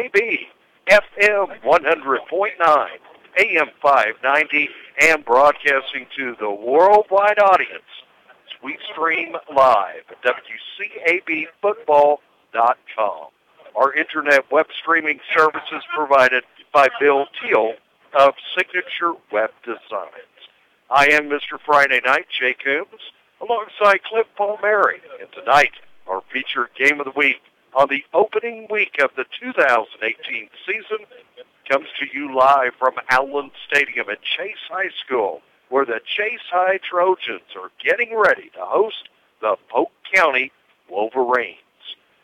WCAB, FM 100.9, AM 590, and broadcasting to the worldwide audience. We stream live at WCABfootball.com. Our internet web streaming service is provided by Bill Teal of Signature Web Designs. I am Mr. Friday Night, Jay Coombs, alongside Cliff Palmieri. And tonight, our featured game of the week on the opening week of the 2018 season comes to you live from Allen Stadium at Chase High School, where the Chase High Trojans are getting ready to host the Polk County Wolverines.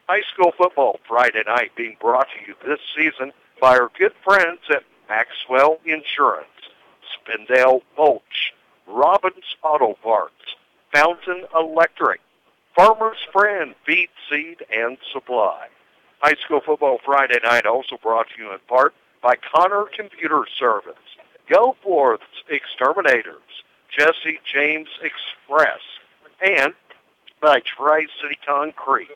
High school football Friday night being brought to you this season by our good friends at Maxwell Insurance, Spindale Mulch, Robbins Auto Parts, Fountain Electric, Farmer's Friend Feed, Seed, and Supply. High school football Friday night also brought to you in part by Connor Computer Service, Go Forth's Exterminators, Jesse James Express, and by Tri-City Concrete.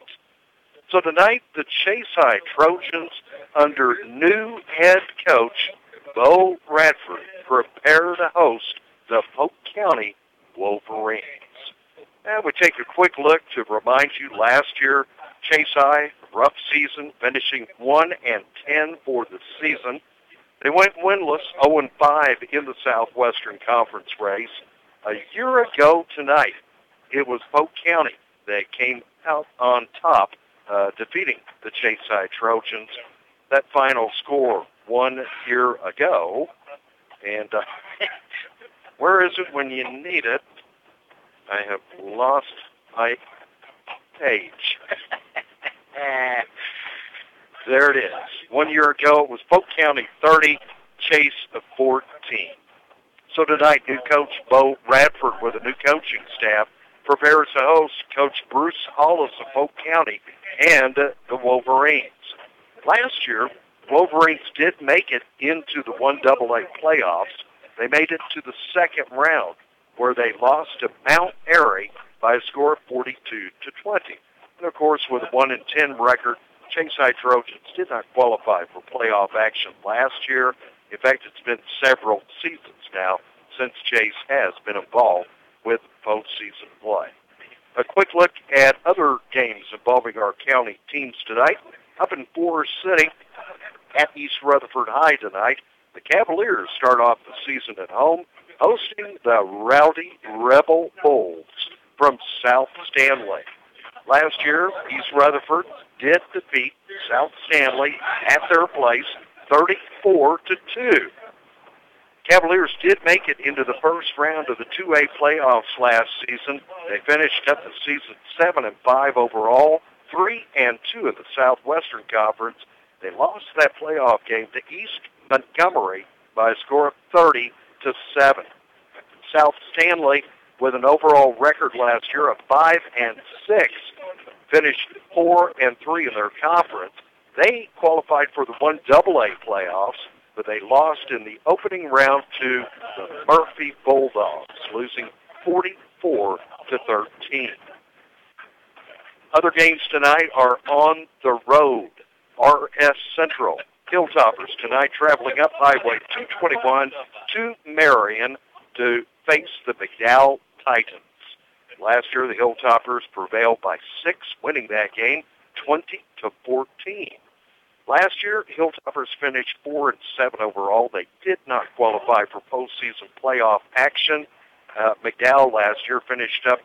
So tonight, the Chase High Trojans, under new head coach Bo Radford, prepare to host the Polk County Wolverines. And we take a quick look to remind you last year, Chase High, rough season, finishing 1-10 for the season. They went winless, 0-5 in the Southwestern Conference race. A year ago tonight, it was Polk County that came out on top, defeating the Chase High Trojans. That final score 1 year ago. And where is it when you need it? I have lost my page. There it is. 1 year ago, it was Polk County 30, Chase of 14. So tonight, new coach Bo Radford with a new coaching staff prepares to host Coach Bruce Hollis of Polk County and the Wolverines. Last year, Wolverines did make it into the 1AA playoffs. They made it to the second round, where they lost to Mount Airy by a score of 42-20. And of course, with a 1-10 record, Chase High Trojans did not qualify for playoff action last year. In fact, it's been several seasons now since Chase has been involved with postseason play. A quick look at other games involving our county teams tonight. Up in Forest City at East Rutherford High tonight, the Cavaliers start off the season at home, hosting the Rowdy Rebel Bulls from South Stanley. Last year, East Rutherford did defeat South Stanley at their place 34-2. Cavaliers did make it into the first round of the 2A playoffs last season. They finished up the season 7-5 overall, 3-2 in the Southwestern Conference. They lost that playoff game to East Montgomery by a score of 30-7. South Stanley, with an overall record last year of 5-6, finished 4-3 in their conference. They qualified for the 1AA playoffs, but they lost in the opening round to the Murphy Bulldogs, losing 44-13. Other games tonight are on the road. RS Central Hilltoppers tonight traveling up Highway 221 to Marion to face the McDowell Titans. Last year, the Hilltoppers prevailed by 6, winning that game 20-14. Last year, Hilltoppers finished 4-7 overall. They did not qualify for postseason playoff action. McDowell last year finished up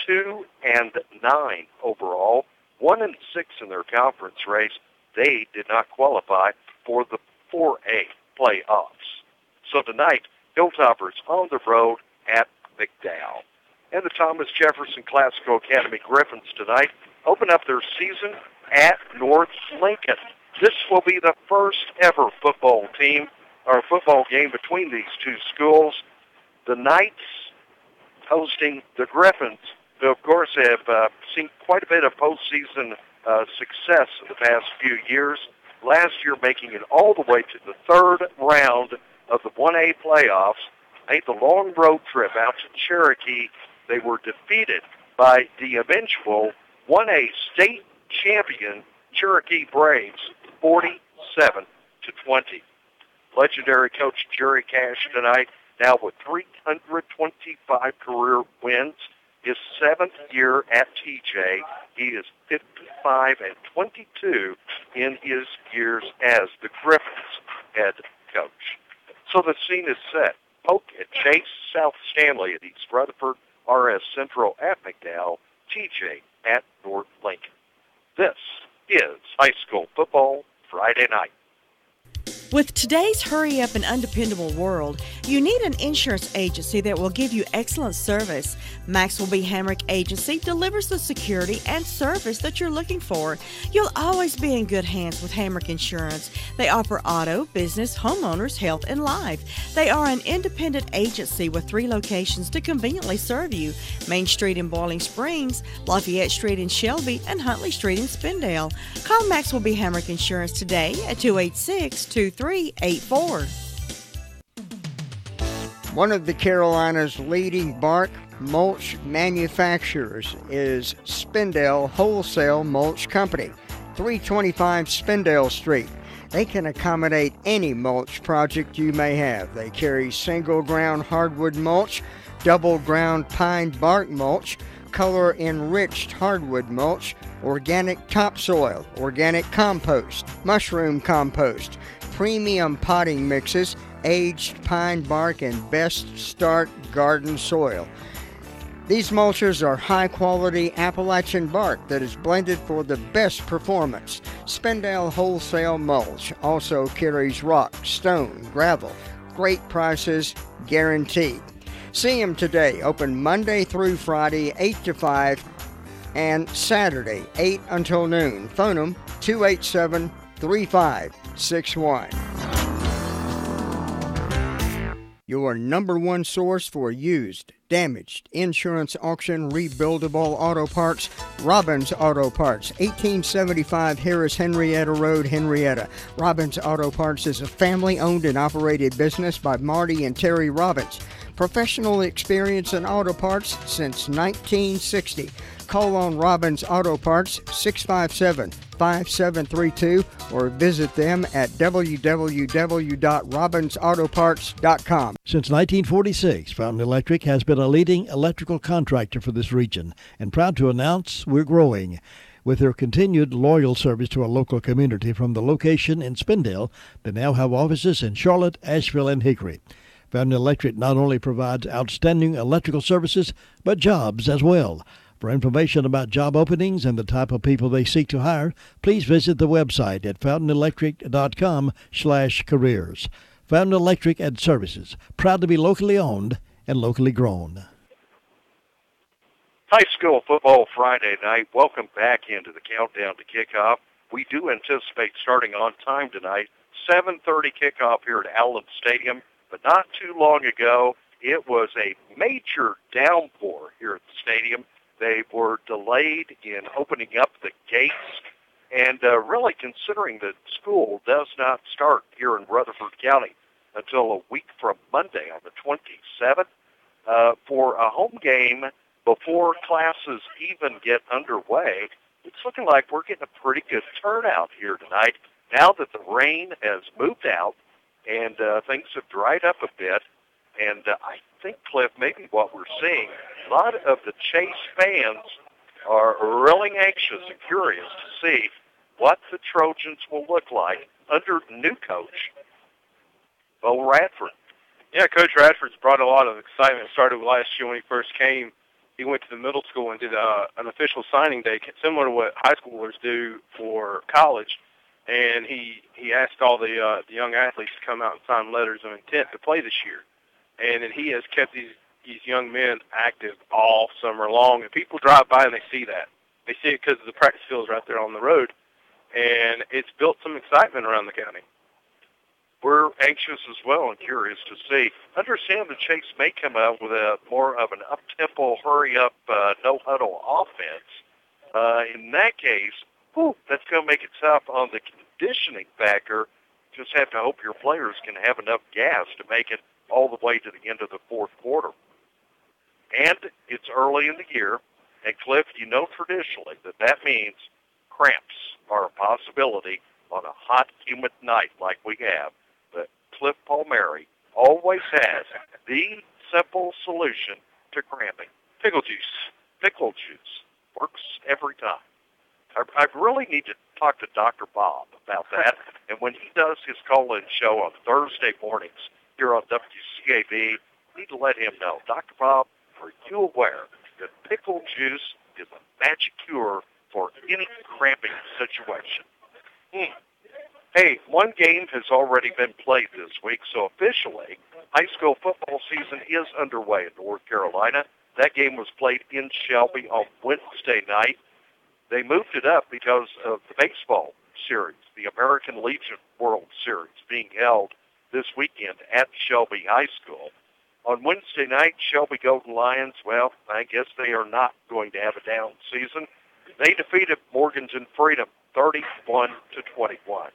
2-9 overall, 1-6 in their conference race. They did not qualify for the 4A playoffs. So tonight, Hilltoppers on the road at McDowell. And the Thomas Jefferson Classical Academy Griffins tonight open up their season at North Lincoln. This will be the first ever football game between these two schools. The Knights hosting the Griffins, who of course have seen quite a bit of postseason success in the past few years. Last year making it all the way to the third round of the 1A playoffs, made the long road trip out to Cherokee. They were defeated by the eventual 1A state champion Cherokee Braves, 7-20. Legendary coach Jerry Cash tonight, now with 325 career wins. His 7th year at TJ. He is 55-22 in his years as the Griffins head coach. So the scene is set. Polk at Chase, South Stanley at East Rutherford, RS Central at McDowell, TJ at North Lincoln. This is High School Football Friday night. With today's hurry-up and undependable world, you need an insurance agency that will give you excellent service. Maxwell B. Hamrick Agency delivers the security and service that you're looking for. You'll always be in good hands with Hamrick Insurance. They offer auto, business, homeowners, health, and life. They are an independent agency with 3 locations to conveniently serve you: Main Street in Boiling Springs, Lafayette Street in Shelby, and Huntley Street in Spindale. Call Maxwell B. Hamrick Insurance today at 286-2384. One of the Carolinas' leading bark mulch manufacturers is Spindale Wholesale Mulch Company, 325 Spindale Street. They can accommodate any mulch project you may have. They carry single ground hardwood mulch, double ground pine bark mulch, color enriched hardwood mulch, organic topsoil, organic compost, mushroom compost, premium potting mixes, aged pine bark, and best start garden soil. These mulches are high-quality Appalachian bark that is blended for the best performance. Spindale Wholesale Mulch also carries rock, stone, gravel. Great prices guaranteed. See them today, open Monday through Friday, 8 to 5, and Saturday, 8 until noon. Phone them, 287-3561. Your number one source for used, damaged, insurance auction, rebuildable auto parts, Robbins Auto Parts, 1875 Harris Henrietta Road, Henrietta. Robbins Auto Parts is a family-owned and operated business by Marty and Terry Robbins. Professional experience in auto parts since 1960. Call on Robbins Auto Parts, 657-5732, or visit them at www.robbinsautoparts.com. Since 1946, Fountain Electric has been a leading electrical contractor for this region, and proud to announce we're growing. With their continued loyal service to our local community from the location in Spindale, they now have offices in Charlotte, Asheville, and Hickory. Fountain Electric not only provides outstanding electrical services, but jobs as well. For information about job openings and the type of people they seek to hire, please visit the website at fountainelectric.com/careers. Fountain Electric and Services, proud to be locally owned and locally grown. High School Football Friday night. Welcome back into the countdown to kickoff. We do anticipate starting on time tonight. 7:30 kickoff here at Allen Stadium, but not too long ago, it was a major downpour here at the stadium. They were delayed in opening up the gates, and really considering that school does not start here in Rutherford County until a week from Monday on the 27th, for a home game before classes even get underway, it's looking like we're getting a pretty good turnout here tonight. Now that the rain has moved out and things have dried up a bit, and I think, Cliff, maybe what we're seeing, a lot of the Chase fans are really anxious and curious to see what the Trojans will look like under new coach, Bo Radford. Yeah, Coach Radford's brought a lot of excitement. It started last year when he first came. He went to the middle school and did an official signing day, similar to what high schoolers do for college. And he asked all the young athletes to come out and sign letters of intent to play this year. And then he has kept these young men active all summer long. And people drive by and they see that. They see it because the practice field's right there on the road. And it's built some excitement around the county. We're anxious as well and curious to see. Understand that Chase may come out with a more of an up-tempo, hurry-up, no-huddle offense. In that case, that's going to make it tough on the conditioning factor. Just have to hope your players can have enough gas to make it all the way to the end of the fourth quarter. And it's early in the year, and Cliff, you know traditionally that means cramps are a possibility on a hot, humid night like we have, but Cliff Palmieri always has the simple solution to cramping. Pickle juice. Pickle juice works every time. I really need to talk to Dr. Bob about that. And when he does his call-in show on Thursday mornings here on WCAB, you need to let him know. Dr. Bob, are you aware that pickle juice is a magic cure for any cramping situation? Hey, one game has already been played this week, so officially, high school football season is underway in North Carolina. That game was played in Shelby on Wednesday night. They moved it up because of the baseball series, the American Legion World Series, being held this weekend at Shelby High School. On Wednesday night, Shelby Golden Lions, well, I guess they are not going to have a down season. They defeated Morganton Freedom 31-21. A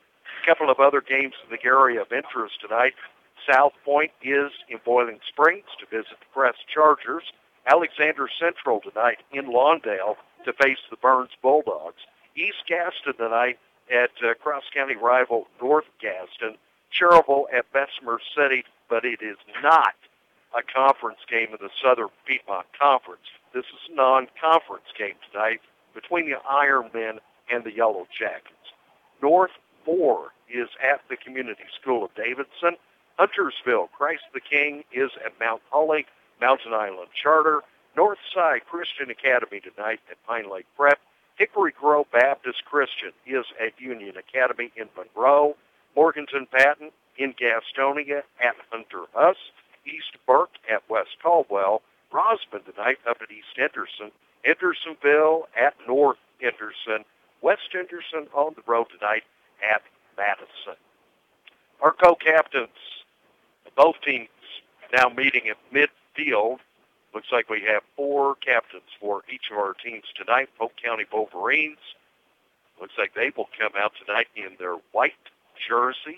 couple of other games in the area of interest tonight. South Point is in Boiling Springs to visit the Crest Chargers. Alexander Central tonight in Lawndale to face the Burns Bulldogs. East Gaston tonight at cross-county rival North Gaston. Cherville at Bessemer City, but it is not a conference game in the Southern Piedmont Conference. This is a non-conference game tonight between the Ironmen and the Yellow Jackets. North 4 is at the Community School of Davidson. Huntersville, Christ the King is at Mount Holly, Mountain Island Charter. Northside Christian Academy tonight at Pine Lake Prep. Hickory Grove Baptist Christian is at Union Academy in Monroe. Morganton Patton in Gastonia at Hunter Huss. East Burke at West Caldwell. Rosman tonight up at East Henderson. Hendersonville at North Henderson. West Henderson on the road tonight at Madison. Our co-captains, both teams now meeting at midfield. Looks like we have 4 captains for each of our teams tonight. Polk County Wolverines. Looks like they will come out tonight in their white jerseys.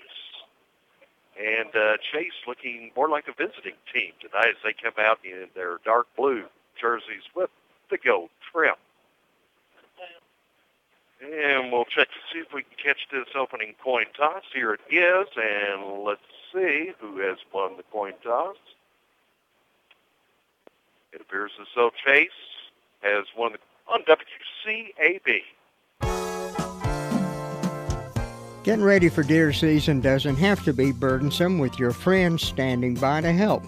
And Chase looking more like a visiting team tonight as they come out in their dark blue jerseys with the gold trim. And we'll check to see if we can catch this opening coin toss. Here it is, and let's see who has won the coin toss. It appears as though Chase has won on WCAB. Getting ready for deer season doesn't have to be burdensome with your friends standing by to help.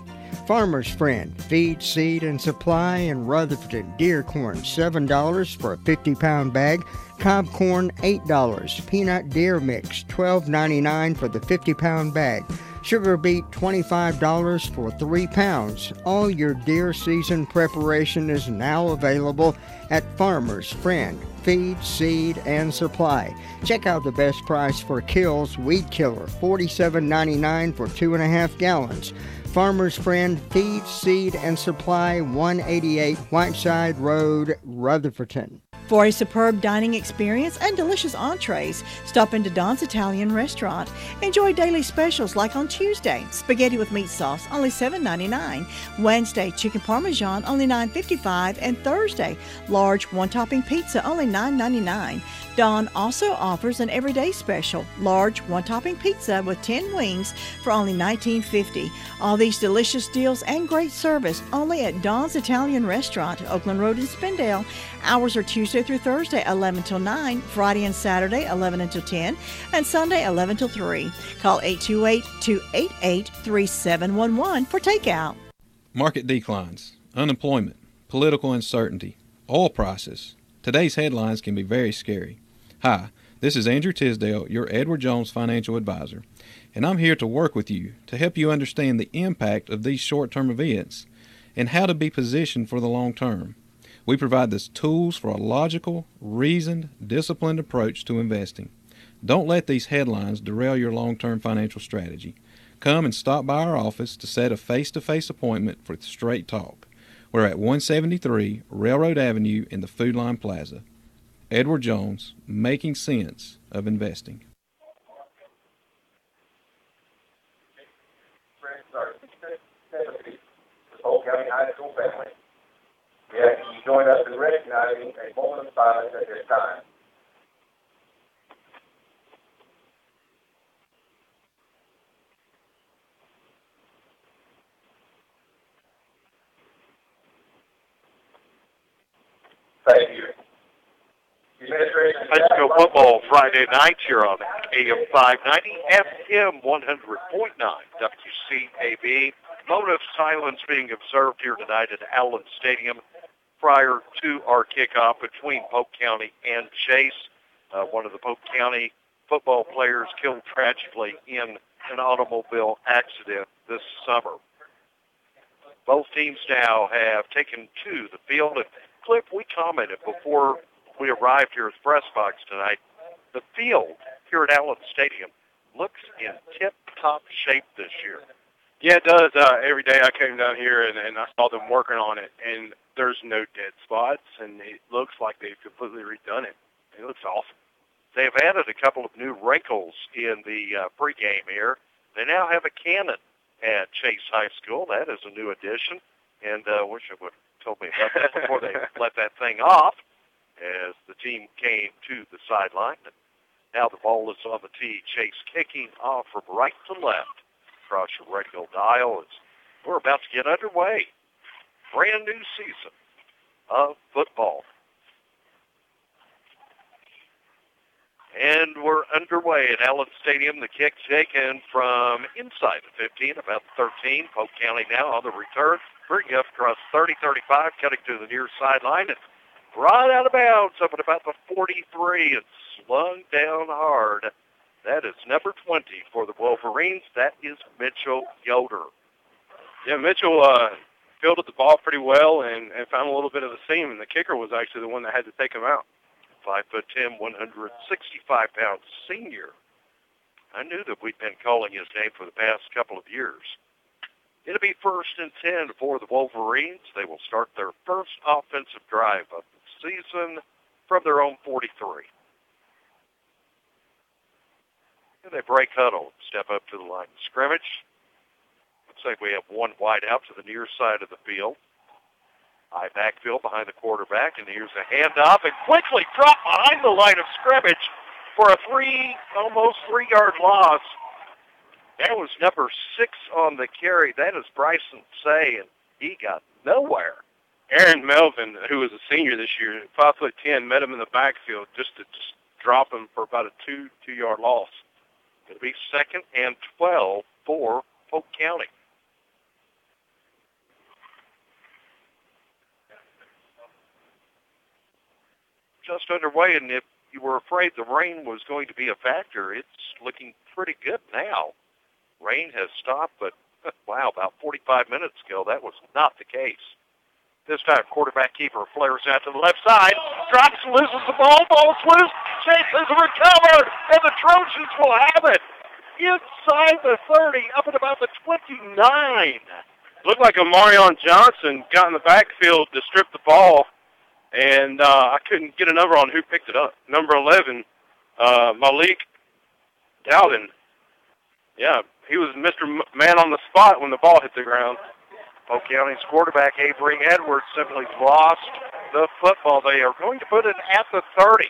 Farmer's Friend, feed, seed, and supply in Rutherford. Deer corn, $7 for a 50-pound bag. Cob corn, $8. Peanut deer mix, $12.99 for the 50-pound bag. Sugar beet, $25 for 3 pounds. All your deer season preparation is now available at Farmer's Friend, feed, seed, and supply. Check out the best price for Kills Weed Killer, $47.99 for 2.5 gallons. Farmer's Friend, feed, seed, and supply, 188 Whiteside Road, Rutherford. For a superb dining experience and delicious entrees, stop into Don's Italian Restaurant. Enjoy daily specials like on Tuesday, spaghetti with meat sauce, only $7.99. Wednesday, chicken parmesan, only $9.55. And Thursday, large one-topping pizza, only $9.99. Don also offers an everyday special, large one-topping pizza with 10 wings for only $19.50. All these delicious deals and great service only at Don's Italian Restaurant, Oakland Road in Spindale. Hours are Tuesday through Thursday, 11 till 9, Friday and Saturday, 11 until 10, and Sunday, 11 till 3. Call 828-288-3711 for takeout. Market declines, unemployment, political uncertainty, oil prices. Today's headlines can be very scary. Hi, this is Andrew Tisdale, your Edward Jones financial advisor, and I'm here to work with you to help you understand the impact of these short-term events and how to be positioned for the long term. We provide the tools for a logical, reasoned, disciplined approach to investing. Don't let these headlines derail your long-term financial strategy. Come and stop by our office to set a face-to-face appointment for straight talk. We're at 173 Railroad Avenue in the Food Line Plaza. Edward Jones, making sense of investing. Polk County High School family. We ask you join us in recognizing a moment of silence at this time. football Friday night here on AM 590, FM 100.9, WCAB. Moment of silence being observed here tonight at Allen Stadium prior to our kickoff between Polk County and Chase. One of the Polk County football players killed tragically in an automobile accident this summer. Both teams now have taken to the field. And Cliff, we commented before we arrived here at the press box tonight, the field here at Allen Stadium looks in tip-top shape this year. Yeah, it does. Every day I came down here and I saw them working on it, and there's no dead spots, and it looks like they've completely redone it. It looks awesome. They've added a couple of new wrinkles in the pregame here. They now have a cannon at Chase High School. That is a new addition, and wish I would have told me about that before they let that thing off as the team came to the sideline. And now the ball is on the tee. Chase kicking off from right to left across your radio dial. We're about to get underway. Brand new season of football. And we're underway at Allen Stadium. The kick taken from inside the 15, about 13. Polk County now on the return. Bring up across 30-35, cutting to the near sideline. And right out of bounds up at about the 43. It's slung down hard. That is number 20 for the Wolverines. That is Mitchell Yoder. Yeah, Mitchell fielded the ball pretty well and found a little bit of a seam, and the kicker was actually the one that had to take him out. 5'10", 165-pound senior. I knew that we'd been calling his name for the past couple of years. It'll be 1st and 10 for the Wolverines. They will start their first offensive drive of the season from their own 43. And they break huddle, step up to the line of scrimmage. Looks like we have one wide out to the near side of the field. High backfield behind the quarterback, and here's a handoff, and quickly dropped behind the line of scrimmage for a almost 3-yard loss. That was number 6 on the carry. That is Bryson Say, and he got nowhere. Aaron Melvin, who was a senior this year, 5'10", met him in the backfield just to drop him for about a 2-yard loss. It'll be 2nd and 12 for Polk County. Just underway, and if you were afraid the rain was going to be a factor, it's looking pretty good now. Rain has stopped, but wow, about 45 minutes ago, that was not the case. This time, quarterback keeper flares out to the left side, drops and loses the ball, ball's loose, Chase has recovered, and the Trojans will have it. Inside the 30, up at about the 29. Looked like Amarion Johnson got in the backfield to strip the ball, and I couldn't get a number on who picked it up. Number 11, Malik Dowden. Yeah, he was Mr. Man on the spot when the ball hit the ground. Polk County's quarterback, Avery Edwards, simply lost the football. They are going to put it at the 30.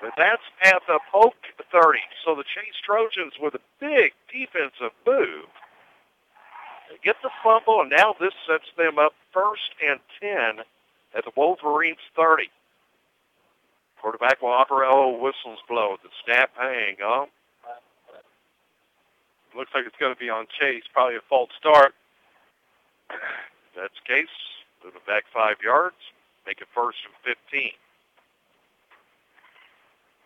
But that's at the Polk 30. So the Chase Trojans with a big defensive move. They get the fumble, and now this sets them up 1st and 10 at the Wolverines 30. Quarterback will operate. Oh, whistles blow. The snap hang on. Looks like it's going to be on Chase. Probably a false start. If that's the case, move it back 5 yards. Make it 1st and 15.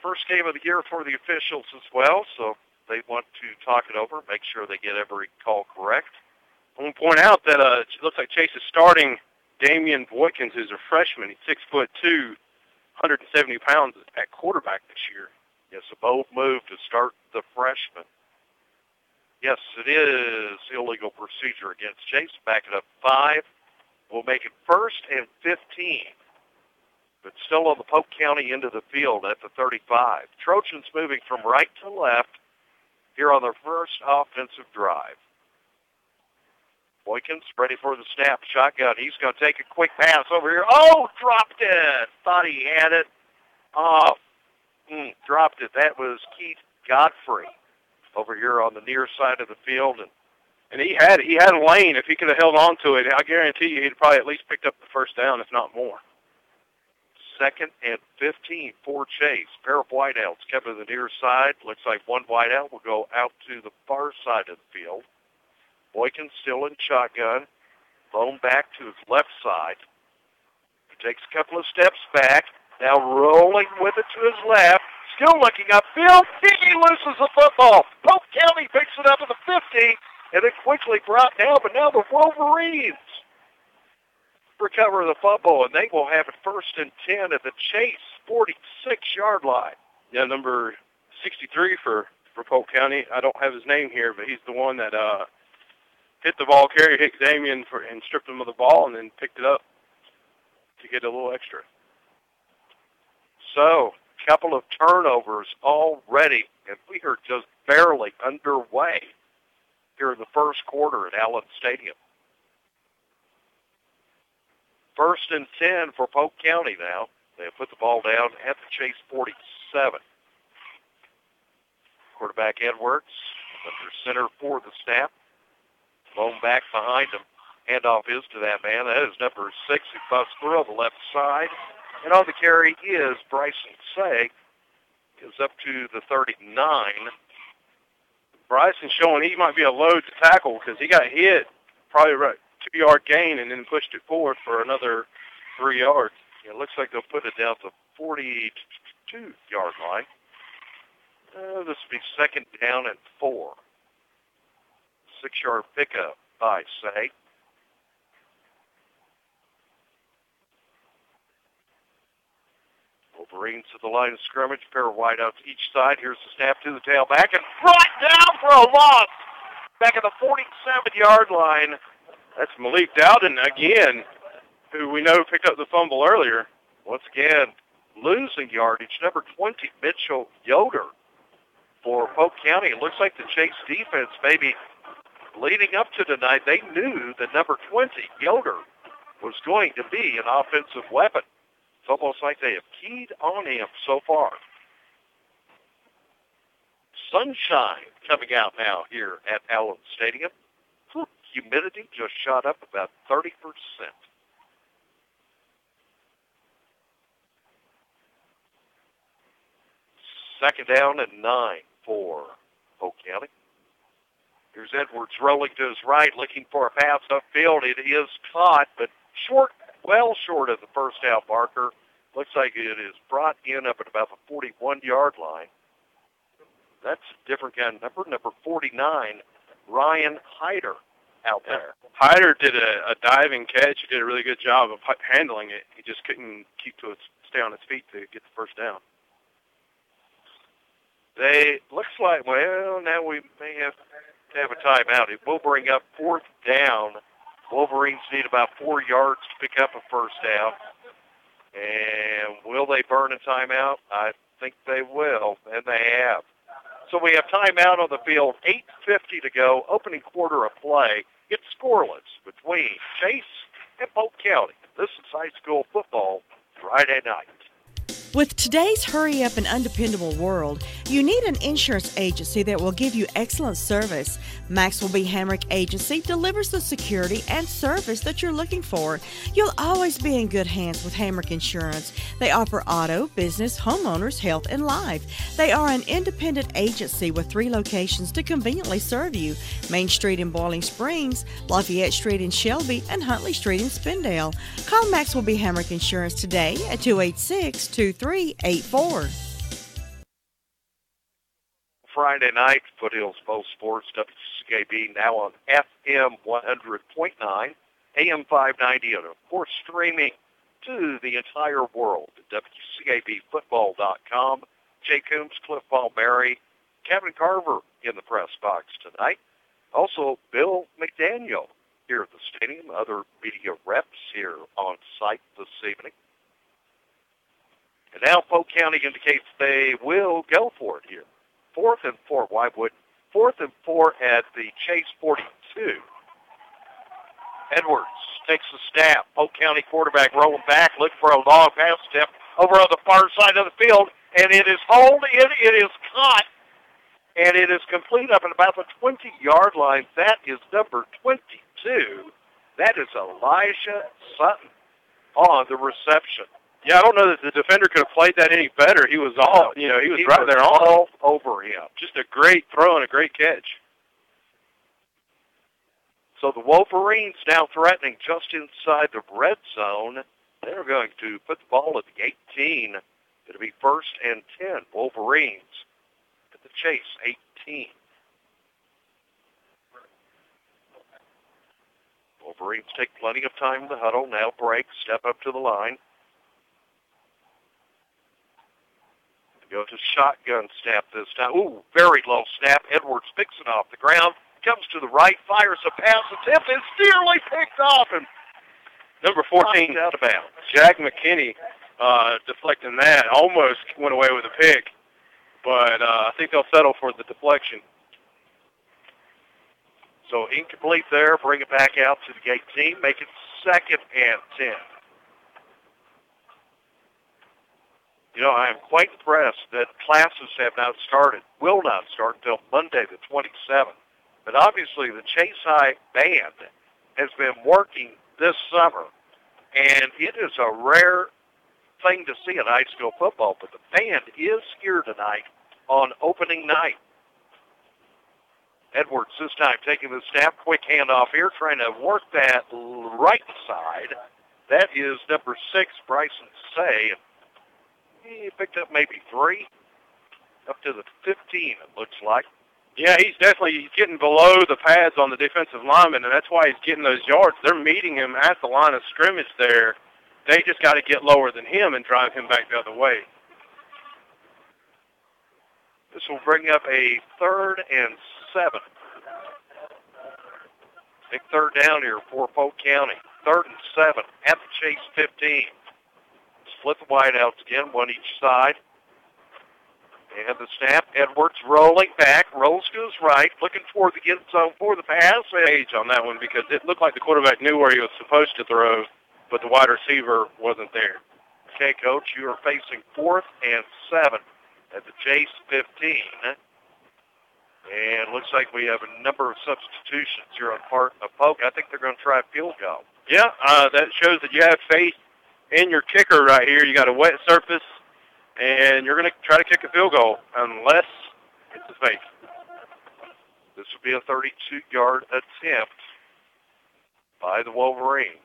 First game of the year for the officials as well, so they want to talk it over, make sure they get every call correct. I want to point out that it looks like Chase is starting Damian Boykins, who's a freshman. He's 6'2", 170 pounds at quarterback this year. Yes, a bold move to start the freshman. Yes, it is illegal procedure against Chase. Back it up 5. We'll make it 1st and 15. But still on the Polk County end of the field at the 35. Trojans moving from right to left here on their first offensive drive. Boykins ready for the snap. Shotgun. He's going to take a quick pass over here. Oh, dropped it. Thought he had it. Oh, dropped it. That was Keith Godfrey over here on the near side of the field. And he had a lane. If he could have held on to it, I guarantee you he'd probably at least picked up the first down, if not more. 2nd and 15 for Chase. Pair of wideouts coming to the near side. Looks like one wideout will go out to the far side of the field. Boykin still in shotgun. Thrown back to his left side. He takes a couple of steps back. Now rolling with it to his left. Still looking upfield. He loses the football. Polk County picks it up at the 50 and then quickly brought down. But now the Wolverines recover the fumble, and they will have it 1st and 10 at the Chase 46-yard line. Yeah, number 63 for Polk County. I don't have his name here, but he's the one that hit the ball carrier, hit Damien and stripped him of the ball, and then picked it up to get a little extra. So, a couple of turnovers already, and we are just barely underway here in the first quarter at Allen Stadium. 1st and 10 for Polk County now. They have put the ball down at the Chase 47. Quarterback Edwards under center for the snap. Thrown back behind him. Handoff is to that man. That is number 6. He busts through on the left side. And on the carry is Bryson Say. Is up to the 39. Bryson's showing he might be a load to tackle because he got hit probably right 2-yard gain and then pushed it forward for another 3 yards. It looks like they'll put it down to 42-yard line. This will be 2nd down and 4. 6-yard pickup by Say. Wolverines to the line of scrimmage. Pair of wideouts each side. Here's the snap to the tailback and brought down for a loss. Back at the 47-yard line. That's Malik Dowden again, who we know picked up the fumble earlier. Once again, losing yardage. Number 20, Mitchell Yoder for Polk County. It looks like the Chase defense, maybe leading up to tonight, they knew that number 20, Yoder, was going to be an offensive weapon. It's almost like they have keyed on him so far. Sunshine coming out now here at Allen Stadium. Humidity just shot up about 30%. 2nd down and 9 for Polk County. Here's Edwards rolling to his right, looking for a pass upfield. It is caught, but short, well short of the first down marker. Looks like it is brought in up at about the 41-yard line. That's a different kind of number 49, Ryan Hyder out there. Hyder did a diving catch. He did a really good job of handling it. He just couldn't stay on his feet to get the first down. Looks like, well, now we may have to have a timeout. It will bring up 4th down. Wolverines need about 4 yards to pick up a first down. And will they burn a timeout? I think they will, and they have. So we have timeout on the field, 8:50 to go, opening quarter of play. It's scoreless between Chase and Polk County. This is high school football Friday night. With today's hurry-up and undependable world, you need an insurance agency that will give you excellent service. Maxwell B. Hamrick Agency delivers the security and service that you're looking for. You'll always be in good hands with Hamrick Insurance. They offer auto, business, homeowners, health, and life. They are an independent agency with 3 locations to conveniently serve you: Main Street in Boiling Springs, Lafayette Street in Shelby, and Huntley Street in Spindale. Call Maxwell B. Hamrick Insurance today at 286-2384. Friday night, Foothills Bow Sports, WCAB, now on FM 100.9, AM 590, and of course streaming to the entire world at WCABfootball.com. Jay Coombs, Cliff Ballberry, Kevin Carver in the press box tonight. Also, Bill McDaniel here at the stadium, other media reps here on site this evening. And now Polk County indicates they will go for it here. 4th and 4. Why would 4th and 4 at the Chase 42. Edwards takes the snap. Polk County quarterback rolling back, looking for a long pass step over on the far side of the field, and it is hauled in. It is caught, and it is complete up at about the 20-yard line. That is number 22. That is Elijah Sutton on the reception. Yeah, I don't know that the defender could have played that any better. He was all, he was right there on all over him. Just a great throw and a great catch. So the Wolverines now threatening just inside the red zone. They're going to put the ball at the 18. It'll be 1st and 10. Wolverines at the chase, 18. Wolverines take plenty of time in the huddle. Now break, step up to the line. Go to shotgun snap this time. Ooh, very low snap. Edwards picks it off the ground. Comes to the right, fires a pass attempt. It's nearly picked off. And number 14, out of bounds. Jack McKinney, deflecting that. Almost went away with a pick. But I think they'll settle for the deflection. So incomplete there. Bring it back out to the 18. Make it 2nd and 10. I am quite impressed that classes have not started, will not start until Monday the 27th. But obviously the Chase High band has been working this summer, and it is a rare thing to see in high school football, but the band is here tonight on opening night. Edwards this time taking the snap, quick handoff here, trying to work that right side. That is number 6, Bryson Say. He picked up maybe 3, up to the 15, it looks like. Yeah, he's definitely getting below the pads on the defensive lineman, and that's why he's getting those yards. They're meeting him at the line of scrimmage there. They just got to get lower than him and drive him back the other way. This will bring up a 3rd and 7. Big third down here for Polk County. 3rd and 7 at the Chase 15. Split the wideouts again, one each side. And the snap, Edwards rolling back, rolls to his right, looking for the end zone for the pass. Age on that one because it looked like the quarterback knew where he was supposed to throw, but the wide receiver wasn't there. Okay, Coach, you are facing 4th and 7 at the Chase 15. And looks like we have a number of substitutions here on part of Polk. I think they're going to try a field goal. Yeah, that shows that you have faith in your kicker right here. You got a wet surface, and you're going to try to kick a field goal unless it's a fake. This will be a 32-yard attempt by the Wolverines.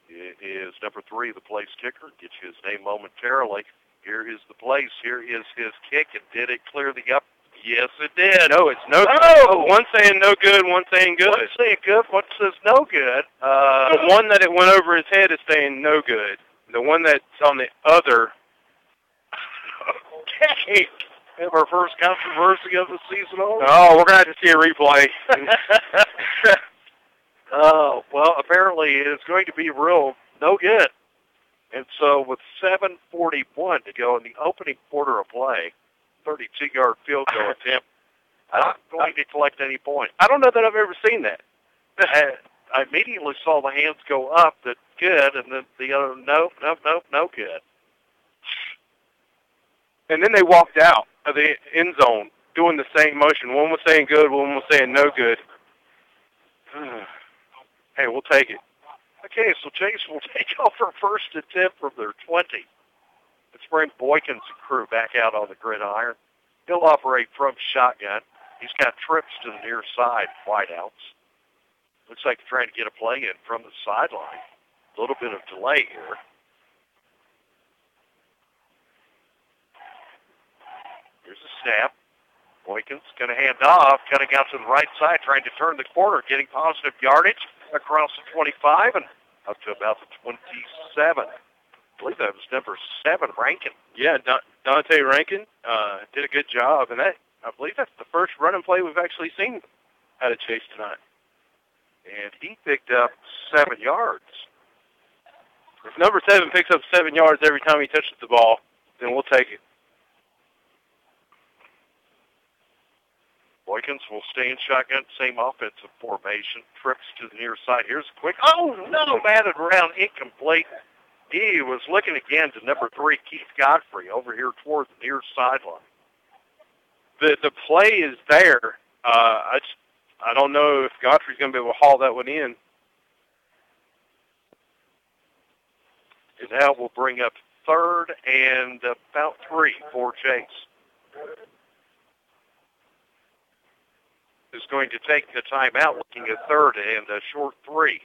It is number 3, the place kicker. Get you his name momentarily. Here is the place. Here is his kick. And did it clear the up? Yes, it did. No, it's no good. Oh! One saying no good, one saying good. One saying good, one says no good. The one that it went over his head is saying no good. The one that's on the other. Okay. We have our first controversy of the season over. Oh, we're going to have to see a replay. Oh, well, apparently it's going to be real no good. And so with 7:41 to go in the opening quarter of play, 32-yard field goal attempt, not going to collect any points. I don't know that I've ever seen that. I immediately saw the hands go up, that good, and then the other, no good. And then they walked out of the end zone doing the same motion. One was saying good, one was saying no good. Hey, we'll take it. Okay, so Chase will take off her first attempt from their 20. Let's bring Boykins' crew back out on the gridiron. He'll operate from shotgun. He's got trips to the near side, wideouts. Looks like he's trying to get a play in from the sideline. A little bit of delay here. Here's a snap. Boykins going to hand off, cutting out to the right side, trying to turn the corner, getting positive yardage across the 25 and up to about the 27. I believe that was number 7, Rankin. Yeah, Dante Rankin did a good job, and I believe that's the first running play we've actually seen out of Chase tonight. And he picked up 7 yards. If number 7 picks up 7 yards every time he touches the ball, then we'll take it. Boykins will stay in shotgun, same offensive formation. Trips to the near side. Here's a quick, oh no, batted around, incomplete. He was looking again to number 3, Keith Godfrey, over here toward the near sideline. The play is there. I don't know if Godfrey's going to be able to haul that one in. And now we'll bring up third and about 3 for Chase. Is going to take the timeout, looking at third and a short 3.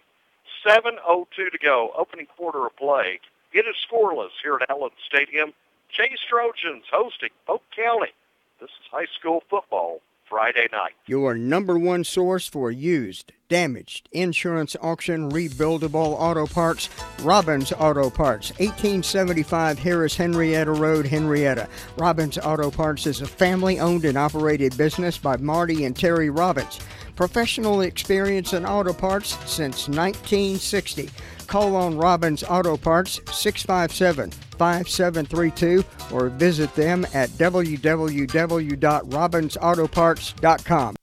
7:02 to go. Opening quarter of play. It is scoreless here at Allen Stadium. Chase Trojans hosting Polk County. This is high school football Friday night. Your number one source for used, damaged, insurance auction, rebuildable auto parts, Robbins Auto Parts, 1875 Harris Henrietta Road, Henrietta. Robbins Auto Parts is a family-owned and operated business by Marty and Terry Robbins. Professional experience in auto parts since 1960. Call on Robbins Auto Parts 657-5732 or visit them at www.robbinsautoparts.com.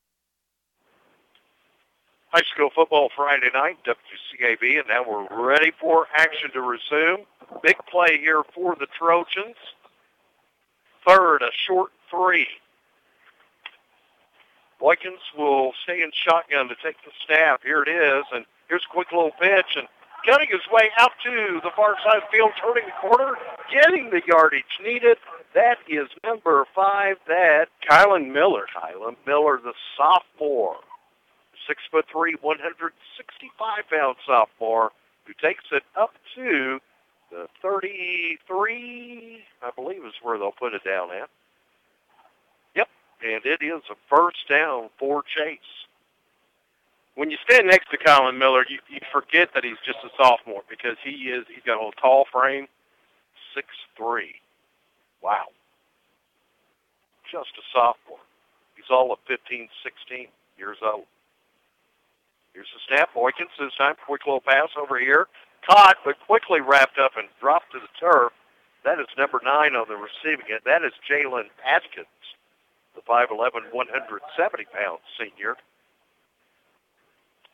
High school football Friday night, WCAB, and now we're ready for action to resume. Big play here for the Trojans. Third, a short 3. Boykins will stay in shotgun to take the snap. Here it is, and here's a quick little pitch, and cutting his way out to the far side of the field, turning the corner, getting the yardage needed. That is number 5, that Kylan Miller. Kylan Miller, the sophomore. 6'3", 165-pound sophomore, who takes it up to the 33, I believe is where they'll put it down at. Yep, and it is a first down for Chase. When you stand next to Kylan Miller, you forget that he's just a sophomore because he's got a little tall frame. 6'3". Wow. Just a sophomore. He's all of 15, 16 years old. Here's the snap. Boykins this time. Quick little pass over here. Caught, but quickly wrapped up and dropped to the turf. That is number 9 on the receiving end. That is Jalen Atkins, the 5'11", 170-pound senior.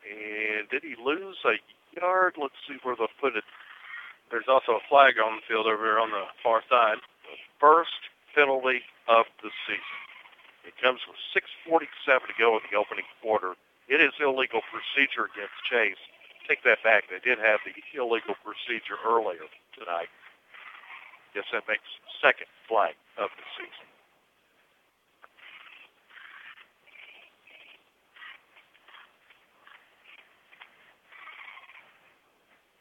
And did he lose a yard? Let's see where they'll put it. There's also a flag on the field over here on the far side. The first penalty of the season. It comes with 6:47 to go in the opening quarter. It is illegal procedure against Chase. Take that back. They did have the illegal procedure earlier tonight. Guess that makes the second flag of the season.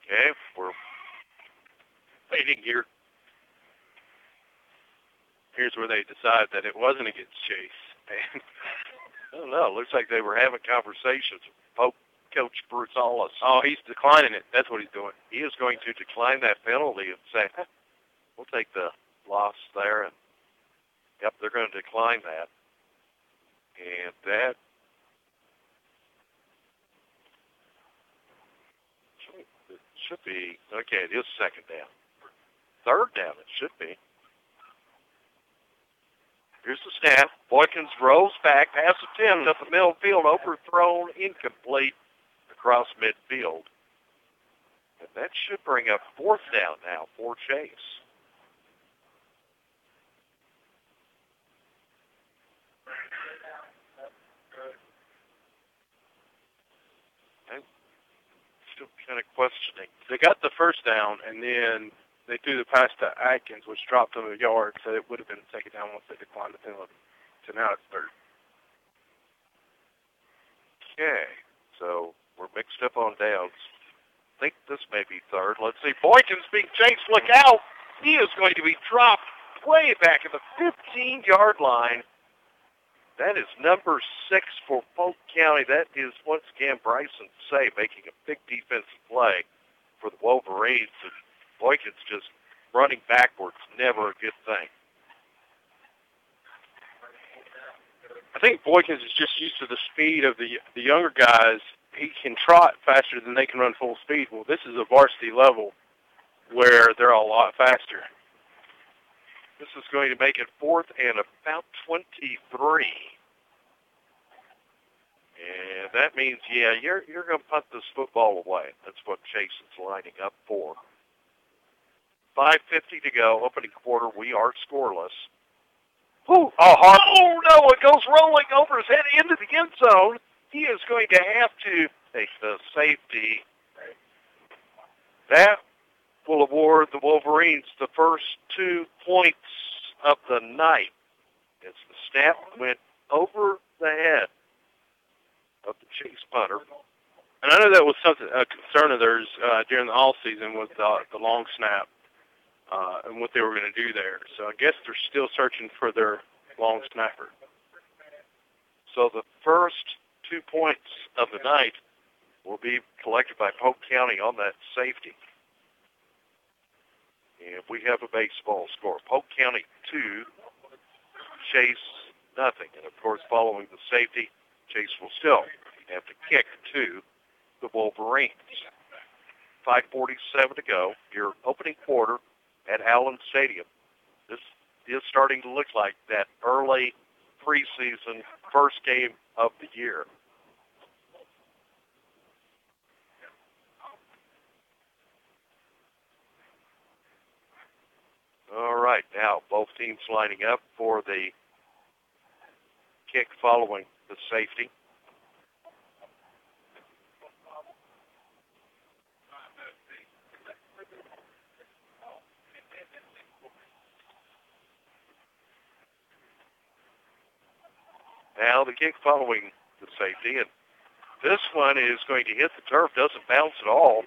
Okay, we're waiting here. Here's where they decide that it wasn't against Chase. And I don't know. It looks like they were having conversations with Coach Bruce Allis. Oh, he's declining it. That's what he's doing. He is going to decline that penalty and say, we'll take the loss there. And, yep, they're going to decline that. And that should be, okay, it is second down. Third down, it should be. Here's the snap. Boykins rolls back, pass attempt up the middle field, overthrown, incomplete across midfield. And that should bring up fourth down now for Chase. I'm still kind of questioning. They got the first down, and then they threw the pass to Atkins, which dropped them a yard, so it would have been taken down once they declined the penalty. So now it's third. Okay, so we're mixed up on downs. I think this may be third. Let's see. Boykins being chased. Look out. He is going to be dropped way back at the 15-yard line. That is number 6 for Polk County. That is, once again, Bryson Say making a big defensive play for the Wolverines. And Boykins just running backwards, never a good thing. I think Boykins is just used to the speed of the younger guys. He can trot faster than they can run full speed. Well, this is a varsity level where they're a lot faster. This is going to make it fourth and about 23. And that means, yeah, you're going to punt this football away. That's what Chase is lining up for. 5:50 to go, opening quarter. We are scoreless. Oh, no, it goes rolling over his head into the end zone. He is going to have to take the safety. That will award the Wolverines the first 2 points of the night as the snap went over the head of the Chase punter. And I know that was something a concern of theirs during the all season with the long snap and what they were going to do there. So I guess they're still searching for their long snapper. So the first 2 points of the night will be collected by Polk County on that safety. And we have a baseball score. Polk County 2, Chase nothing. And of course, following the safety, Chase will still have to kick to the Wolverines. 5:47 to go. Your opening quarter at Allen Stadium. This is starting to look like that early preseason first game of the year. All right, now both teams lining up for the kick following the safety. Now the kick following the safety, and this one is going to hit the turf, doesn't bounce at all.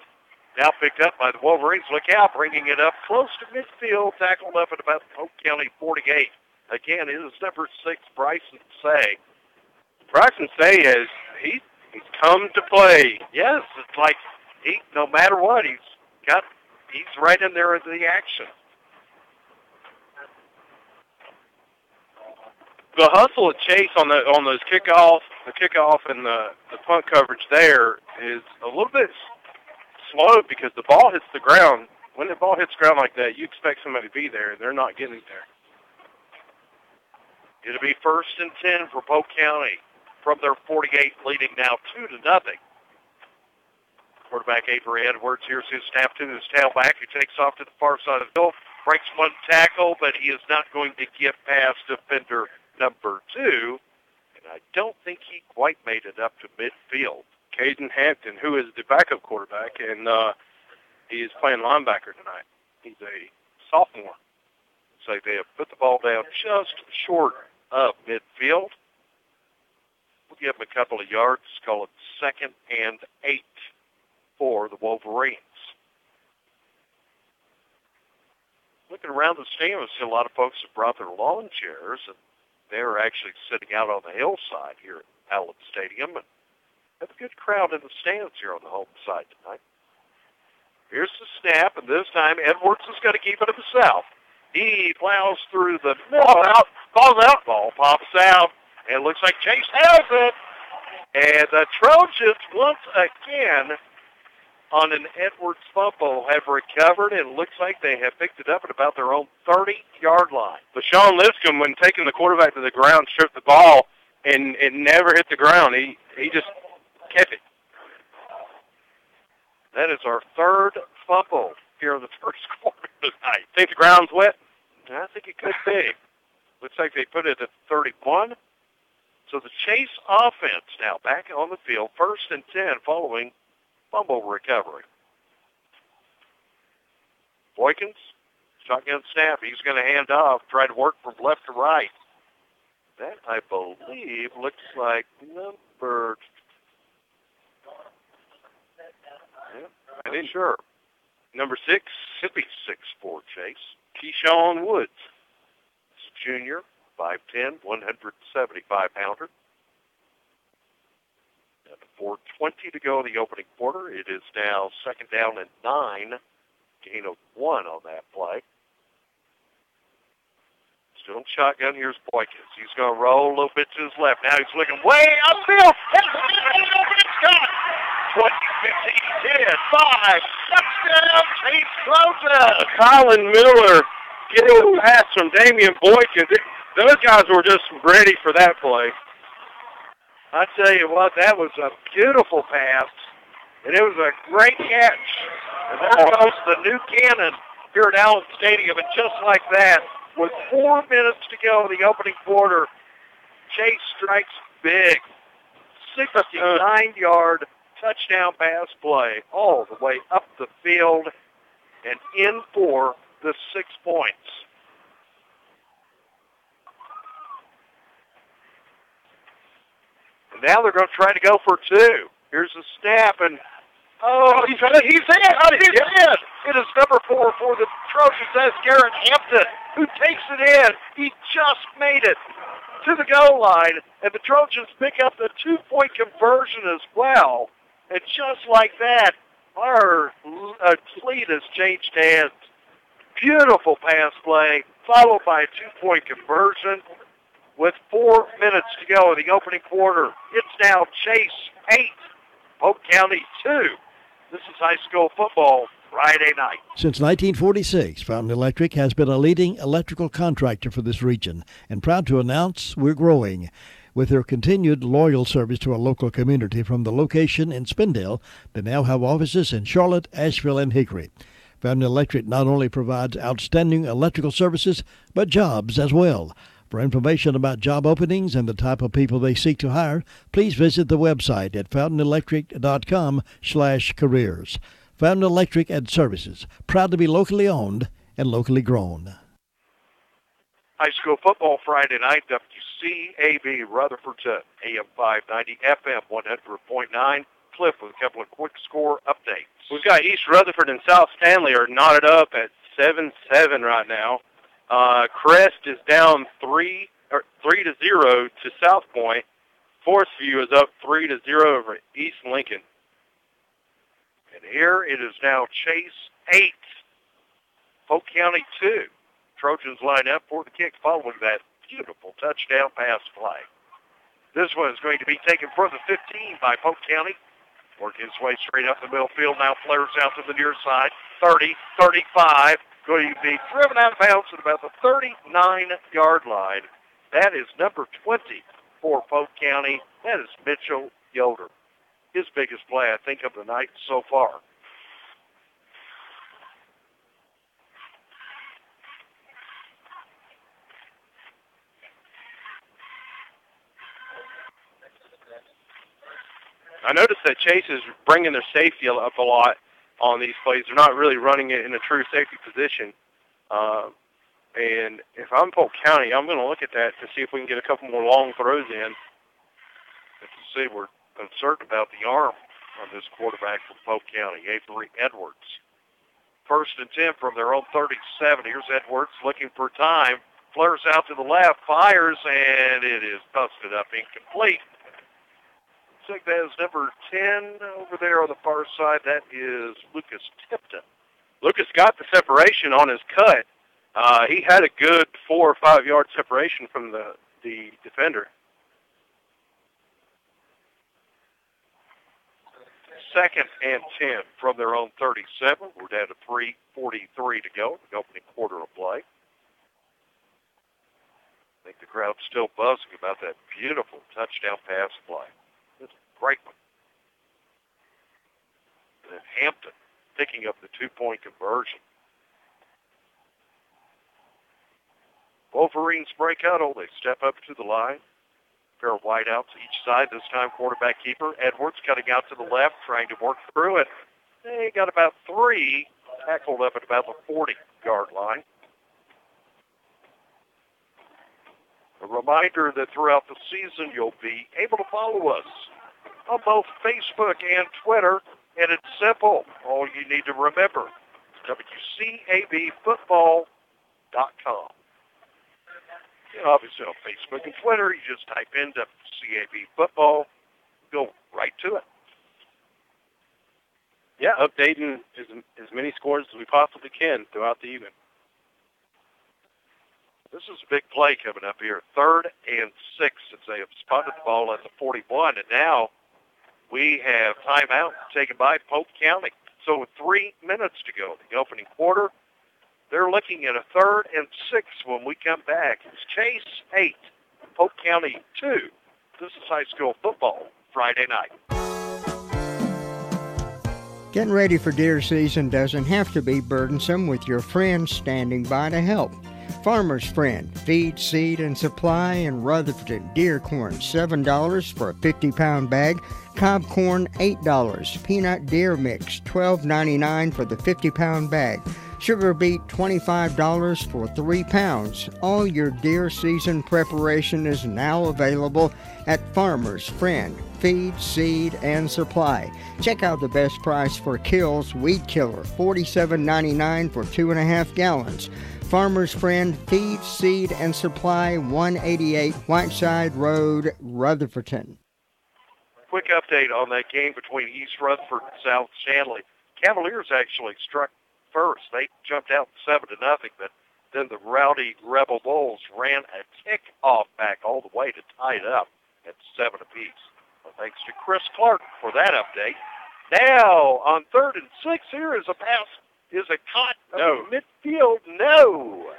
Now picked up by the Wolverines. Look out, bringing it up close to midfield, tackled up at about Polk County 48. Again, it is number 6, Bryson Say. Bryson Say he's come to play. Yes, it's like no matter what, he's right in there in the action. The hustle of Chase on those kickoff and the punt coverage there is a little bit slow because the ball hits the ground. When the ball hits the ground like that, you expect somebody to be there, and they're not getting there. It'll be 1st and 10 for Polk County from their 48, leading now 2-0. Quarterback Avery Edwards, here's his snap to his tailback, who takes off to the far side of the field, breaks one tackle, but he is not going to get past defender number 2, and I don't think he quite made it up to midfield. Caden Hampton, who is the backup quarterback, and he is playing linebacker tonight. He's a sophomore. So they have put the ball down just short of midfield. We'll give them a couple of yards, call it 2nd and 8 for the Wolverines. Looking around the stadium, I see a lot of folks have brought their lawn chairs, and they're actually sitting out on the hillside here at Allen Stadium, and have a good crowd in the stands here on the home side tonight. Here's the snap, and this time Edwards is going to keep it himself. He plows through the middle. Ball pops out, and it looks like Chase has it. And the Trojans, once again, on an Edwards fumble, have recovered, and it looks like they have picked it up at about their own 30-yard line. But Sean Lipscomb, when taking the quarterback to the ground, stripped the ball, and it never hit the ground. He just kept it. That is our 3rd fumble here in the first quarter tonight. Think the ground's wet? I think it could be. Looks like they put it at 31. So the Chase offense now back on the field, 1st and 10 following fumble recovery. Boykins, shotgun snap. He's going to hand off, try to work from left to right. That, I believe, looks like number... I ain't sure. Number 6. Should be 6'4", Chase. Keyshawn Woods. Junior, 5'10", 175-pounder. And 4:20 to go in the opening quarter. It is now 2nd down and 9. Gain of 1 on that play. Still in shotgun. Here's Boykins. He's going to roll a little bit to his left. Now he's looking way upfield. It's got 20, 15, 10, 5. Touchdown, Chase Trojans. Colin Miller getting a pass from Damian Boykins. Those guys were just ready for that play. I tell you what, that was a beautiful pass, and it was a great catch. And there goes the new cannon here at Allen Stadium, and just like that, with 4 minutes to go in the opening quarter, Chase strikes big. 69-yard touchdown pass play all the way up the field. and in for the 6 points. And now they're going to try to go for 2. Here's a snap, and he's in! He's in! It is number 4 for the Trojans. That's Garrett Hampton, who takes it in. He just made it to the goal line, and the Trojans pick up the 2-point conversion as well. And just like that, our lead has changed hands. Beautiful pass play, followed by a 2-point conversion. With 4 minutes to go in the opening quarter, it's now Chase 8, Polk County 2. This is high school football Friday night. Since 1946, Fountain Electric has been a leading electrical contractor for this region and proud to announce we're growing. With their continued loyal service to our local community from the location in Spindale, they now have offices in Charlotte, Asheville, and Hickory. Fountain Electric not only provides outstanding electrical services, but jobs as well. For information about job openings and the type of people they seek to hire, please visit the website at fountainelectric.com/careers. Fountain Electric and Services, proud to be locally owned and locally grown. High school football Friday night, WCAB Rutherford to AM 590, FM 100.9. Cliff with a couple of quick score updates. We've got East Rutherford and South Stanley are knotted up at 7-7 right now. Crest is down 3-0 to South Point. Forest View is up 3-0 over East Lincoln. And here it is now Chase 8, Polk County 2. Trojans line up for the kick following that beautiful touchdown pass play. This one is going to be taken for the 15 by Polk County. Working his way straight up the middle field. Now flares out to the near side. 30, 35. Going to be driven out of bounds at about the 39-yard line. That is number 20 for Polk County. That is Mitchell Yoder. His biggest play, I think, of the night so far. I noticed that Chase is bringing their safety up a lot on these plays. They're not really running it in a true safety position. And if I'm Polk County, I'm going to look at that to see if we can get a couple more long throws in. Let's see, we're concerned about the arm on this quarterback from Polk County, Avery Edwards. 1st and 10 from their own 37. Here's Edwards looking for time. Flares out to the left, fires, and it is busted up incomplete. Looks like that is number 10 over there on the far side. That is Lucas Tipton. Lucas got the separation on his cut. He had a good 4 or 5 yard separation from the defender. 2nd and 10 from their own 37. We're down to 3:43 to go, the opening quarter of play. I think the crowd's still buzzing about that beautiful touchdown pass play. It's a great one. And then Hampton picking up the 2-point conversion. Wolverines break out. They step up to the line. Pair of wideouts each side. This time quarterback keeper. Edwards cutting out to the left, trying to work through it. They got about 3 tackled up at about the 40-yard line. A reminder that throughout the season you'll be able to follow us on both Facebook and Twitter, and it's simple. All you need to remember, WCABfootball.com. And obviously on Facebook and Twitter, you just type in WCAB Football, go right to it. Yeah, updating as many scores as we possibly can throughout the evening. This is a big play coming up here. 3rd and 6 as they have spotted the ball at the 41. And now we have timeout taken by Polk County. So with 3 minutes to go in the opening quarter, they're looking at a 3rd and 6 when we come back. It's Chase 8, Polk County 2. This is high school football Friday night. Getting ready for deer season doesn't have to be burdensome with your friends standing by to help. Farmer's Friend, feed, seed, and supply in Rutherford. Deer corn, $7 for a 50-pound bag. Cob corn, $8. Peanut deer mix, $12.99 for the 50-pound bag. Sugar beet, $25 for 3 pounds. All your deer season preparation is now available at Farmer's Friend, feed, seed, and supply. Check out the best price for Kills Weed Killer, $47.99 for 2.5 gallons. Farmer's Friend, feed, seed, and supply, 188 Whiteside Road, Rutherford. Quick update on that game between East Rutherford and South Shanley. Cavaliers actually struck first. They jumped out 7-0, but then the rowdy Rebel Bulls ran a kick-off back all the way to tie it up at 7 apiece. Well, thanks to Chris Clark for that update. Now, on 3rd and 6, here is a pass, is a caught midfield. No.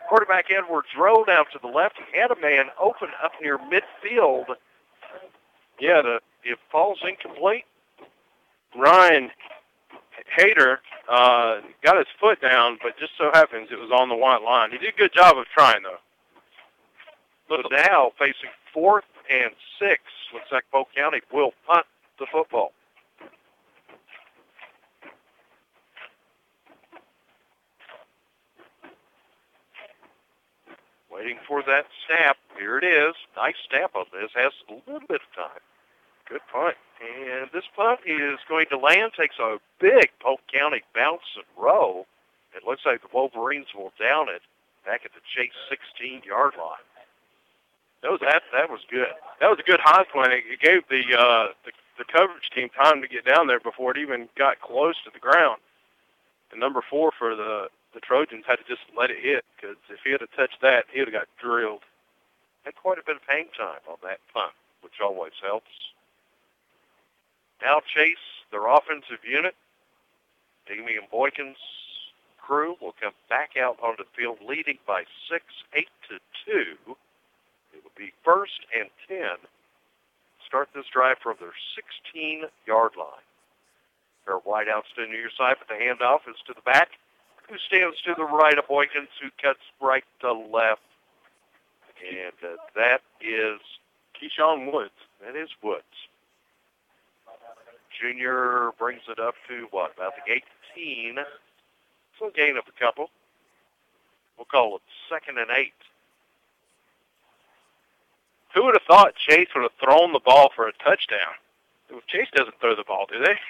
Quarterback Edwards rolled out to the left. He had a man open up near midfield. Yeah, it falls incomplete. Ryan Hader got his foot down, but just so happens it was on the white line. He did a good job of trying, though. So now, facing 4th and 6, looks like Polk County will punt the football. Waiting for that snap. Here it is. Nice snap on this. Has a little bit of time. Good punt. And this punt is going to land. Takes a big Polk County bounce and roll. It looks like the Wolverines will down it back at the Chase 16-yard line. That was good. That was a good high point. It gave the coverage team time to get down there before it even got close to the ground. And number 4 for the Trojans had to just let it hit, because if he had touched that, he would have got drilled. Had quite a bit of hang time on that punt, which always helps. Now Chase, their offensive unit, Damien and Boykin's crew will come back out onto the field leading by 6, 8-2. It will be 1st and 10. Start this drive from their 16-yard line. Their wideouts to the near side, but the handoff is to the back, who stands to the right of Boykins, who cuts right to left. And that is Keyshawn Woods. That is Woods. Junior brings it up to, about the 18. So gain of a couple. We'll call it 2nd and 8. Who would have thought Chase would have thrown the ball for a touchdown? Chase doesn't throw the ball, do they?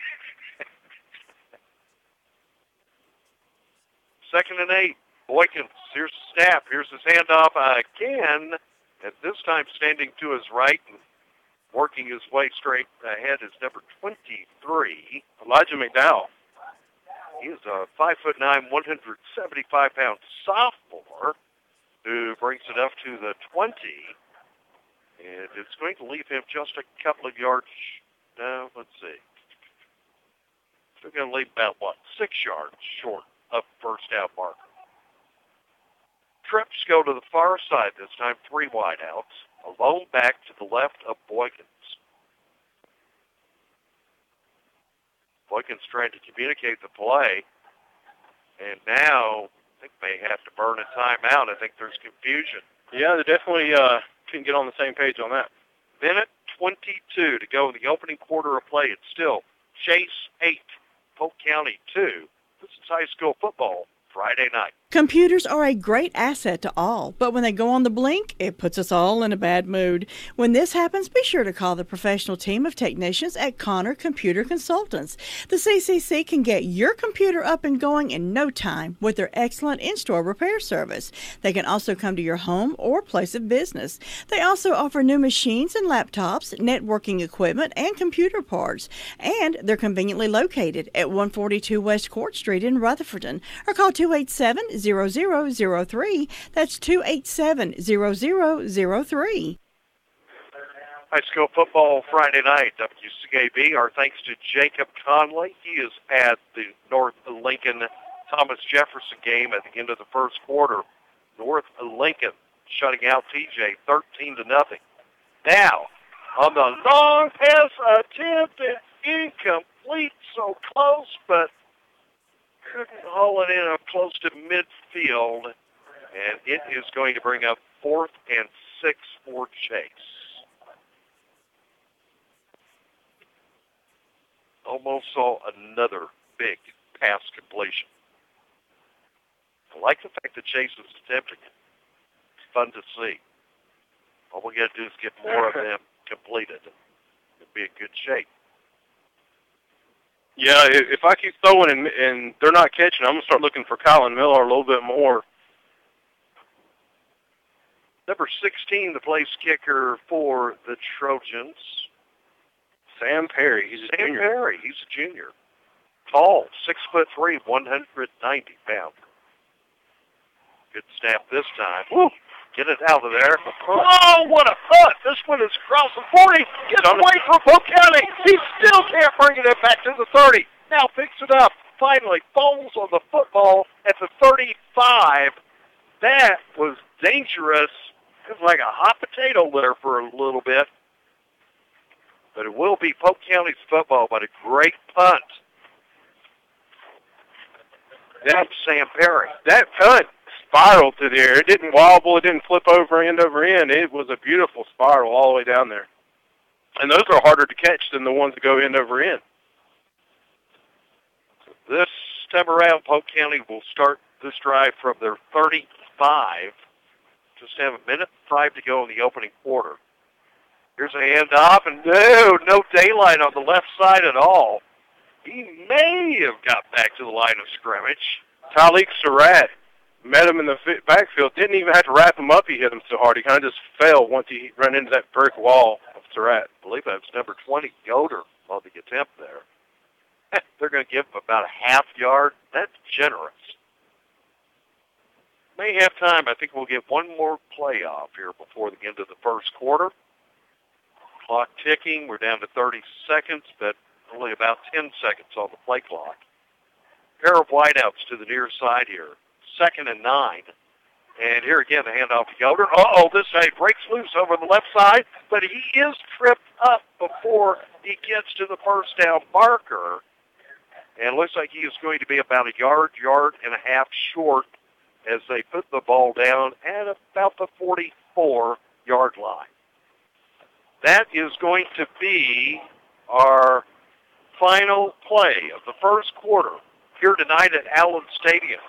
2nd and 8. Boykins, here's the snap. Here's his handoff again. And this time standing to his right and working his way straight ahead is number 23, Elijah McDowell. He is a 5'9", 175-pound sophomore who brings it up to the 20. And it's going to leave him just a couple of yards. Let's see. Still going to leave about, 6 yards short of first down marker. Trips go to the far side this time, 3 wideouts. A lone back to the left of Boykins. Boykins trying to communicate the play. And now I think they have to burn a timeout. I think there's confusion. Yeah, they definitely couldn't get on the same page on that. Minute 22 to go in the opening quarter of play. It's still Chase 8, Polk County 2. This is high school football Friday night. Computers are a great asset to all, but when they go on the blink, it puts us all in a bad mood. When this happens, be sure to call the professional team of technicians at Connor Computer Consultants. The CCC can get your computer up and going in no time with their excellent in-store repair service. They can also come to your home or place of business. They also offer new machines and laptops, networking equipment, and computer parts. And they're conveniently located at 142 West Court Street in Rutherford. Or call 287-0003. That's 287-0003. High school football Friday night, WCAB. Our thanks to Jacob Conley. He is at the North Lincoln Thomas Jefferson game at the end of the first quarter. North Lincoln shutting out TJ 13-0. Now, on the long pass attempt, incomplete, so close, but couldn't haul it in up close to midfield. And it is going to bring up 4th and 6 for Chase. Almost saw another big pass completion. I like the fact that Chase is attempting it. It's fun to see. All we got to do is get more of them completed. It'll be in good shape. Yeah, if I keep throwing and they're not catching, I'm going to start looking for Colin Miller a little bit more. Number 16, the place kicker for the Trojans. Sam Perry. He's a junior. Sam Perry. He's a junior. Tall, 6'3", 190 pounds. Good snap this time. Woo! Get it out of there. Oh, what a punt! This one is across the 40. Gets away from Polk County. He still can't bring it back to the 30. Now picks it up. Finally falls on the football at the 35. That was dangerous. It was like a hot potato there for a little bit. But it will be Polk County's football, but a great punt. That's Sam Perry. That punt spiraled through the air. It didn't wobble. It didn't flip over end over end. It was a beautiful spiral all the way down there. And those are harder to catch than the ones that go end over end. This time around, Polk County will start this drive from their 35. Just have a minute 5 to go in the opening quarter. Here's a handoff, and no daylight on the left side at all. He may have got back to the line of scrimmage. Tyleek Surratt met him in the backfield. Didn't even have to wrap him up. He hit him so hard. He kind of just fell once he ran into that brick wall of Surratt. I believe that was number 20, Yoder, on the attempt there. They're going to give him about a half yard. That's generous. May have time. I think we'll get one more playoff here before the end of the first quarter. Clock ticking. We're down to 30 seconds, but only about 10 seconds on the play clock. Pair of wideouts to the near side here. 2nd and 9. And here again, the handoff to Yoder. This side breaks loose over the left side, but he is tripped up before he gets to the first down marker. And looks like he is going to be about a yard and a half short as they put the ball down at about the 44-yard line. That is going to be our final play of the first quarter here tonight at Allen Stadium.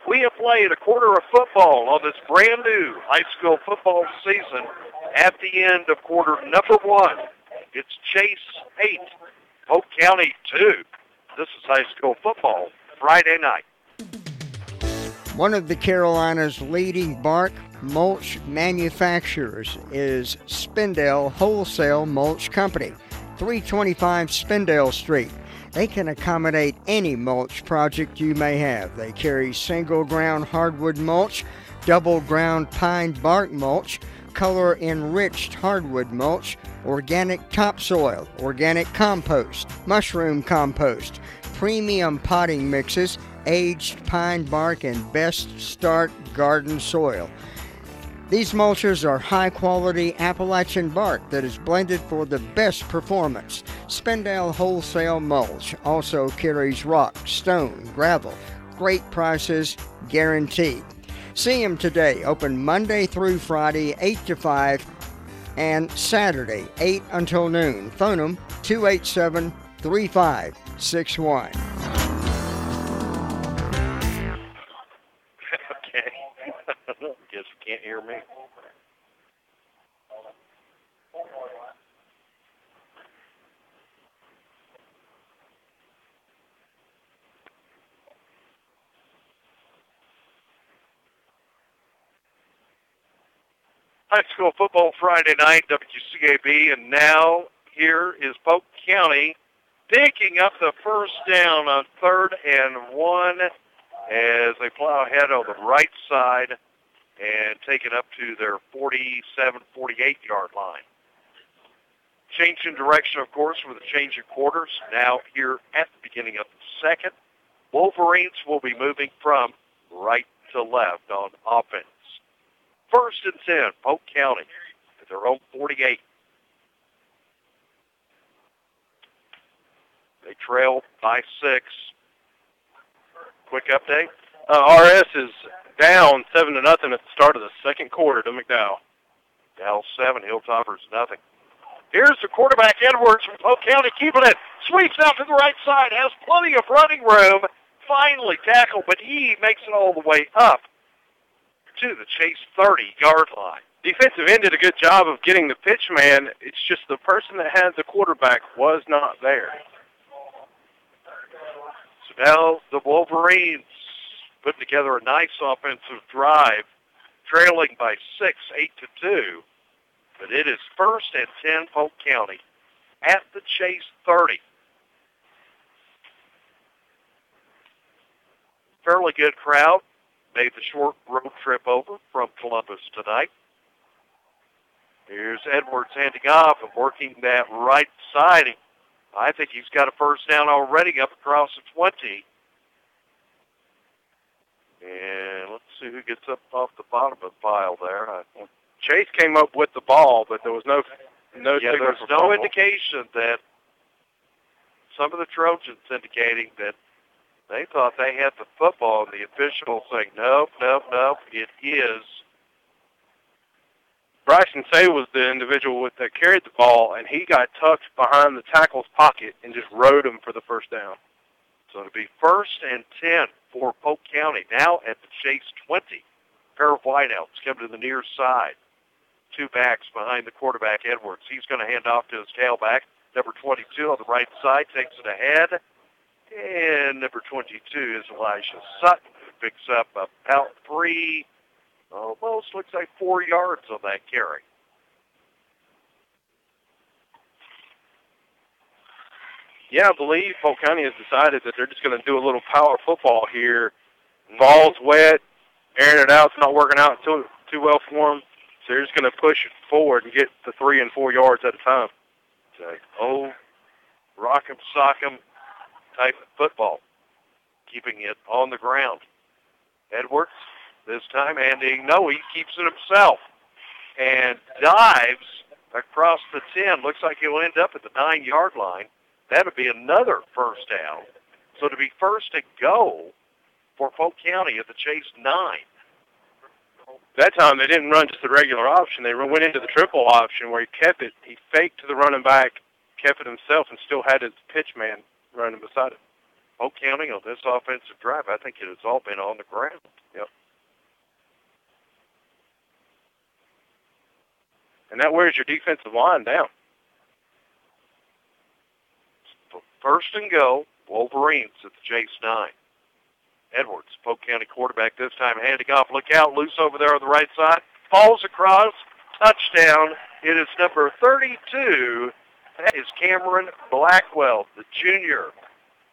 We have played a quarter of football on this brand new high school football season. At the end of quarter number 1, it's Chase 8, Polk County 2. This is high school football Friday night. One of the Carolinas' leading bark mulch manufacturers is Spindell Wholesale Mulch Company, 325 Spindell Street. They can accommodate any mulch project you may have. They carry single ground hardwood mulch, double ground pine bark mulch, color enriched hardwood mulch, organic topsoil, organic compost, mushroom compost, premium potting mixes, aged pine bark, and best start garden soil. These mulches are high-quality Appalachian bark that is blended for the best performance. Spindell Wholesale Mulch also carries rock, stone, gravel. Great prices guaranteed. See them today, open Monday through Friday, 8 to 5, and Saturday, 8 until noon. Phone them, 287-3561. Guess you can't hear me. High school football Friday night, WCAB, and now here is Polk County picking up the first down on 3rd and 1 as they plow ahead on the right side and take it up to their 47, 48-yard line. Change in direction, of course, with a change of quarters. Now here at the beginning of the second, Wolverines will be moving from right to left on offense. 1st and 10, Polk County at their own 48. They trail by 6. Quick update. RS is down 7-0 at the start of the second quarter to McDowell. Dow 7, Hilltoppers nothing. Here's the quarterback, Edwards from Polk County, keeping it. Sweeps out to the right side, has plenty of running room. Finally tackled, but he makes it all the way up to the Chase 30-yard line. Defensive end did a good job of getting the pitch man. It's just the person that had the quarterback was not there. So now the Wolverines put together a nice offensive drive, trailing by 6, 8-2. But it is 1st and 10 Polk County at the Chase 30. Fairly good crowd. Made the short road trip over from Columbus tonight. Here's Edwards handing off and working that right side. I think he's got a first down already up across the 20. And let's see who gets up off the bottom of the pile there. Chase came up with the ball, but there was no there's no indication that some of the Trojans indicating that they thought they had the football, and the official saying, nope, it is. Bryson Say was the individual that carried the ball, and he got tucked behind the tackle's pocket and just rode him for the first down. So it'll be 1st and 10 for Polk County, now at the Chase 20. Pair of wideouts come to the near side. 2 backs behind the quarterback, Edwards. He's going to hand off to his tailback. Number 22 on the right side takes it ahead. And number 22 is Elijah Sutton, who picks up about 3, almost looks like 4 yards on that carry. Yeah, I believe Polk County has decided that they're just going to do a little power football here. Ball's wet, airing it out. It's not working out too well for them. So they're just going to push it forward and get the 3 and 4 yards at a time. So, rock 'em, sock 'em type of football, keeping it on the ground. Edwards, this time handing, he keeps it himself and dives across the 10. Looks like he'll end up at the 9-yard line. That would be another first down. So to be 1st and goal for Polk County at the Chase 9. That time they didn't run just the regular option. They went into the triple option where he kept it. He faked to the running back, kept it himself, and still had his pitch man running beside it. Polk County on this offensive drive, I think it has all been on the ground. Yep. And that wears your defensive line down. 1st and goal, Wolverines at the Chase 9. Edwards, Polk County quarterback this time, handing off. Look out, loose over there on the right side. Falls across, touchdown. It is number 32. That is Cameron Blackwell, the junior,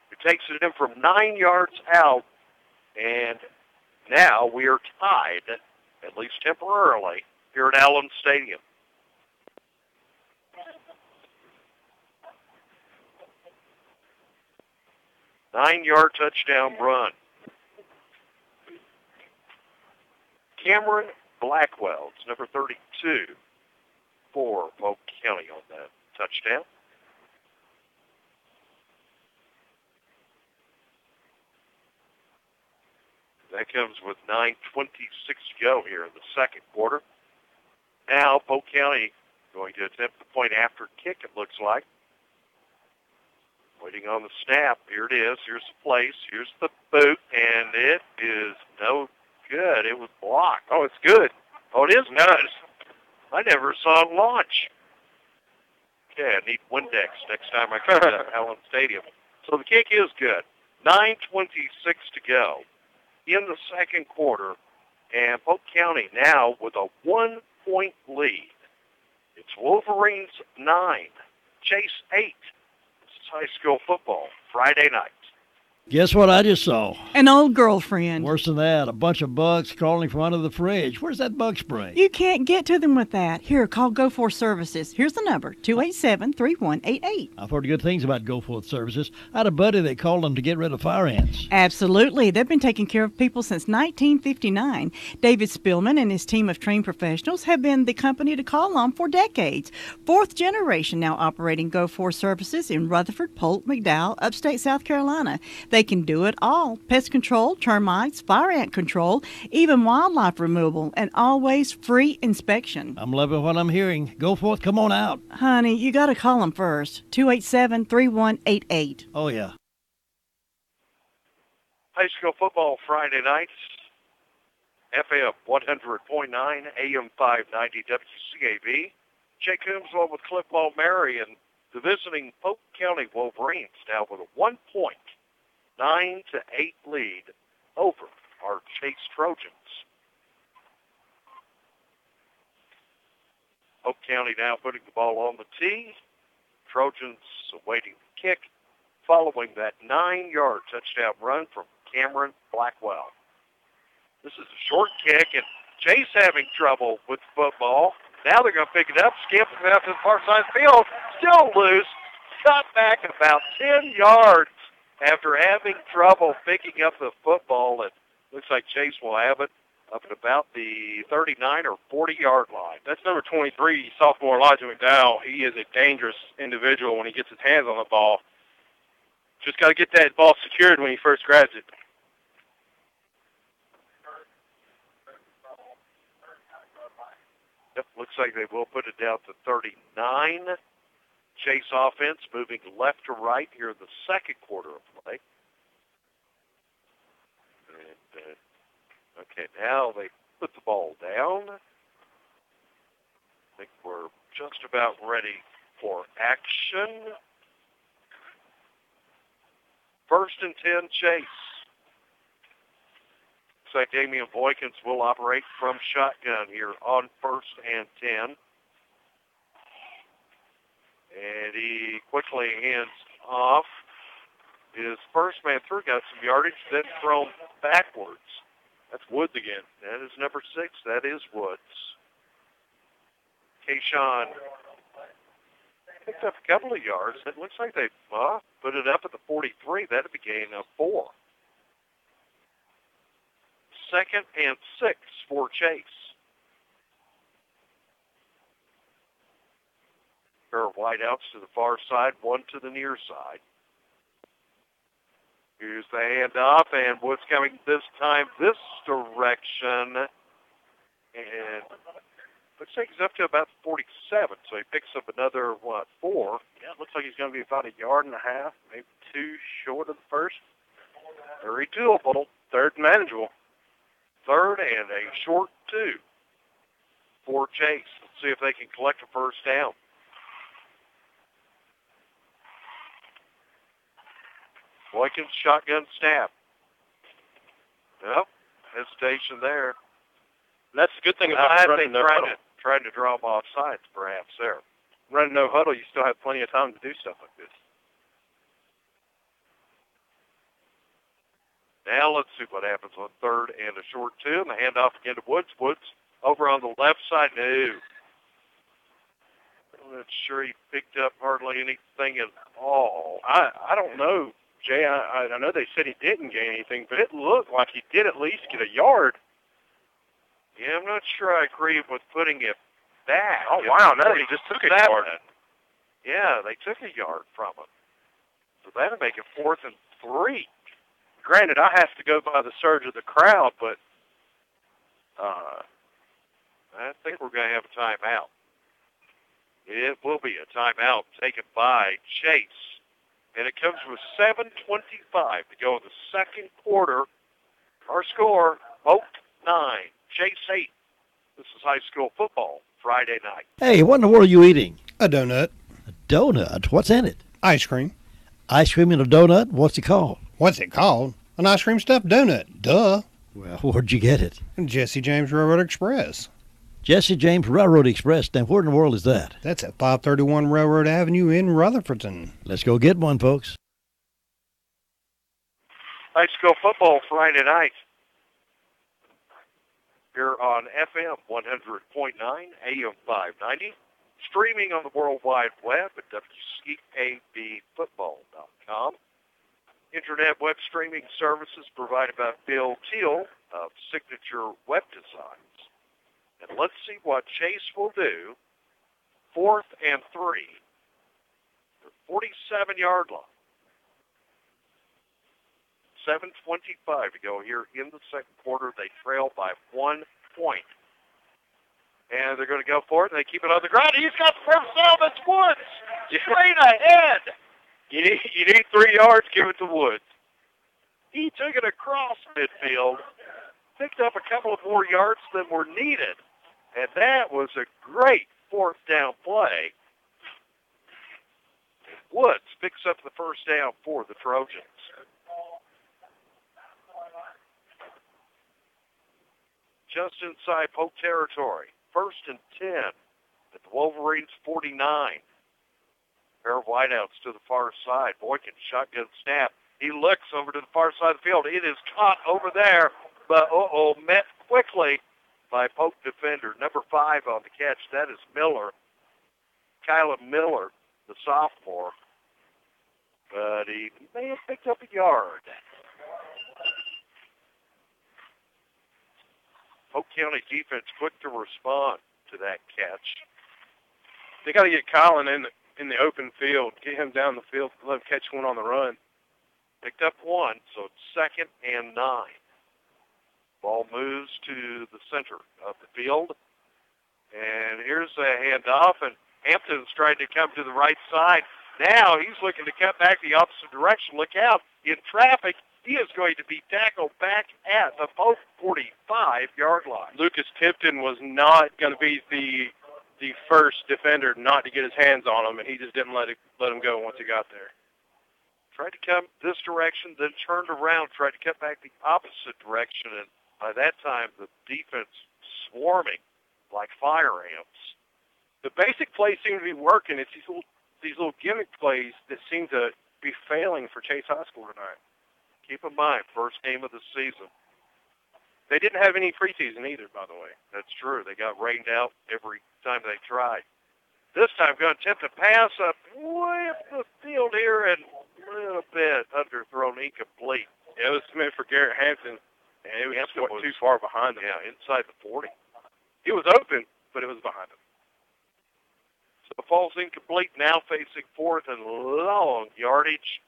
who takes it in from 9 yards out. And now we are tied, at least temporarily, here at Allen Stadium. Nine-yard touchdown run. Cameron Blackwell, it's number 32 for Polk County on that touchdown. That comes with 9:26 to go here in the second quarter. Now Polk County going to attempt the point after kick, it looks like. Waiting on the snap. Here it is. Here's the place. Here's the boot. And it is no good. It was blocked. Oh, it's good. Oh, it is good. I never saw it launch. Okay, I need Windex next time I come to Allen Stadium. So the kick is good. 9:26 to go in the second quarter. And Polk County now with a 1-point lead. It's Wolverines 9, Chase 8. High school football Friday night. Guess what I just saw? An old girlfriend. Worse than that, a bunch of bugs crawling from under the fridge. Where's that bug spray? You can't get to them with that. Here, call Go Forth Services. Here's the number, 287-3188. I've heard good things about Go Forth Services. I had a buddy that called them to get rid of fire ants. Absolutely. They've been taking care of people since 1959. David Spillman and his team of trained professionals have been the company to call on for decades. 4th generation now operating Go Forth Services in Rutherford, Polk, McDowell, upstate South Carolina. They can do it all. Pest control, termites, fire ant control, even wildlife removal, and always free inspection. I'm loving what I'm hearing. Go forth. Come on out. Honey, you got to call them first. 287-3188. Oh, yeah. High school football Friday nights, FM 100.9, AM 590 WCAB. Jay Coombs along with Cliff Mulberry and the visiting Polk County Wolverines now with a 1.9-8 lead over our Chase Trojans. Polk County now putting the ball on the tee. Trojans awaiting the kick following that 9-yard touchdown run from Cameron Blackwell. This is a short kick, and Chase having trouble with the football. Now they're going to pick it up, skip it out to the far side of the field, still loose, cut back about 10 yards after having trouble picking up the football. It looks like Chase will have it up at about the 39 or 40-yard line. That's number 23, sophomore Elijah McDowell. He is a dangerous individual when he gets his hands on the ball. Just got to get that ball secured when he first grabs it. Yep, looks like they will put it down to 39. Chase offense moving left to right here in the second quarter of play. And, okay, now they put the ball down. I think we're just about ready for action. 1st and 10, Chase. Looks like Damian Boykins will operate from shotgun here on 1st and 10. And he quickly hands off. His first man through got some yardage, then thrown backwards. That's Woods again. That is number 6. That is Woods. Kayshawn picked up a couple of yards. It looks like they put it up at the 43. That'd be a gain of 4. 2nd and 6 for Chase. Pair of wideouts to the far side, one to the near side. Here's the handoff, and Woods coming this time this direction. And looks like he's up to about 47, so he picks up another, 4? Yeah, it looks like he's going to be about 1.5 yards, maybe 2 short of the first. Very doable. 3rd manageable. 3rd and a short 2 for Chase. Let's see if they can collect a first down. Boykins shotgun snap. Nope, hesitation there. And that's the good thing about running no huddle. Trying to draw them off sides, perhaps, there. Running no huddle, you still have plenty of time to do stuff like this. Now let's see what happens on 3rd and a short 2. And the handoff again to Woods. Woods over on the left side. No. I'm not sure he picked up hardly anything at all. I don't know, Jay. I know they said he didn't gain anything, but it looked like he did at least get a yard. Yeah, I'm not sure I agree with putting it back. Oh, wow. No, he just took a yard. Yeah, they took a yard from him. So that'll make it 4th and 3. Granted, I have to go by the surge of the crowd, but I think we're going to have a timeout. It will be a timeout taken by Chase. And it comes with 7:25 to go in the second quarter. Our score, Polk 9, Chase 8. This is high school football Friday night. Hey, what in the world are you eating? A donut. A donut? What's in it? Ice cream. Ice cream in a donut? What's it called? What's it called? An ice cream stuffed donut. Duh. Well, where'd you get it? Jesse James Railroad Express. Jesse James Railroad Express. Now, where in the world is that? That's at 531 Railroad Avenue in Rutherfordton. Let's go get one, folks. High school football Friday night. Here on FM 100.9, AM 590. Streaming on the World Wide Web at WCABfootball.com. Internet web streaming services provided by Bill Teal of Signature Web Designs. And let's see what Chase will do. 4th and 3. The 47-yard line. 7:25 to go here in the second quarter. They trail by 1 point. And they're going to go for it, and they keep it on the ground. He's got the first down. That's Woods. Straight ahead. You need 3 yards, give it to Woods. He took it across midfield, picked up a couple of more yards than were needed. And that was a great fourth down play. Woods picks up the first down for the Trojans. Just inside Polk territory. 1st and 10 at the Wolverines' 49. Pair of wideouts to the far side. Boykin, shotgun snap. He looks over to the far side of the field. It is caught over there, but met quickly by Polk defender. Number 5 on the catch. That is Miller. Kyla Miller, the sophomore. But he may have picked up a yard. Polk County defense quick to respond to that catch. They got to get Colin in the open field, get him down the field, let him catch one on the run. Picked up 1, so it's 2nd and 9. Ball moves to the center of the field. And here's a handoff, and Hampton's trying to come to the right side. Now he's looking to cut back the opposite direction. Look out. In traffic, he is going to be tackled back at the Polk 45-yard line. Lucas Tipton was not going to be the first defender not to get his hands on him, and he just didn't let him go once he got there. Tried to come this direction, then turned around, tried to cut back the opposite direction, and by that time the defense swarming like fire ants. The basic plays seem to be working. It's these little gimmick plays that seem to be failing for Chase High School tonight. Keep in mind, first game of the season. They didn't have any preseason either, by the way. That's true. They got rained out every time they tried. This time going to attempt a pass up way up the field here and a little bit underthrown, incomplete. Yeah, it was meant for Garrett Hampton, and it was too far behind him. Yeah, inside the 40. He was open, but it was behind him. So the ball's incomplete, now facing 4th and long yardage.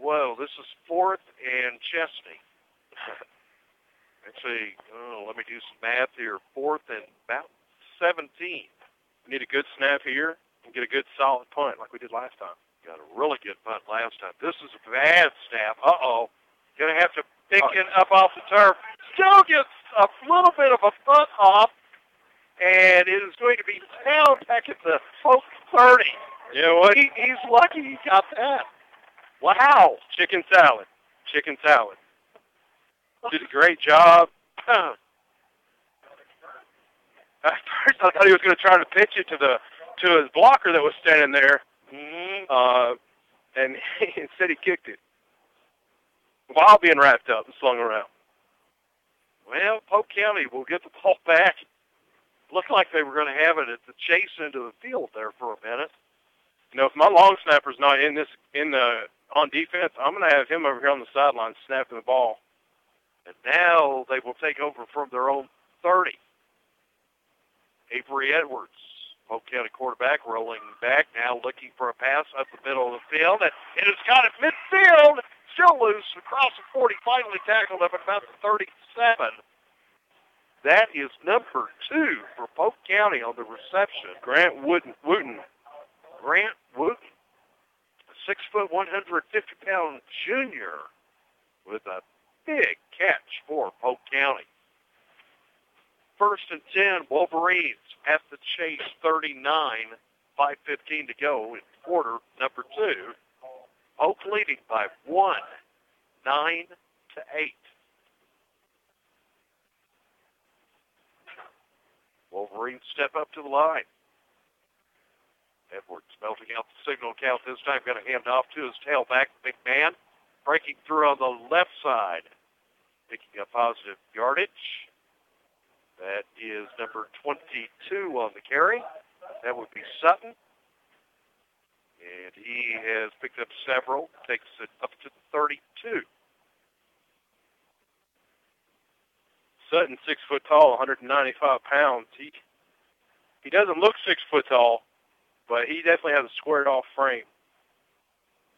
Whoa, this is 4th and Chesney. Actually, let me do some math here. 4th and about 17. We need a good snap here and get a good solid punt like we did last time. Got a really good punt last time. This is a bad snap. Uh-oh. Going to have to pick it up off the turf. Still gets a little bit of a foot off, and it is going to be down back at the Polk 30. You know what? He's lucky he got that. Wow. Chicken salad. Chicken salad. Did a great job. At first, I thought he was going to try to pitch it to his blocker that was standing there, and instead he kicked it while being wrapped up and slung around. Well, Polk County will get the ball back. Looked like they were going to have it at the chase into the field there for a minute. You know, if my long snapper's not on defense, I'm going to have him over here on the sideline snapping the ball. And now they will take over from their own 30. Avery Edwards, Polk County quarterback, rolling back, now looking for a pass up the middle of the field. And it has got it midfield, still loose, across the 40, finally tackled up at about the 37. That is number 2 for Polk County on the reception. Grant Wooten. Grant Wooten, a 6', 150-pound junior with a big catch for Polk County. 1st and 10, Wolverines at the chase, 39, 5:15 to go in quarter number 2. Polk leading by 1, 9-8. Wolverines step up to the line. Edwards melting out the signal count this time, going to hand off to his tailback, big man, breaking through on the left side, picking up positive yardage. That is number 22 on the carry. That would be Sutton. And he has picked up several, takes it up to 32. Sutton, 6 foot tall, 195 pounds. He doesn't look 6 foot tall, but he definitely has a squared off frame.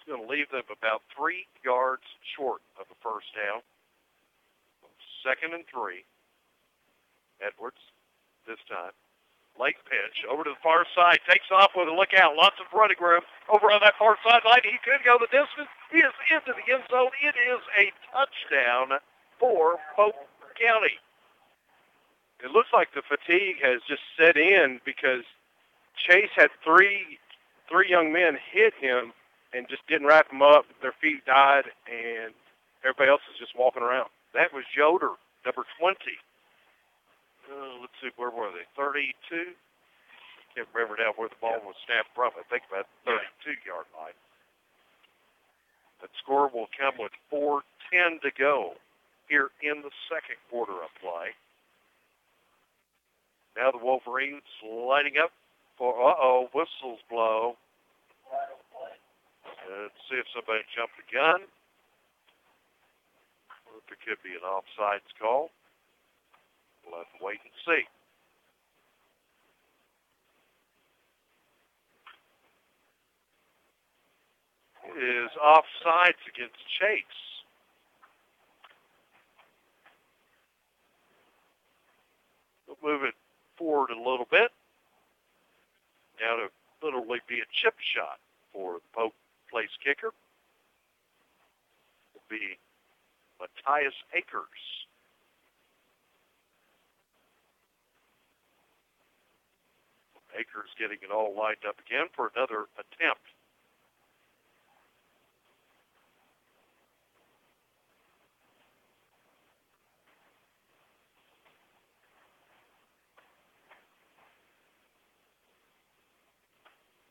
It's going to leave them about 3 yards short of the first down. 2nd and 3. Edwards this time. Late pitch over to the far side. Takes off with a lookout. Lots of running room over on that far sideline. He could go the distance. He is into the end zone. It is a touchdown for Polk County. It looks like the fatigue has just set in because Chase had three young men hit him and just didn't wrap him up. Their feet died, and everybody else is just walking around. That was Yoder, number 20. Let's see, where were they? 32? Can't remember now where the ball was snapped from. I think about 32-yard line. That score will come with 4:10 to go here in the second quarter of play. Now the Wolverines lining up for, whistles blow. Let's see if somebody jumped the gun. There could be an offsides call. We'll have to wait and see. It is offsides against Chase. We'll move it forward a little bit. Now to literally be a chip shot for the Polk place kicker. Will be Matthias Akers. Akers getting it all lined up again for another attempt.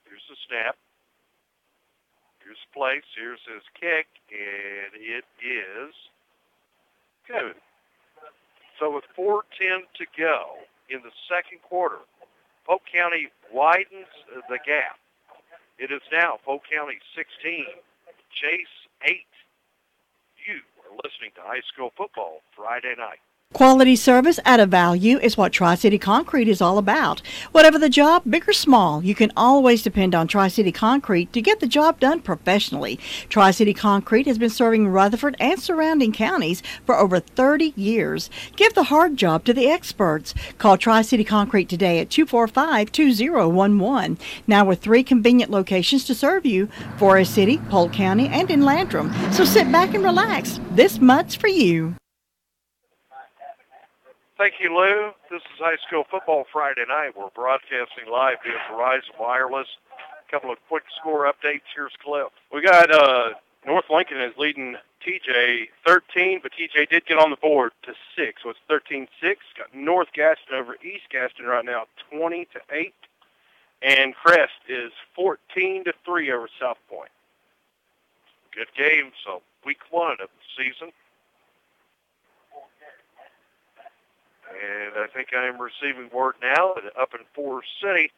Here's the snap. Here's the place. Here's his kick, and it is good. So with 4:10 to go in the second quarter, Polk County widens the gap. It is now Polk County 16, Chase 8. You are listening to High School Football Friday night. Quality service at a value is what Tri-City Concrete is all about. Whatever the job, big or small, you can always depend on Tri-City Concrete to get the job done professionally. Tri-City Concrete has been serving Rutherford and surrounding counties for over 30 years. Give the hard job to the experts. Call Tri-City Concrete today at 245-2011. Now with 3 convenient locations to serve you, Forest City, Polk County, and in Landrum. So sit back and relax. This much for you. Thank you, Lou. This is High School Football Friday night. We're broadcasting live via Verizon Wireless. A couple of quick score updates. Here's Cliff. We got North Lincoln is leading TJ 13, but TJ did get on the board to 6. So it's 13-6. Got North Gaston over East Gaston right now, 20-8. And Crest is 14-3 over South Point. Good game. So week 1 of the season. And I think I am receiving word now that up in Forest City,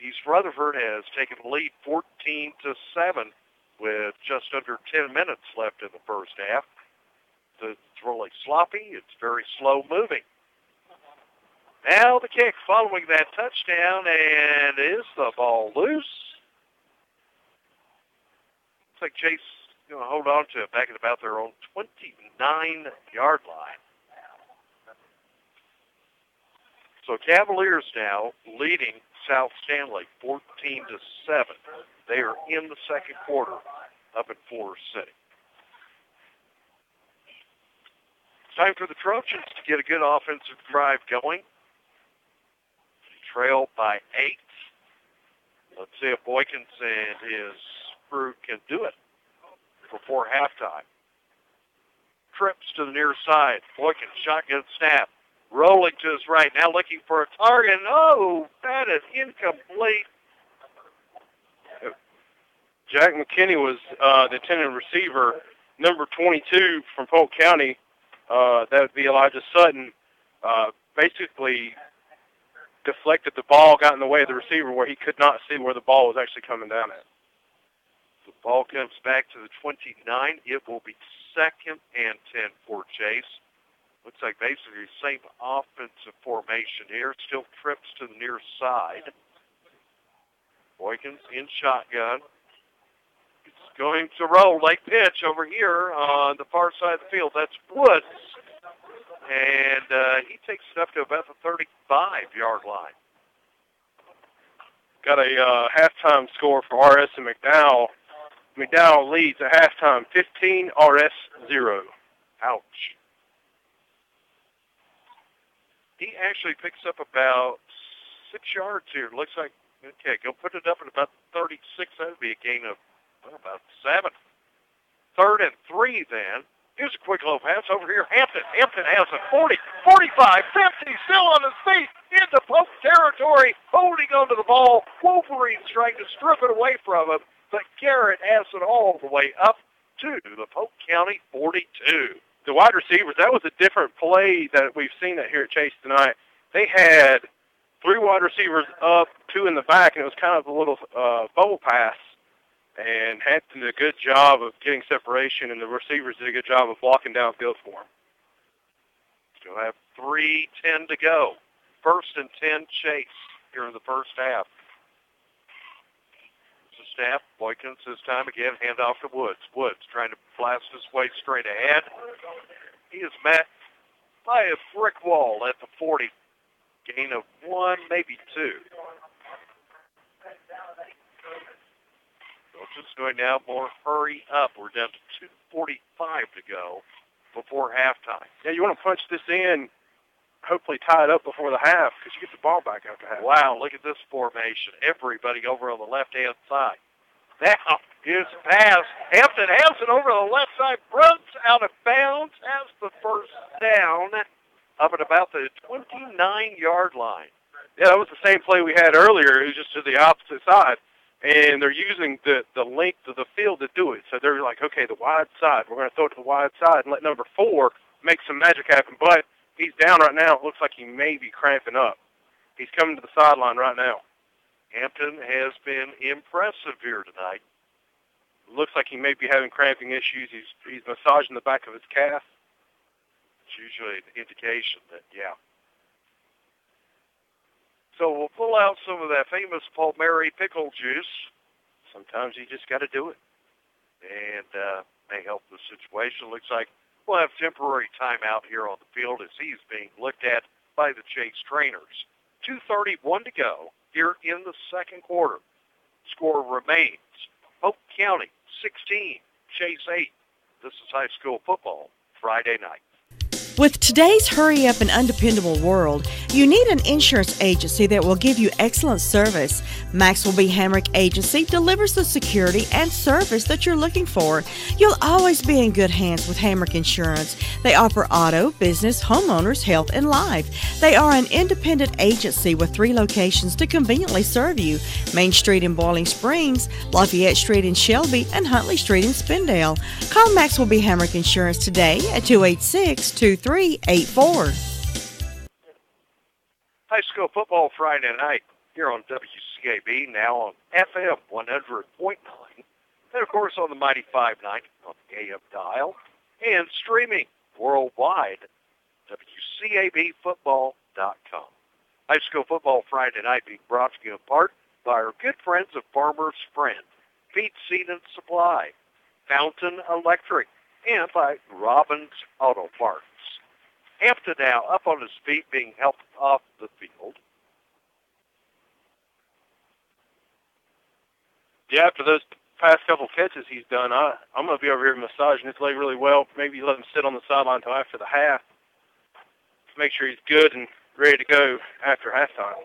East Rutherford has taken the lead 14-7 with just under 10 minutes left in the first half. It's really sloppy. It's very slow moving. Now the kick following that touchdown, and is the ball loose? Looks like Chase is going to hold on to it back at about their own 29-yard line. So Cavaliers now leading South Stanley 14-7. They are in the second quarter up in Forest City. It's time for the Trojans to get a good offensive drive going. Trail by 8. Let's see if Boykins and his crew can do it before halftime. Trips to the near side. Boykins, shotgun snap. Rolling to his right, now looking for a target. Oh, that is incomplete. Jack McKinney was the intended receiver. Number 22 from Polk County, that would be Elijah Sutton, basically deflected the ball, got in the way of the receiver where he could not see where the ball was actually coming down at. The ball comes back to the 29. It will be 2nd and 10 for Chase. Looks like basically the same offensive formation here. Still trips to the near side. Boykins in shotgun. Gets Going to roll, late pitch over here on the far side of the field. That's Woods. And he takes it up to about the 35-yard line. Got a halftime score for RS and McDowell. McDowell leads at halftime 15, RS 0. Ouch. He actually picks up about 6 yards here. Looks like, okay, go put it up at about 36. That would be a gain of about 7. 3rd and 3 then. Here's a quick little pass over here. Hampton. Hampton has a 40, 45, 50, still on his feet into Polk territory, holding onto the ball. Wolverine's trying to strip it away from him, but Garrett has it all the way up to the Polk County 42. The wide receivers, that was a different play that we've seen here at Chase tonight. They had 3 wide receivers up, 2 in the back, and it was kind of a little bowl pass. And Hampton did a good job of getting separation, and the receivers did a good job of blocking downfield for him. Still have 3:10 to go. 1st and 10 Chase here in the first half. It's a snap. Boykins this time again. Hand off to Woods. Woods trying to blast his way straight ahead. He is met by a brick wall at the 40. Gain of 1, maybe 2. Coach is going now more hurry up. We're down to 2:45 to go before halftime. Yeah, you want to punch this in, hopefully tie it up before the half because you get the ball back after half. Wow, look at this formation. Everybody over on the left-hand side. Now, here's a pass. Hampton has it over the left side, runs out of bounds, has the first down up at about the 29-yard line. Yeah, that was the same play we had earlier. It was just to the opposite side. And they're using the length of the field to do it. So they're like, okay, the wide side. We're going to throw it to the wide side and let number 4 make some magic happen. But he's down right now. It looks like he may be cramping up. He's coming to the sideline right now. Hampton has been impressive here tonight. Looks like he may be having cramping issues. He's massaging the back of his calf. It's usually an indication that, yeah. So we'll pull out some of that famous Palmieri pickle juice. Sometimes you just got to do it. And may help the situation. Looks like we'll have temporary timeout here on the field as he's being looked at by the Chase trainers. 2:31 to go here in the second quarter. Score remains Polk County 16, Chase 8. This is high school football Friday night. With today's hurry-up and undependable world, you need an insurance agency that will give you excellent service. Maxwell B. Hamrick Agency delivers the security and service that you're looking for. You'll always be in good hands with Hamrick Insurance. They offer auto, business, homeowners, health, and life. They are an independent agency with 3 locations to conveniently serve you. Main Street in Boiling Springs, Lafayette Street in Shelby, and Huntley Street in Spindale. Call Maxwell B. Hamrick Insurance today at 286-2384. High school football Friday night here on WCAB, now on FM 100.9, and of course on the Mighty 590 on the AM dial, and streaming worldwide, WCABfootball.com. High school football Friday night being brought to you in part by our good friends of Farmer's Friend, Feed, Seed, and Supply, Fountain Electric, and by Robbins Auto Parts. Hampton now up on his feet, being helped off the field. Yeah, after those past couple catches he's done, I'm going to be over here massaging his leg really well. Maybe let him sit on the sideline until after the half to make sure he's good and ready to go after halftime.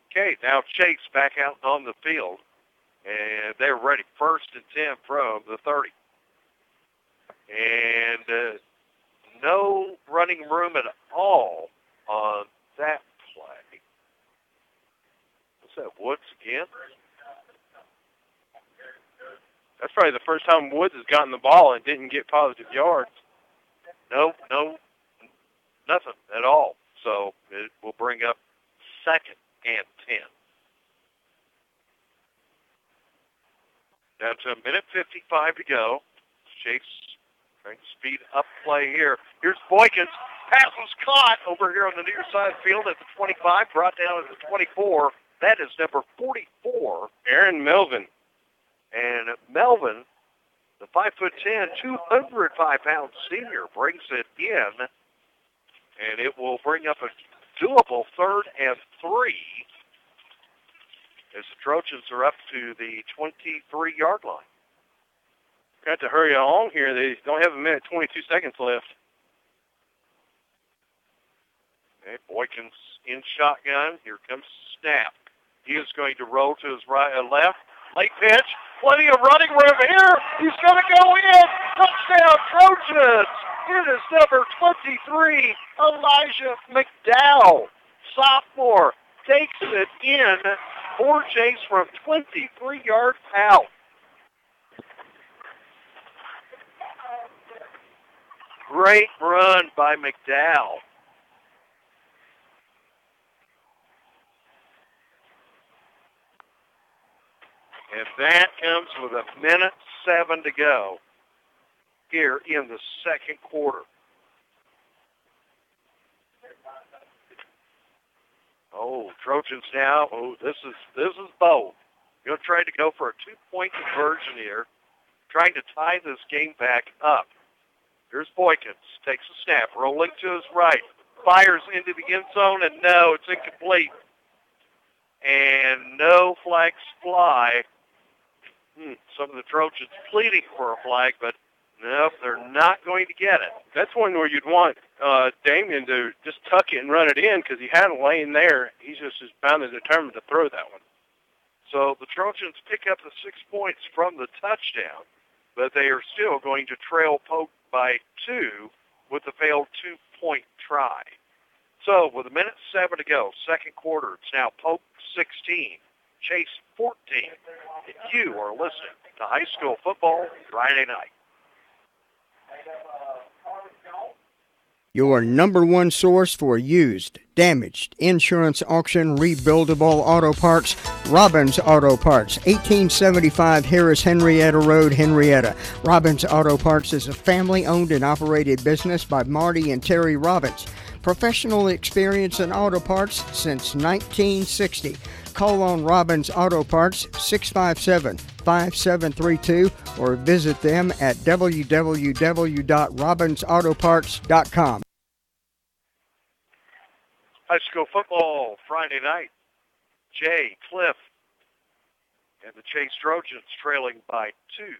Okay, now Chase back out on the field, and they're ready. 1st and 10 from the 30. And no running room at all on that play. What's that, Woods again? That's probably the first time Woods has gotten the ball and didn't get positive yards. No, nothing at all. So it will bring up 2nd and 10. Down to 1:55 to go. Chase trying to speed up play here. Here's Boykins. Pass was caught over here on the near side field at the 25, brought down at the 24. That is number 44. Aaron Melvin. Melvin, the 5'10", 205-pound senior, brings it in, and it will bring up a doable 3rd and 3 as the Trojans are up to the 23-yard line. Got to hurry along here. They don't have a minute, 22 seconds left. Okay, Boykins in shotgun. Here comes snap. He is going to roll to his right and left. Late pitch. Plenty of running room here. He's going to go in. Touchdown, Trojans. It is number 23, Elijah McDowell. Sophomore takes it in for Chase from 23 yards out. Great run by McDowell. And that comes with 1:07 to go here in the second quarter. Oh, Trojans now. Oh, this is bold. Going to try to go for a 2-point conversion here, trying to tie this game back up. Here's Boykins. Takes a snap, rolling to his right, fires into the end zone, and no, it's incomplete. And no flags fly. Some of the Trojans pleading for a flag, but nope, they're not going to get it. That's one where you'd want Damien to just tuck it and run it in because he had a lane there. He's just as bound and determined to throw that one. So the Trojans pick up the 6 points from the touchdown, but they are still going to trail Polk by 2 with the failed 2-point try. So with 1:07 to go, second quarter, it's now Polk 16, Chase 14. You are listening to High School Football Friday Night. Your number one source for used, damaged, insurance auction, rebuildable auto parts, Robbins Auto Parts, 1875 Harris Henrietta Road, Henrietta. Robbins Auto Parts is a family-owned and operated business by Marty and Terry Robbins. Professional experience in auto parts since 1960. Call on Robbins Auto Parts, 657-5732, or visit them at www.robbinsautoparts.com. High school football Friday night. Jay, Cliff, and the Chase Trojans trailing by 2,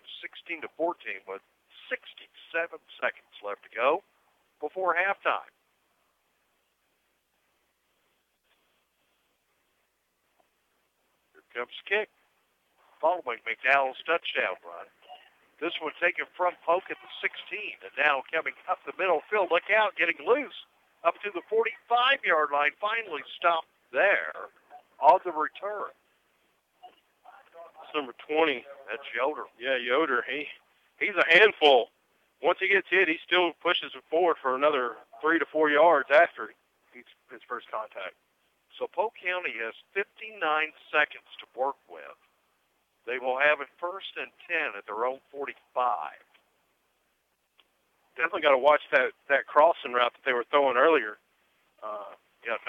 16-14, with 67 seconds left to go before halftime. Comes kick, following McDowell's touchdown run. This one taken from Polk at the 16, and now coming up the middle field. Look out, getting loose up to the 45-yard line. Finally stopped there on the return. It's number 20. That's Yoder. Yeah, Yoder. He's a handful. Once he gets hit, he still pushes it forward for another 3 to 4 yards after his first contact. So Polk County has 59 seconds to work with. They will have it 1st and 10 at their own 45. Definitely got to watch that crossing route that they were throwing earlier.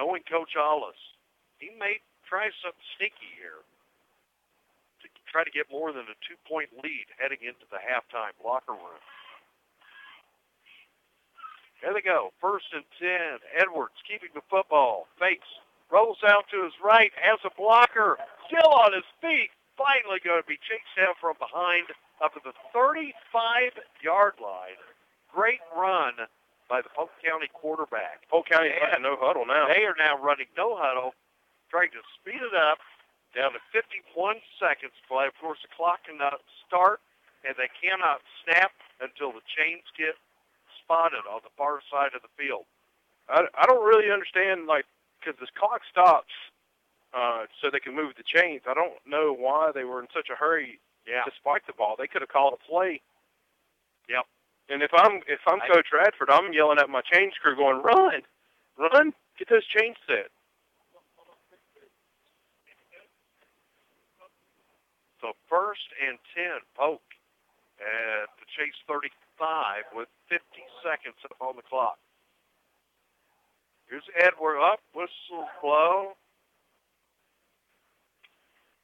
Knowing Coach Hollis, he may try something sneaky here to try to get more than a 2-point lead heading into the halftime locker room. There they go. 1st and 10. Edwards keeping the football. Fakes. Rolls out to his right, has a blocker, still on his feet, finally going to be chased down from behind up to the 35-yard line. Great run by the Polk County quarterback. Polk County has no huddle now. They are now running no huddle, trying to speed it up down to 51 seconds to play. Of course, the clock cannot start, and they cannot snap until the chains get spotted on the far side of the field. I don't really understand, because this clock stops so they can move the chains. I don't know why they were in such a hurry to spike the ball. They could have called a play. Yep. And if I'm Coach Radford, I'm yelling at my chains crew going, run, get those chains set. So 1st and 10, Polk at the Chase 35 with 50 seconds up on the clock. Here's Edward up, whistle blow.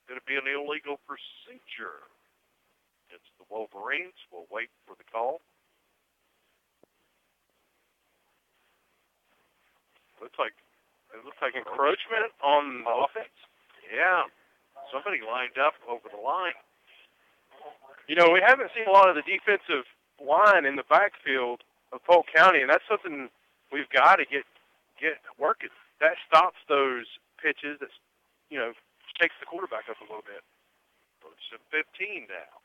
Going to be an illegal procedure. It's the Wolverines. We'll wait for the call. It looks like encroachment on offense. Yeah. Somebody lined up over the line. You know, we haven't seen a lot of the defensive line in the backfield of Polk County, and that's something we've got to get working. That stops those pitches. That, you know, takes the quarterback up a little bit. It's at 15 now.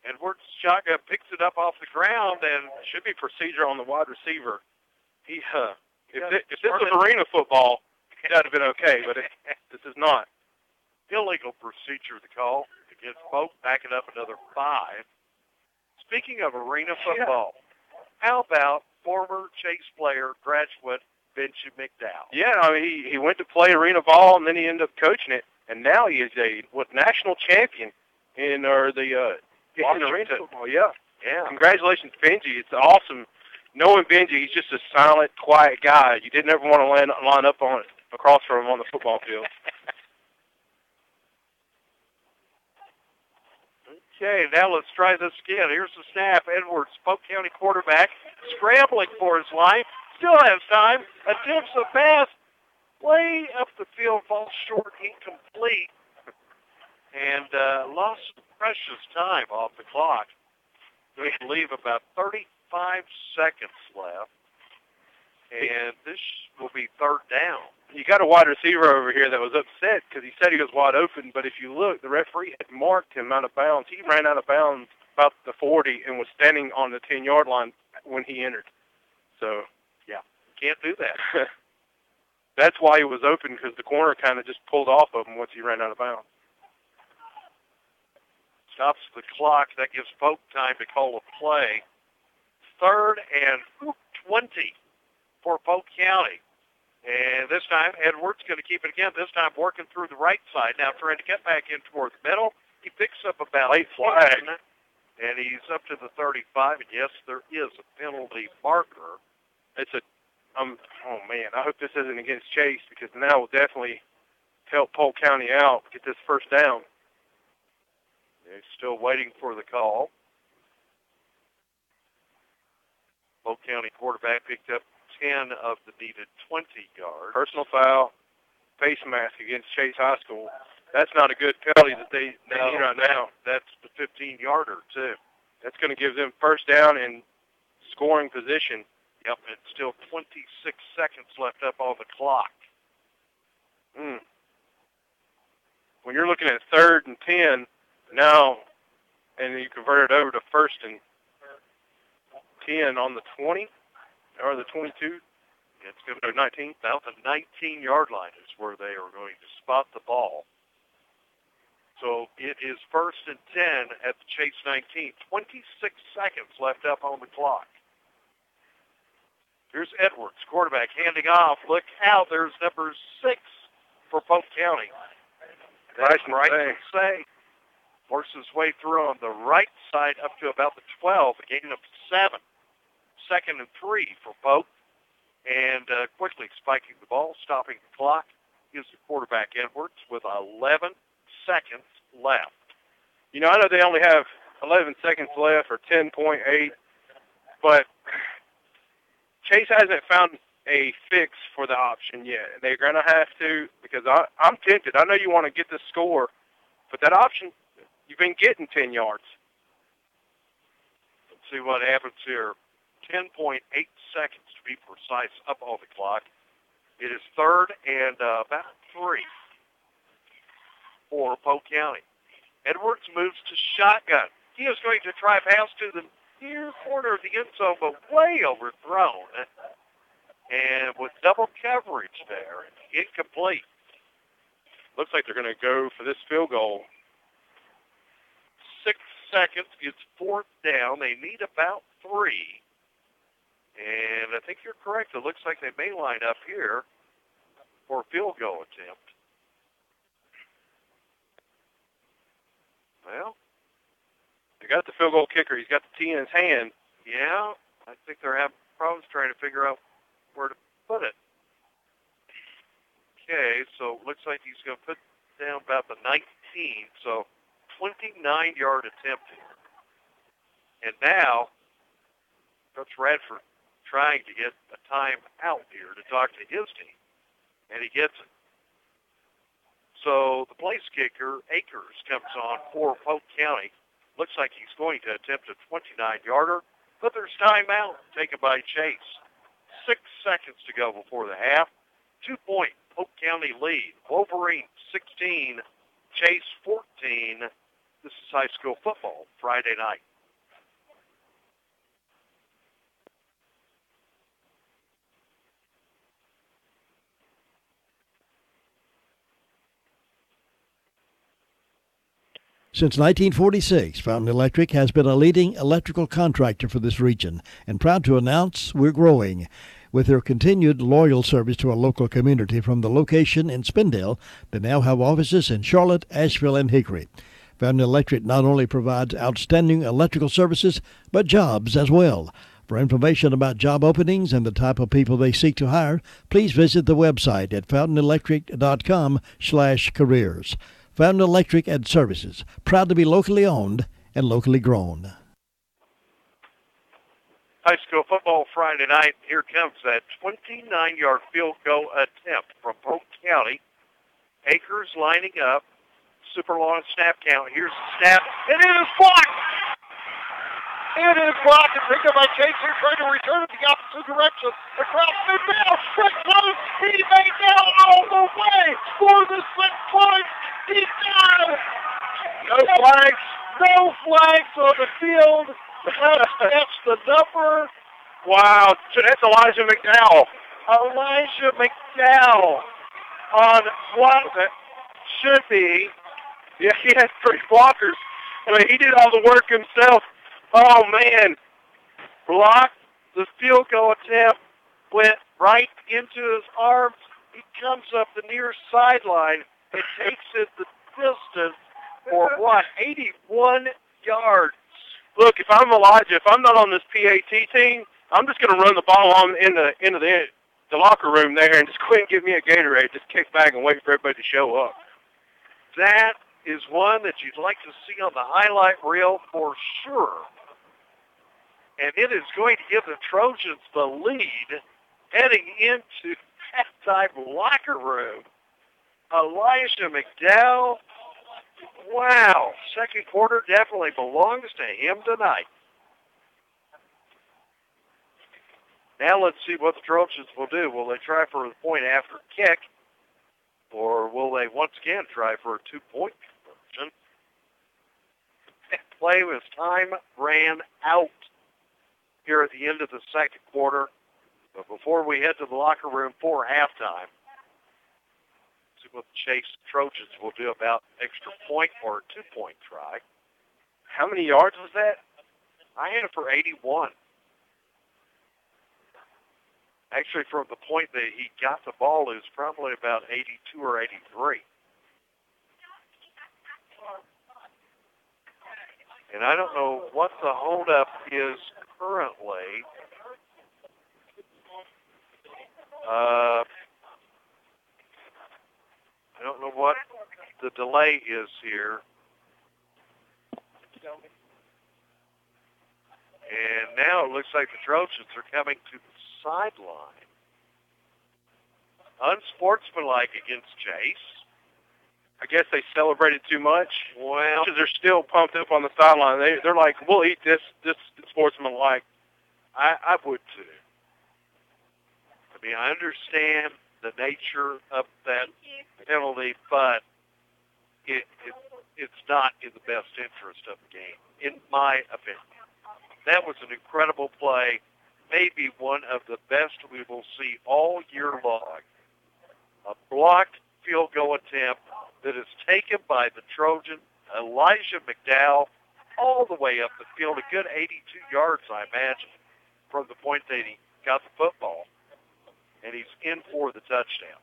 Edwards shotgun picks it up off the ground and Should be procedure on the wide receiver. If this started- was arena football, that would have been okay, but this is not. illegal procedure to call against Polk, backing up another 5. Speaking of arena football, how about former Chase player, graduate Benji McDowell? Yeah, I mean, he went to play arena ball, and then he ended up coaching it, and now he is a national champion in arena football. Yeah. Congratulations, Benji. It's awesome knowing Benji. He's just a silent, quiet guy. You didn't ever want to line up across from him on the football field. Okay, now let's try this again. Here's the snap. Edwards, Polk County quarterback, scrambling for his life. Still has time. Attempts a pass. Way up the field, falls short, incomplete. And lost some precious time off the clock. We leave about 35 seconds left. And this will be third down. You got a wide receiver over here that was upset because he said he was wide open, but if you look, the referee had marked him out of bounds. He ran out of bounds about the 40 and was standing on the 10-yard line when he entered. So, yeah, can't do that. That's why he was open, because the corner kind of just pulled off of him once he ran out of bounds. Stops the clock. That gives Polk time to call a play. 3rd and 20 for Polk County. And this time, Edwards going to keep it again. This time working through the right side. Now trying to get back in toward the middle. He picks up about late flag. And he's up to the 35. And yes, there is a penalty marker. Oh man, I hope this isn't against Chase, because now will definitely help Polk County out, get this first down. He's still waiting for the call. Polk County quarterback picked up 10 of the needed 20 yards. Personal foul, face mask against Chase High School. That's not a good penalty that they need right now. That's the 15-yarder, too. That's going to give them first down and scoring position. Yep, and still 26 seconds left up on the clock. When you're looking at 3rd and 10 now, and you convert it over to 1st and 10 on the 20 or the 22, it's going to be 19. About the 19-yard line is where they are going to spot the ball. So it is 1st and 10 at the Chase 19. 26 seconds left up on the clock. Here's Edwards, quarterback, handing off. Look out, there's number 6 for Polk County. That's right to say. Forces his way through on the right side up to about the 12, a gain of 7. 2nd and 3 for Polk. And quickly spiking the ball, stopping the clock, is the quarterback Edwards with 11 seconds left. You know, I know they only have 11 seconds left, or 10.8, but Chase hasn't found a fix for the option yet. They're going to have to, because I'm tempted. I know you want to get the score, but that option, you've been getting 10 yards. Let's see what happens here. 10.8 seconds to be precise up on the clock. It is 3rd and about 3 for Polk County. Edwards moves to shotgun. He is going to try pass to the near corner of the end zone, but way overthrown. And with double coverage there, incomplete. Looks like they're going to go for this field goal. 6 seconds. It's 4th down. They need about 3. And I think you're correct. It looks like they may line up here for a field goal attempt. Well, they got the field goal kicker. He's got the tee in his hand. Yeah, I think they're having problems trying to figure out where to put it. Okay, so it looks like he's going to put down about the 19, so 29-yard attempt here. And now, Coach Radford trying to get a time out here to talk to his team, and he gets it. So the place kicker, Akers, comes on for Polk County. Looks like he's going to attempt a 29-yarder, but there's timeout taken by Chase. 6 seconds to go before the half. 2-point Polk County lead. Wolverine 16, Chase 14. This is high school football Friday night. Since 1946, Fountain Electric has been a leading electrical contractor for this region and proud to announce we're growing. With their continued loyal service to our local community from the location in Spindale, they now have offices in Charlotte, Asheville, and Hickory. Fountain Electric not only provides outstanding electrical services, but jobs as well. For information about job openings and the type of people they seek to hire, please visit the website at fountainelectric.com/careers. Fountain Electric and Services, proud to be locally owned and locally grown. High school football Friday night. Here comes that 29-yard field goal attempt from Polk County. Akers lining up. Super long snap count. Here's the snap. And it is blocked! It is blocked and picked up by Chase here trying to return it the opposite direction. Across midfield. Quick close. He made now all the way for the 6 points. He's got it. No flags. No flags on the field. That's the number. Wow, so that's Elijah McDowell. Elijah McDowell on what should be. Yeah, he had 3 blockers. I mean, he did all the work himself. Oh, man. Blocked. The field goal attempt went right into his arms. He comes up the near sideline and takes it the distance for what? 81 yards. Look, if I'm Elijah, if I'm not on this PAT team, I'm just going to run the ball on into the locker room there and just quit and give me a Gatorade. Just kick back and wait for everybody to show up. That is one that you'd like to see on the highlight reel for sure. And it is going to give the Trojans the lead heading into halftime locker room. Elijah McDowell, wow, second quarter definitely belongs to him tonight. Now let's see what the Trojans will do. Will they try for the point after kick, or will they once again try for a 2-point conversion? Play was time ran out here at the end of the second quarter. But before we head to the locker room for halftime, see what the Chase Trojans will do about extra point or a 2-point try. How many yards was that? I had it for 81. Actually, from the point that he got the ball, it was probably about 82 or 83. And I don't know what the holdup is currently. I don't know what the delay is here. And now it looks like the Trojans are coming to the sideline. Unsportsmanlike against Chase. I guess they celebrated too much. Well, They're still pumped up on the sideline. They're like, we'll eat this sportsmanlike. I would too. I mean, I understand the nature of that penalty, but it's not in the best interest of the game, in my opinion. That was an incredible play, maybe one of the best we will see all year long. A blocked field goal attempt that is taken by the Trojan, Elijah McDowell, all the way up the field, a good 82 yards, I imagine, from the point that he got the football. And he's in for the touchdown.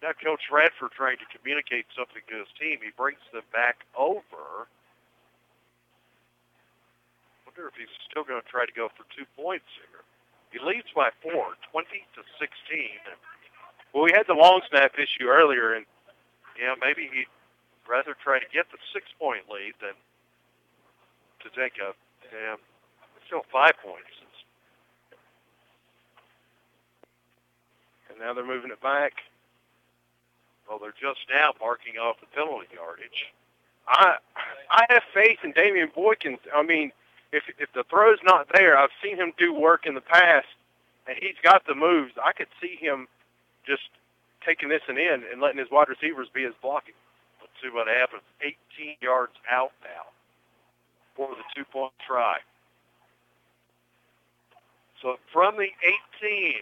Now Coach Radford trying to communicate something to his team. He brings them back over. Wonder if he's still going to try to go for 2 points here. He leads by 4, 20-16. Well, we had the long snap issue earlier, and Yeah, maybe he'd rather try to get the 6-point lead than to take a, still 5 points. now they're moving it back. Well, they're just now marking off the penalty yardage. I have faith in Damian Boykins. I mean, if the throw's not there, I've seen him do work in the past, and he's got the moves. I could see him just taking this and in and letting his wide receivers be his blocking. Let's see what happens. 18 yards out now for the 2-point try. So from the 18,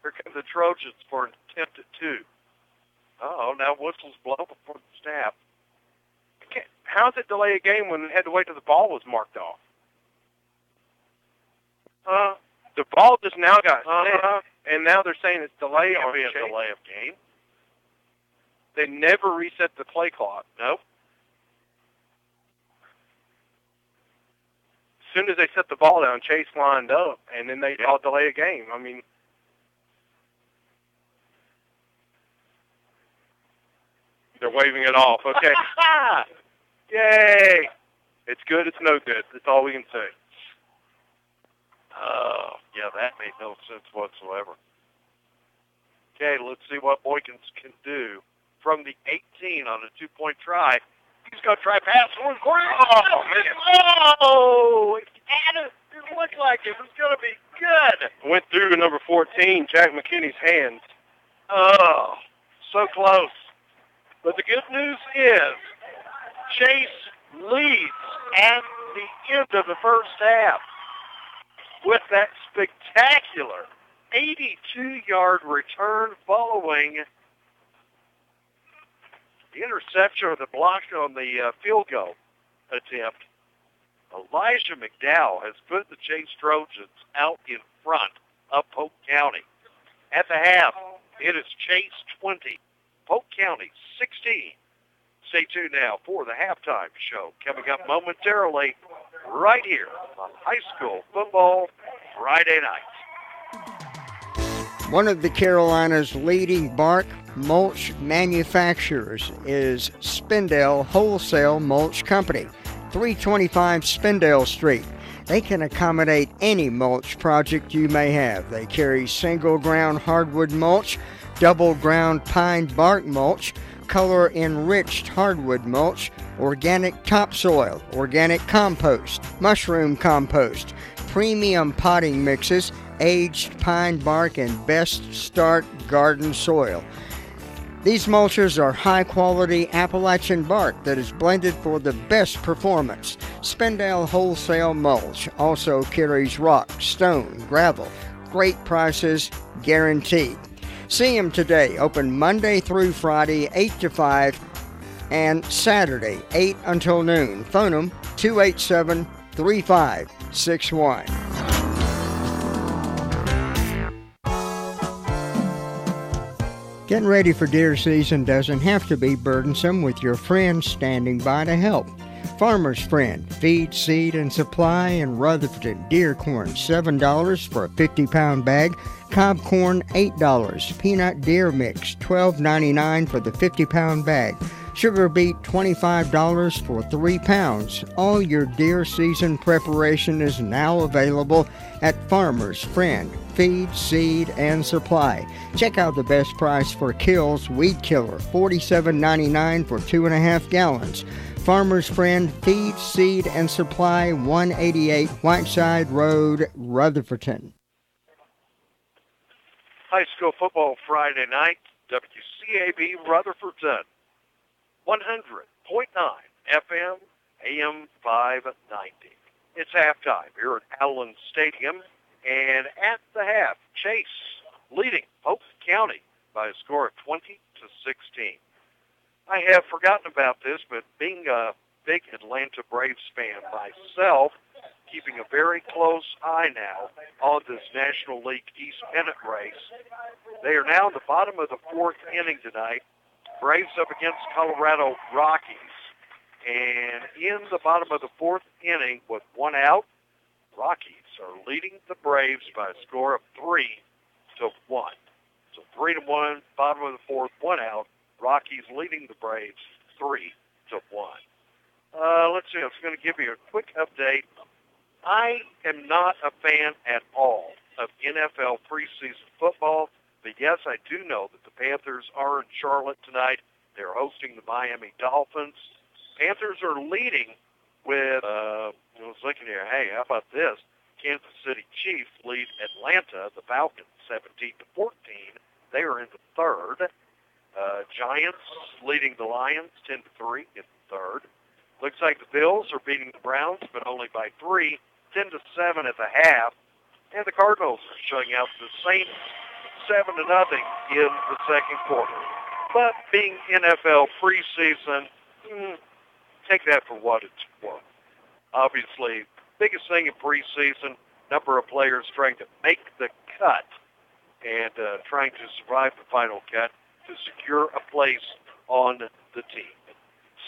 here come the Trojans for an attempt at 2. Oh, now whistles blow before the snap. How's it delay a game when they had to wait till the ball was marked off? The ball just now got set, and now they're saying it's delayed. It'll be a delay of game. They never reset the play clock. Nope. As soon as they set the ball down, Chase lined up, and then they all delay a game. I mean, they're waving it off. Okay. Yay! It's good. It's no good. That's all we can say. Oh, yeah, that made no sense whatsoever. Okay, let's see what Boykins can do. From the 18 on a 2-point try, he's going to try pass one corner. Oh, man. Oh, it looked like it was going to be good. Went through number 14, Jack McKinney's hands. Oh, so close. But the good news is Chase leads at the end of the first half with that spectacular 82-yard return following the interception or the block on the field goal attempt. Elijah McDowell has put the Chase Trojans out in front of Polk County. At the half, it is Chase 20, Polk County 16. Stay tuned now for the halftime show coming up momentarily right here on High School Football Friday night. One of the Carolinas' leading bark mulch manufacturers is Spindale Wholesale Mulch Company, 325 Spindale Street. They can accommodate any mulch project you may have. They carry single ground hardwood mulch, double ground pine bark mulch, color enriched hardwood mulch, organic topsoil, organic compost, mushroom compost, premium potting mixes, aged pine bark, and best start garden soil. These mulches are high-quality Appalachian bark that is blended for the best performance. Spindale Wholesale Mulch also carries rock, stone, gravel. Great prices guaranteed. See them today, open Monday through Friday, 8 to 5, and Saturday, 8 until noon. Phone them, 287-3561. Getting ready for deer season doesn't have to be burdensome with your friends standing by to help. Farmer's Friend, feed, seed, and supply in Rutherford. Deer corn, $7 for a 50-pound bag. Cob corn, $8. Peanut deer mix, $12.99 for the 50-pound bag. Sugar beet, $25 for 3 pounds. All your deer season preparation is now available at Farmer's Friend, feed, seed, and supply. Check out the best price for Kills Weed Killer, $47.99 for 2.5 gallons. Farmer's Friend, feed, seed, and supply, 188 Whiteside Road, Rutherfordton. High School Football Friday night, WCAB Rutherfordton, 100.9 FM, AM 590. It's halftime here at Allen Stadium, and at the half, Chase leading Polk County by a score of 20-16. I have forgotten about this, but being a big Atlanta Braves fan myself, keeping a very close eye now on this National League East pennant race. They are now in the bottom of the 4th inning tonight. Braves up against Colorado Rockies. And in the bottom of the 4th inning with 1 out, Rockies are leading the Braves by a score of 3-1. So 3 3-1, bottom of the fourth, 1 out. Rockies leading the Braves 3-1. Let's see. I was going to give you a quick update. I am not a fan at all of NFL preseason football, but yes, I do know that the Panthers are in Charlotte tonight. They're hosting the Miami Dolphins. Panthers are leading with, I was looking here, hey, how about this? Kansas City Chiefs lead Atlanta, the Falcons, 17-14. They are in the third. Giants leading the Lions, 10-3 in the third. Looks like the Bills are beating the Browns, but only by 3, 10-7 at the half. And the Cardinals are showing out the Saints 7-0 in the second quarter. But being NFL preseason, take that for what it's worth. Obviously, biggest thing in preseason, number of players trying to make the cut and trying to survive the final cut to secure a place on the team.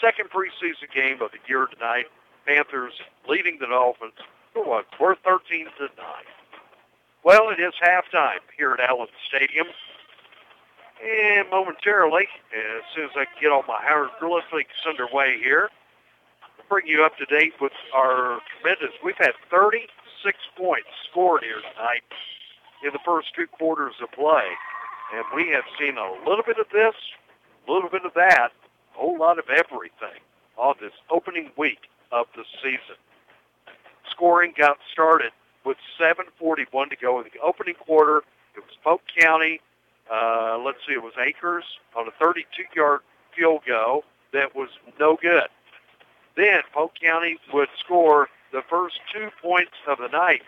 Second preseason game of the year tonight. Panthers leading the Dolphins for what? We're 13-9. Well, it is halftime here at Allen Stadium. And momentarily, as soon as I can get all my hieroglyphics underway here, I'll bring you up to date with our tremendous. We've had 36 points scored here tonight in the first 2 quarters of play. And we have seen a little bit of this, a little bit of that, a whole lot of everything on this opening week of the season. Scoring got started with 7:41 to go in the opening quarter. It was Polk County. It was Akers on a 32-yard field goal that was no good. Then Polk County would score the first 2 points of the night,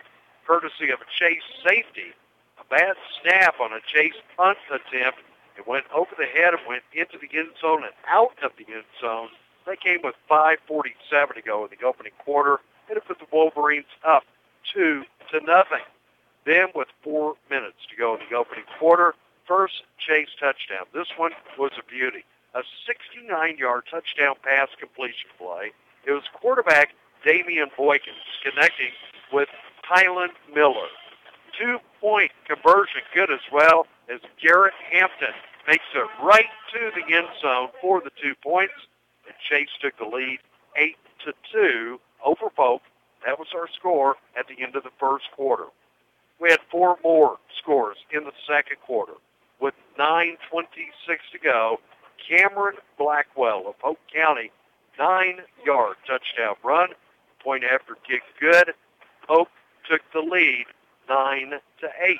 courtesy of a Chase safety. A bad snap on a Chase punt attempt. It went over the head and went into the end zone and out of the end zone. They came with 5:47 to go in the opening quarter, and it put the Wolverines up 2-0. Then with 4 minutes to go in the opening quarter, first Chase touchdown. This one was a beauty. A 69-yard touchdown pass completion play. It was quarterback Damian Boykins connecting with Highland Miller. 2-point conversion good as well as Garrett Hampton makes it right to the end zone for the 2 points. And Chase took the lead 8-2 over Polk. That was our score at the end of the first quarter. We had 4 more scores in the second quarter. With 9:26 to go, Cameron Blackwell of Polk County, 9-yard touchdown run. Point after kick good. Polk took the lead 9-8.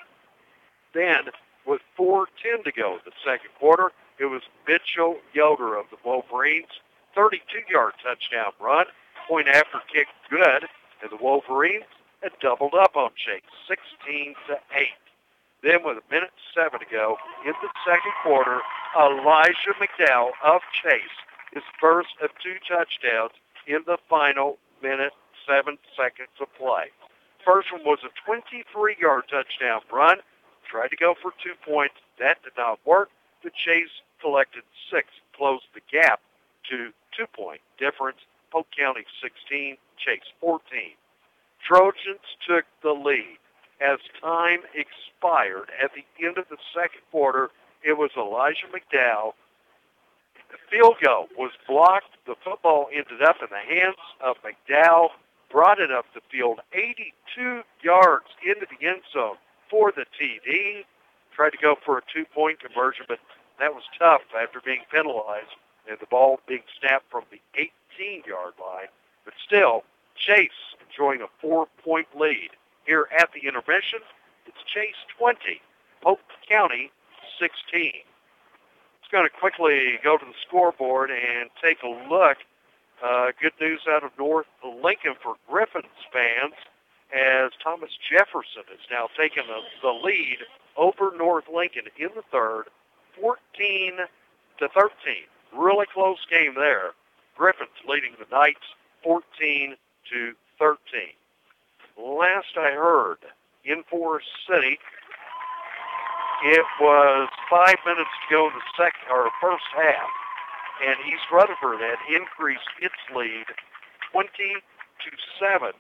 Then, with 4:10 to go in the second quarter, it was Mitchell Yoder of the Wolverines, 32-yard touchdown run. Point after kick good. And the Wolverines had doubled up on Chase, 16-8. Then with 1:07 to go in the second quarter, Elijah McDowell of Chase, his first of 2 touchdowns in the final 1:07 of play. First one was a 23-yard touchdown run. Tried to go for 2 points. That did not work. The Chase collected 6, closed the gap to 2-point difference. Polk County 16, Chase 14. Trojans took the lead. As time expired at the end of the second quarter, it was Elijah McDowell. The field goal was blocked. The football ended up in the hands of McDowell, brought it up the field 82 yards into the end zone for the TD. Tried to go for a 2-point conversion, but that was tough after being penalized and the ball being snapped from the 18-yard line. But still, Chase enjoying a 4-point lead. Here at the intermission, it's Chase 20, Polk County 16. It's going to quickly go to the scoreboard and take a look. Good news out of North Lincoln for Griffins fans, as Thomas Jefferson has now taken the lead over North Lincoln in the third, 14-13. Really close game there. Griffins leading the Knights 14-13. Last I heard, in Forest City, it was 5 minutes to go in the first half, and East Rutherford had increased its lead 20-7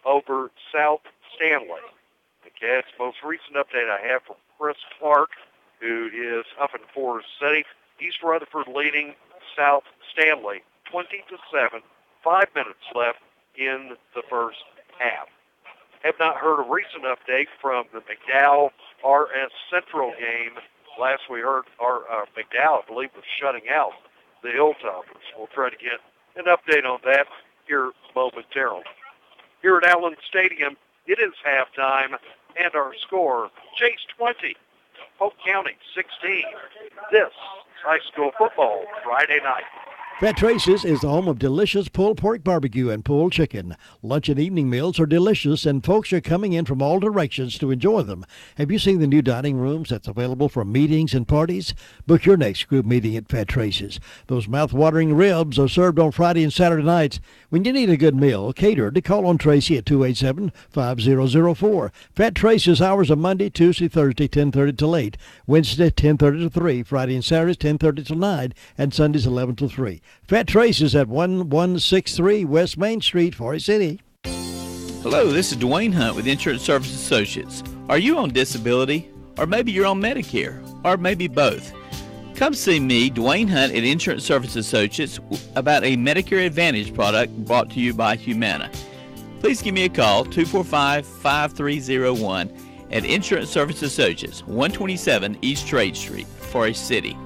over South Stanley. Okay, it's the most recent update I have from Chris Clark, who is up in Forest City. East Rutherford leading South Stanley 20-7. 5 minutes left in the first half. Have not heard a recent update from the McDowell RS Central game. Last we heard, our McDowell, I believe, was shutting out the Hilltoppers. We'll try to get an update on that here momentarily. Here at Allen Stadium, it is halftime, and our score, Chase 20, Polk County 16. This is high school football Friday night. Fat Traces is the home of delicious pulled pork barbecue and pulled chicken. Lunch and evening meals are delicious, and folks are coming in from all directions to enjoy them. Have you seen the new dining rooms that's available for meetings and parties? Book your next group meeting at Fat Traces. Those mouth-watering ribs are served on Friday and Saturday nights. When you need a good meal catered, call on Tracy at 287-5004. Fat Traces hours are Monday, Tuesday, Thursday, 10:30 till 8. Wednesday, 10:30 to 3. Friday and Saturdays, 10:30 till 9. And Sundays, 11 till 3. Fat Traces at 1163 West Main Street, Forest City. Hello, this is Dwayne Hunt with Insurance Service Associates. Are you on disability? Or maybe you're on Medicare? Or maybe both? Come see me, Dwayne Hunt at Insurance Service Associates, about a Medicare Advantage product brought to you by Humana. Please give me a call, 245-5301 at Insurance Service Associates, 127 East Trade Street, Forest City.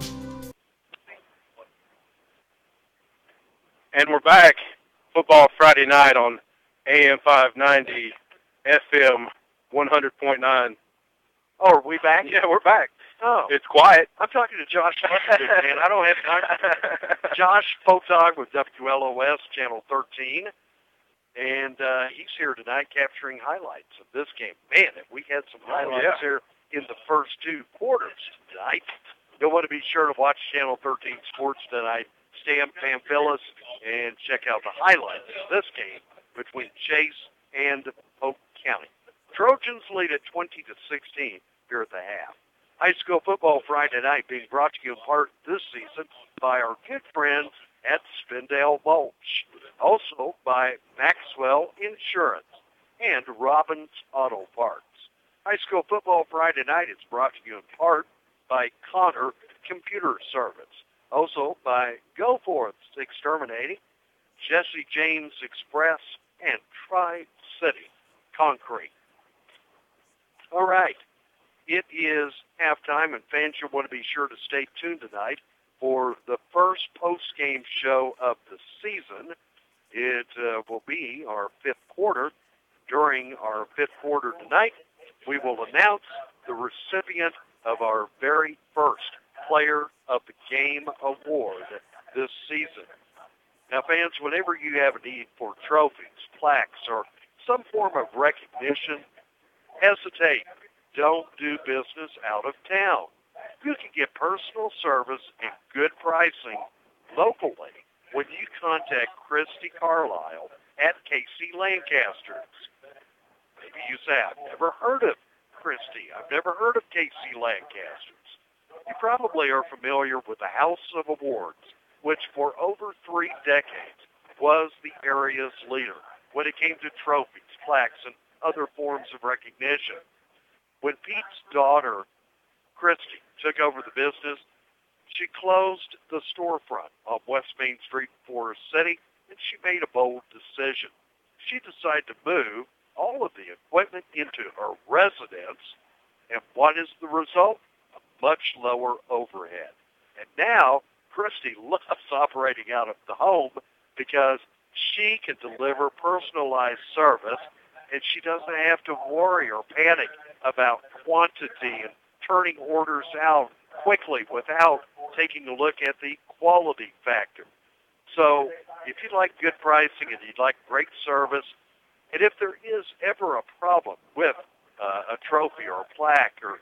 And we're back. Football Friday night on AM 590, FM 100.9. Oh, are we back? Yeah, we're back. Oh. It's quiet. I'm talking to Josh, man. I don't have time. Josh Potog with WLOS, Channel 13. And he's here tonight capturing highlights of this game. Man, have we had some highlights here in the first two quarters tonight. You'll want to be sure to watch Channel 13 Sports tonight. Stan Pamphilis, and check out the highlights of this game between Chase and Polk County. Trojans lead at 20-16 here at the half. High school football Friday night being brought to you in part this season by our good friends at Spindale Mulch. Also by Maxwell Insurance and Robbins Auto Parts. High school football Friday night is brought to you in part by Connor Computer Service. Also by Go Forth Exterminating, Jesse James Express, and Tri-City Concrete. All right. It is halftime, and fans, you'll want to be sure to stay tuned tonight for the first post-game show of the season. It will be our fifth quarter. During our fifth quarter tonight, we will announce the recipient of our very first Player of the Game award this season. Now, fans, whenever you have a need for trophies, plaques, or some form of recognition, hesitate. Don't do business out of town. You can get personal service and good pricing locally when you contact Christy Carlisle at KC Lancasters. Maybe you say, I've never heard of Christy. I've never heard of KC Lancasters. You probably are familiar with the House of Awards, which for over 3 decades was the area's leader when it came to trophies, plaques, and other forms of recognition. When Pete's daughter, Christy, took over the business, she closed the storefront on West Main Street in Forest City, and she made a bold decision. She decided to move all of the equipment into her residence, and what is the result? Much lower overhead. And now, Christy loves operating out of the home because she can deliver personalized service, and she doesn't have to worry or panic about quantity and turning orders out quickly without taking a look at the quality factor. So if you like good pricing and you'd like great service, and if there is ever a problem with a trophy or a plaque, or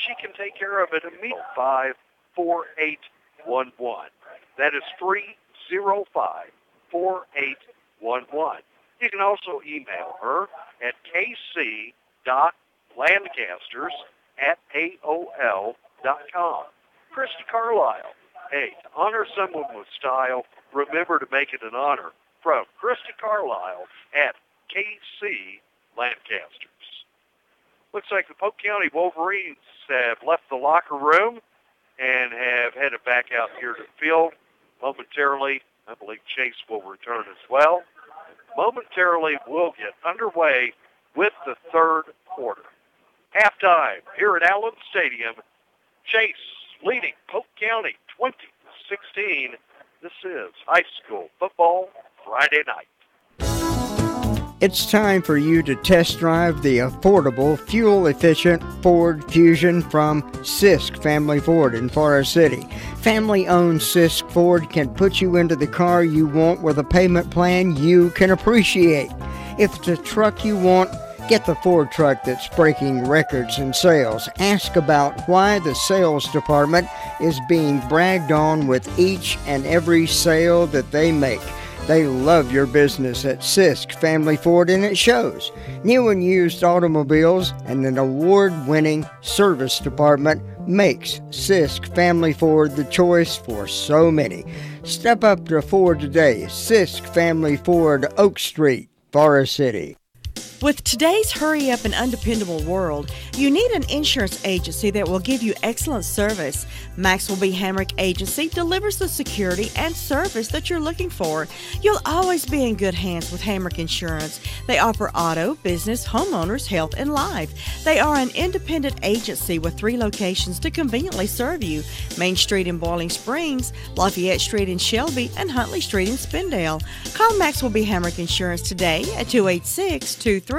she can take care of it immediately. 54811. That is 305-4811. You can also email her at kc.lancasters@aol.com. Christy Carlisle. Hey, to honor someone with style, remember to make it an honor. From Christy Carlisle at KC Lancasters. Looks like the Polk County Wolverines have left the locker room and have headed back out here to the field. Momentarily, I believe Chase will return as well. Momentarily, we'll get underway with the third quarter. Halftime here at Allen Stadium. Chase leading Polk County 20-16. This is high school football Friday night. It's time for you to test drive the affordable, fuel-efficient Ford Fusion from Sisk Family Ford in Forest City. Family-owned Sisk Ford can put you into the car you want with a payment plan you can appreciate. If it's a truck you want, get the Ford truck that's breaking records in sales. Ask about why the sales department is being bragged on with each and every sale that they make. They love your business at Sisk Family Ford, and it shows. New and used automobiles and an award-winning service department makes Sisk Family Ford the choice for so many. Step up to Ford today. Sisk Family Ford, Oak Street, Forest City. With today's hurry-up and undependable world, you need an insurance agency that will give you excellent service. Maxwell B. Hamrick Agency delivers the security and service that you're looking for. You'll always be in good hands with Hamrick Insurance. They offer auto, business, homeowners, health, and life. They are an independent agency with 3 locations to conveniently serve you: Main Street in Boiling Springs, Lafayette Street in Shelby, and Huntley Street in Spindale. Call Maxwell B. Hamrick Insurance today at 286-2384.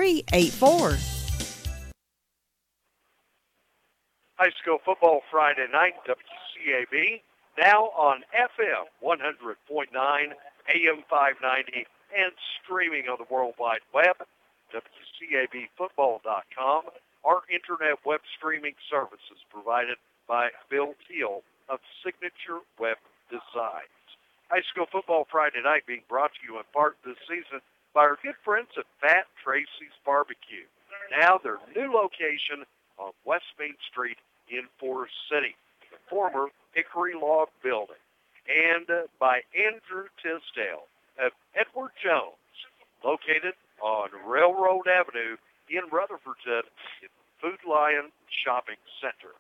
High school football Friday night, WCAB, now on FM 100.9, AM 590, and streaming on the World Wide Web, WCABfootball.com. Our internet web streaming service is provided by Bill Teal of Signature Web Designs. High school football Friday night being brought to you in part this season by our good friends at Fat Tracy's Barbecue. Now their new location on West Main Street in Forest City, the former Hickory Log Building. And by Andrew Tisdale of Edward Jones, located on Railroad Avenue in Rutherfordton in Food Lion Shopping Center.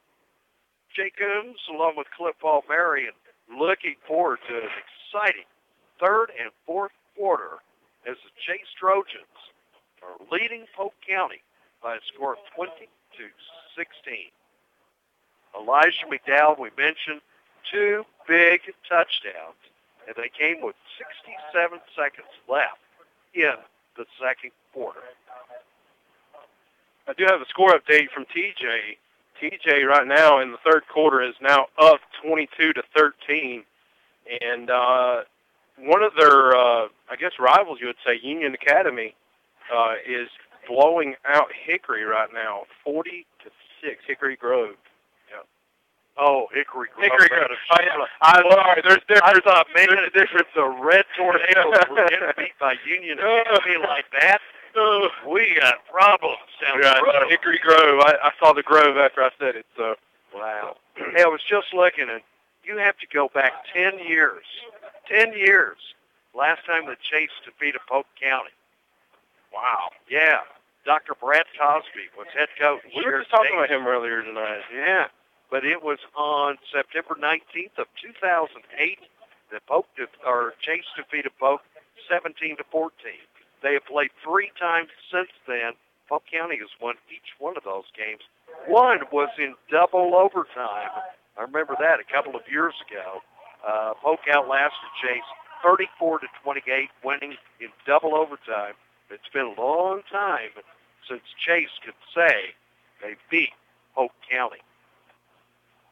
Jay Coombs, along with Cliff Paul-Marion, looking forward to an exciting third and fourth quarter as the Chase Trojans are leading Polk County by a score of 20-16. Elijah McDowell, we mentioned, 2 big touchdowns, and they came with 67 seconds left in the second quarter. I do have a score update from TJ. TJ right now in the third quarter is now up 22-13, and one of their, rivals, you would say, Union Academy, is blowing out Hickory right now, 40-6, Hickory Grove. Yeah. Oh, Hickory Grove. Hickory Grove. There's difference. I thought, man, the Red Tornadoes were getting beat by Union Academy like that. We got problems down the road. Hickory Grove. I saw the Grove after I said it. So. Wow. Hey, I was just looking, and you have to go back 10 years. 10 years. Last time the Chase defeated Polk County. Wow. Yeah. Dr. Brad Cosby was head coach. We were just talking about him earlier tonight. Yeah. But it was on September 19th of 2008 that Chase defeated Polk 17-14. They have played 3 times since then. Polk County has won each one of those games. One was in double overtime. I remember that a couple of years ago. Polk outlasted Chase 34-28, winning in double overtime. It's been a long time since Chase could say they beat Polk County.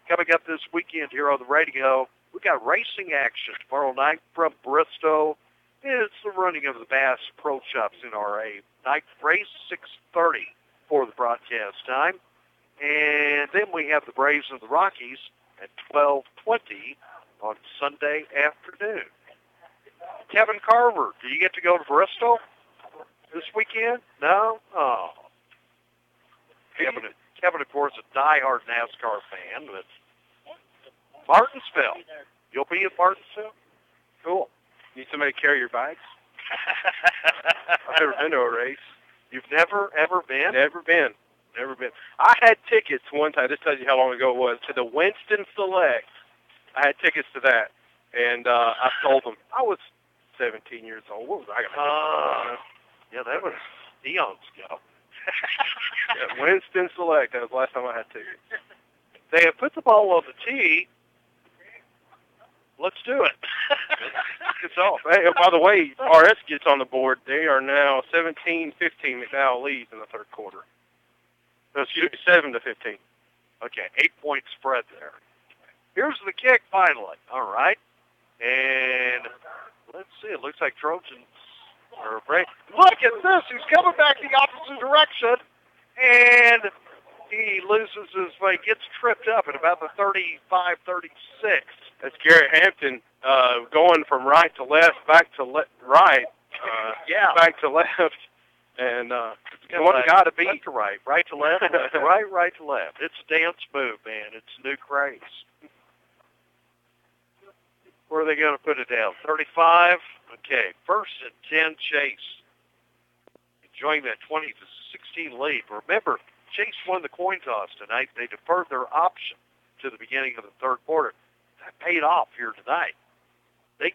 Coming up this weekend here on the radio, we got racing action tomorrow night from Bristol. It's the running of the Bass Pro Shops NRA night race, 6:30 for the broadcast time. And then we have the Braves of the Rockies at 12:20 on Sunday afternoon. Kevin Carver, do you get to go to Bristol this weekend? No? Oh. Kevin, of course, a diehard NASCAR fan, but Martinsville. You'll be at Martinsville? Cool. Need somebody to carry your bikes? I've never been to a race. You've never, ever been? Never been. Never been. I had tickets one time. This tells you how long ago it was, to the Winston Select. I had tickets to that, and I sold them. I was 17 years old. What was I? Yeah, that was eons ago. Yeah, Winston Select. That was the last time I had tickets. They have put the ball on the tee. Let's do it. It's off. Hey, by the way, RS gets on the board. They are now 17-15. McDowell leads in the third quarter. No, excuse me, 7-15. Okay, 8-point spread there. Here's the kick finally. All right. And let's see. It looks like Trojans are break. Look at this. He's coming back the opposite direction. And he loses his way, gets tripped up at about the 35-36. That's Garrett Hampton going from right to left, back to right, back to left. And one got to beat. Left to right, right to left, left to right to left. It's a dance move, man. It's a new craze. Where are they going to put it down? 35? Okay, 1st and 10, Chase. Enjoying that 20-16 lead. Remember, Chase won the coin toss tonight. They deferred their option to the beginning of the third quarter. That paid off here tonight. They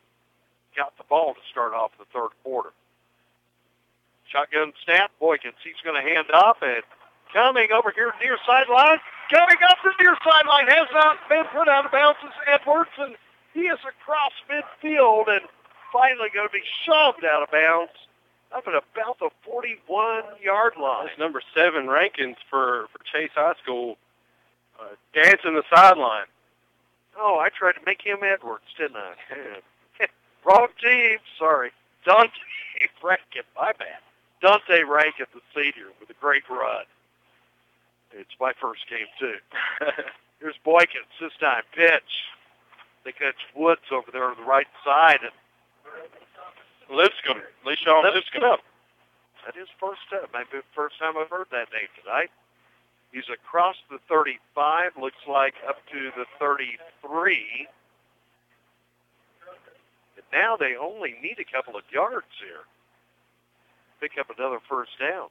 got the ball to start off the third quarter. Shotgun snap. Boykins, he's going to hand off, and coming over here near sideline. Coming up the near sideline. Has not been put out of bounds is Edwards, and he is across midfield and finally going to be shoved out of bounds up at about the 41-yard line. That's number 7 Rankins for Chase High School, dancing the sideline. Oh, I tried to make him Edwards, didn't I? Wrong team. Sorry. Dante Rankin, my bad. Dante Rankin, the senior, with a great run. It's my first game, too. Here's Boykins, this time pitch. I think that's Woods over there on the right side. And Lipscomb. Lipscomb. That is first time. Maybe the first time I've heard that name tonight. He's across the 35, looks like up to the 33. And now they only need a couple of yards here. Pick up another first down.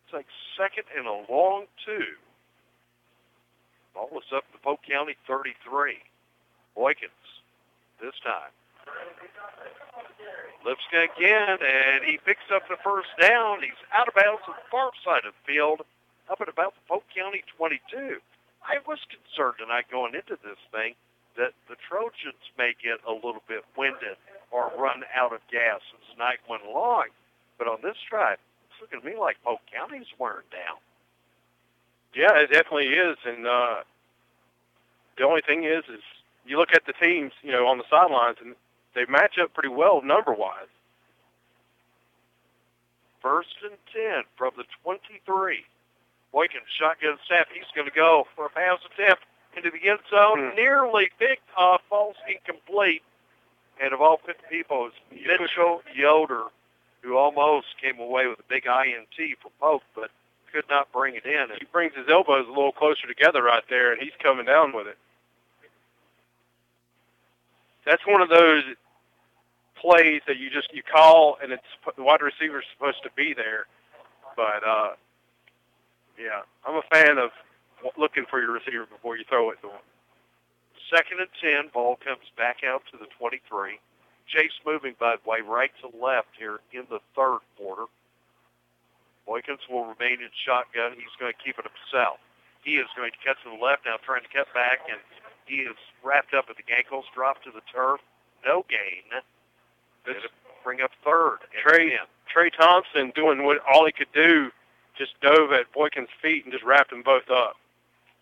It's like 2nd and a long 2. Ball is up to Polk County 33. Boykins this time. Lipscomb again, and he picks up the first down. He's out of bounds on the far side of the field, up at about the Polk County 22. I was concerned tonight going into this thing that the Trojans may get a little bit winded or run out of gas as the night went along. But on this drive, it's looking to me like Polk County's wearing down. Yeah, it definitely is. And the only thing is you look at the teams, on the sidelines, and they match up pretty well number-wise. 1st and 10 from the 23. Boykins shotgun snap. He's going to go for a pass attempt into the end zone. Nearly picked off, falls incomplete. And of all 50 people, it's Mitchell Yoder, who almost came away with a big INT for Polk, but could not bring it in. He brings his elbows a little closer together right there, and he's coming down with it. That's one of those plays that you call, and the wide receiver's supposed to be there. But, yeah, I'm a fan of looking for your receiver before you throw it to him. 2nd and 10, ball comes back out to the 23. Chase moving, by the way, right to left here in the third quarter. Boykins will remain in shotgun. He's going to keep it himself. He is going to cut to the left now, trying to cut back, and he is wrapped up at the ankles, dropped to the turf. No gain. Going to bring up 3rd. Trey Thompson doing all he could do, just dove at Boykins' feet and just wrapped them both up.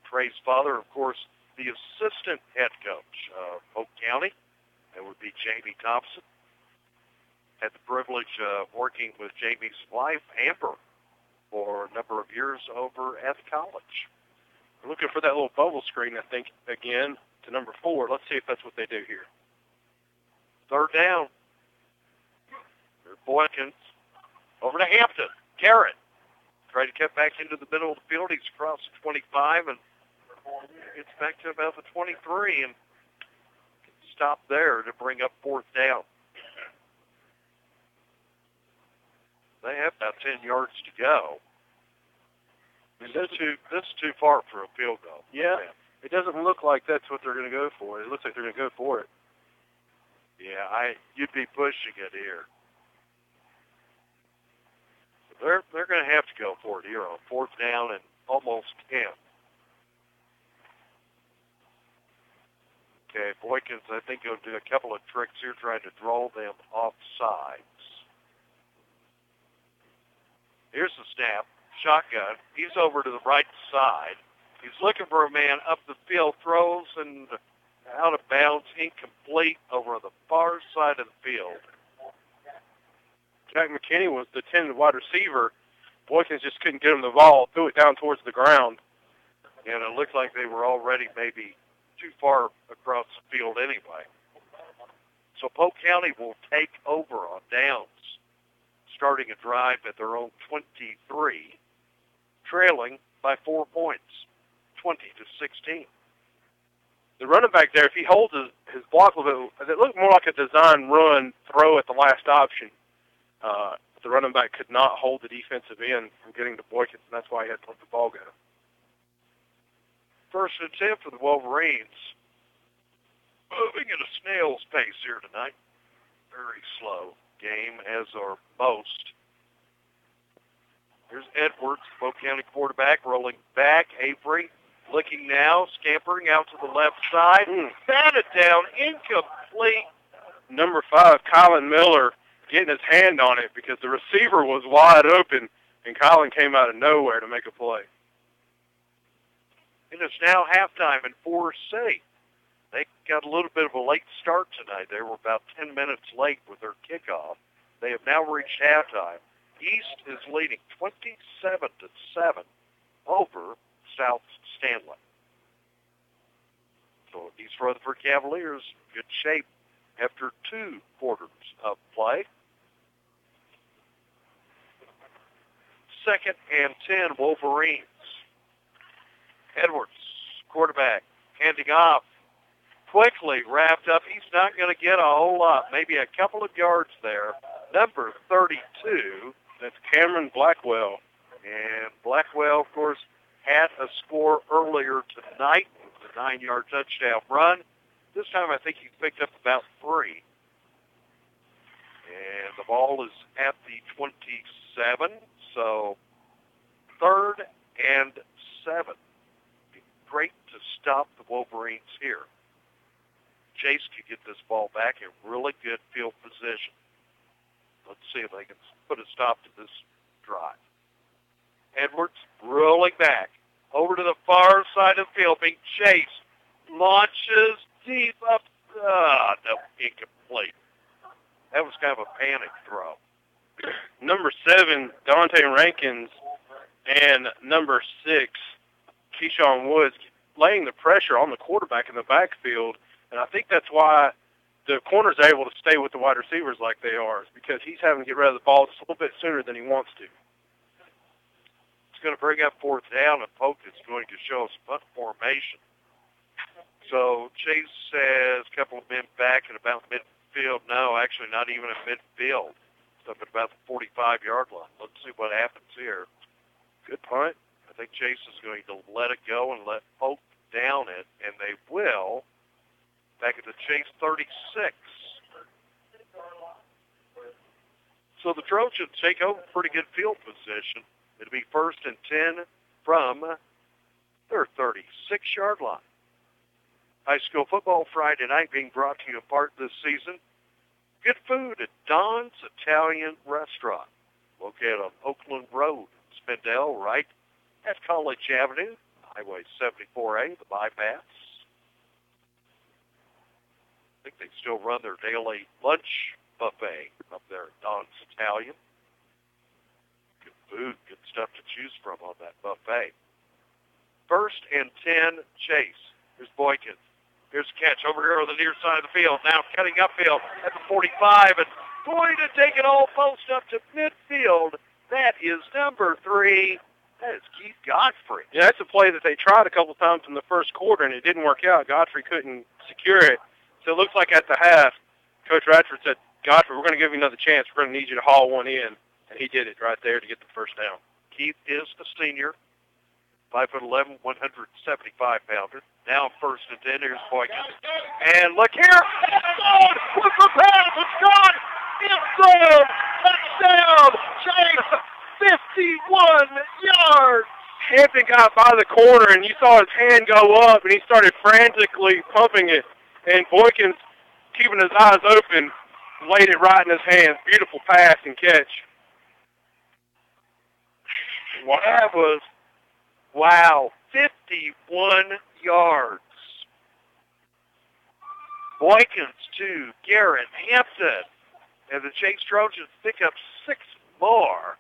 Trey's father, of course, the assistant head coach of Polk County. That would be Jamie Thompson. Had the privilege of working with Jamie's wife, Amber, for a number of years over at the college. We're looking for that little bubble screen, I think, again, to number 4. Let's see if that's what they do here. 3rd down. There's Boykins. Over to Hampton. Garrett. Trying to cut back into the middle of the field. He's across the 25 and gets back to about the 23 and stop there to bring up 4th down. They have about 10 yards to go. This is too far for a field goal. Yeah. It doesn't look like that's what they're going to go for. It looks like they're going to go for it. Yeah, you'd be pushing it here. They're going to have to go for it here on 4th down and almost 10. Okay, Boykins, I think he'll do a couple of tricks here trying to draw them off sides. Here's the snap. Shotgun. He's over to the right side. He's looking for a man up the field, throws and out of bounds, incomplete over the far side of the field. Jack McKinney was the 10 wide receiver. Boykins just couldn't get him the ball, threw it down towards the ground. And it looked like they were already maybe too far across the field anyway. So Polk County will take over on downs, starting a drive at their own 23, trailing by 4 points, 20-16. The running back there, if he holds his block a little bit, it looked more like a design run throw at the last option. The running back could not hold the defensive end from getting to Boykins, and that's why he had to let the ball go. 1st and 10 for the Wolverines. Moving at a snail's pace here tonight. Very slow game, as are most. Here's Edwards, Polk County quarterback, rolling back. Avery looking now, scampering out to the left side. Batted down, incomplete. Number 5, Colin Miller, getting his hand on it because the receiver was wide open, and Colin came out of nowhere to make a play. It is now halftime in 4C. They got a little bit of a late start tonight. They were about 10 minutes late with their kickoff. They have now reached halftime. East is leading 27-7 over South Stanley. So East Rutherford Cavaliers, good shape after 2 quarters of play. 2nd and 10, Wolverines. Edwards, quarterback, handing off. Quickly wrapped up. He's not going to get a whole lot, maybe a couple of yards there. Number 32. That's Cameron Blackwell. And Blackwell, of course, had a score earlier tonight, the 9-yard touchdown run. This time I think he picked up about 3. And the ball is at the 27, so 3rd and 7. Great to stop the Wolverines here. Chase could get this ball back in really good field position. Let's see if they can put a stop to this drive. Edwards rolling back over to the far side of the field, being chased. Launches deep up. No, incomplete. That was kind of a panic throw. Number 7, Dante Rankins, and number 6, Keyshawn Woods, laying the pressure on the quarterback in the backfield. And I think that's why the corners are able to stay with the wide receivers like they are, is because he's having to get rid of the ball just a little bit sooner than he wants to. It's going to bring up 4th down, and Polk is going to show us punt formation. So Chase has a couple of men back at about midfield. No, actually not even at midfield. It's up at about the 45-yard line. Let's see what happens here. Good punt. I think Chase is going to let it go and let Polk down it, and they will. Back at the Chase 36. So the Trojans take over pretty good field position. It'll be 1st and 10 from their 36-yard line. High school football Friday night being brought to you in part this season. Good food at Don's Italian Restaurant, located on Oakland Road, Spindale, right at College Avenue, Highway 74A, the bypass. I think they still run their daily lunch buffet up there at Don's Italian. Good food, good stuff to choose from on that buffet. 1st and 10, Chase. Here's Boykins. Here's a catch over here on the near side of the field. Now cutting upfield at the 45 and going to take it all post up to midfield. That is number 3. That is Keith Godfrey. Yeah, that's a play that they tried a couple times in the first quarter, and it didn't work out. Godfrey couldn't secure it. So it looks like at the half, Coach Radford said, Godfrey, we're going to give you another chance. We're going to need you to haul one in. and he did it right there to get the first down. Keith is a senior, 5'11", 175-pounder. Now 1st and 10, here's Boykins. And look here, it's gone with the pass, it's gone, it's gone, touchdown, Chase, 51 yards. Hampton got by the corner, and you saw his hand go up, and he started frantically pumping it. And Boykins, keeping his eyes open, laid it right in his hands. Beautiful pass and catch. Wow. That was, wow, 51 yards. Boykins to Garrett Hampton. And the Chase Trojans pick up 6 more.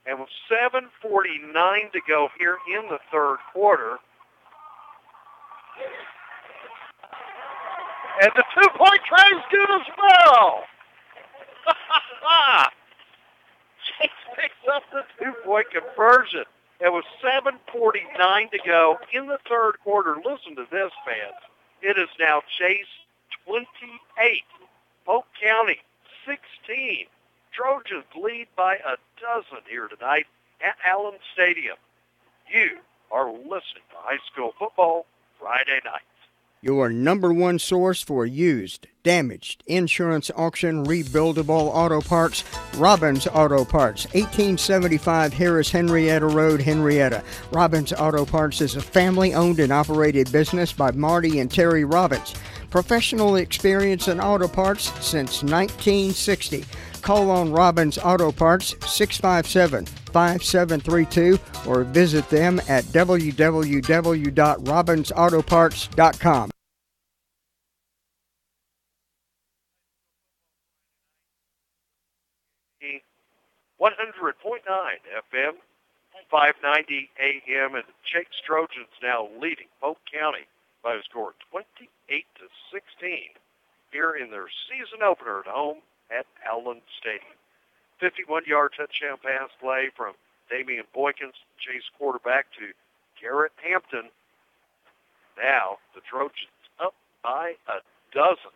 And with 7:49 to go here in the 3rd quarter. And the 2-point try is good as well. Chase picks up the 2-point conversion. And with 7:49 to go in the 3rd quarter, listen to this, fans. It is now Chase 28, Polk County 16. Trojans lead by a dozen here tonight at Allen Stadium. You are listening to High School Football Friday night. Your number one source for used, damaged, insurance auction, rebuildable auto parts, Robbins Auto Parts, 1875 Harris Henrietta Road, Henrietta. Robbins Auto Parts is a family-owned and operated business by Marty and Terry Robbins. Professional experience in auto parts since 1960. Call on Robbins Auto Parts, 657-5732, or visit them at www.robbinsautoparts.com. .9 FM, 590 AM, and the Chase Trojans now leading Polk County by a score of 28-16 here in their season opener at home at Allen Stadium. 51-yard touchdown pass play from Damian Boykins, Chase quarterback, to Garrett Hampton. Now the Trojans up by a dozen.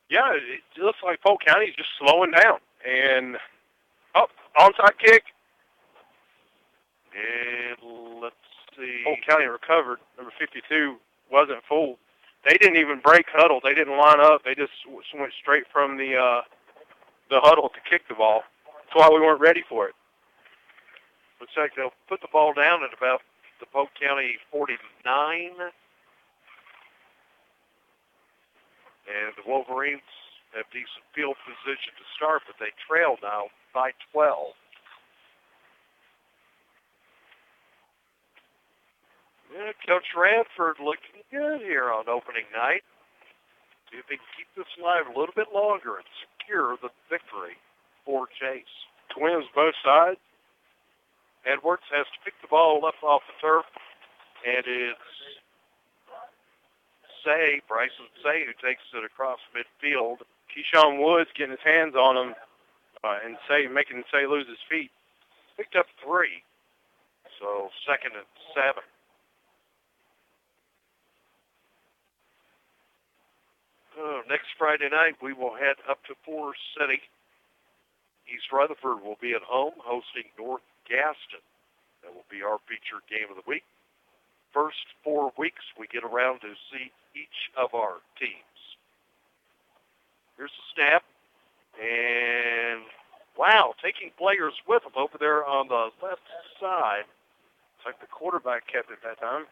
Yeah, it looks like Polk County is just slowing down. And, onside kick. And let's see. Polk County recovered. Number 52 wasn't fooled. They didn't even break huddle. They didn't line up. They just went straight from the huddle to kick the ball. That's why we weren't ready for it. Looks like they'll put the ball down at about the Polk County 49. And the Wolverines have decent field position to start, but they trail now by 12. Yeah, Coach Radford looking good here on opening night. See if they can keep this alive a little bit longer and secure the victory for Chase. Twins both sides. Edwards has to pick the ball up off the turf, and it's Bryson Say, who takes it across midfield. Keyshawn Woods getting his hands on him and making Say lose his feet. Picked up 3, so 2nd and 7. Next Friday night, we will head up to Forest City. East Rutherford will be at home hosting North Gaston. That will be our featured game of the week. First 4 weeks, we get around to see each of our teams. Here's the snap. And, wow, taking players with them over there on the left side. It's like the quarterback kept it that time.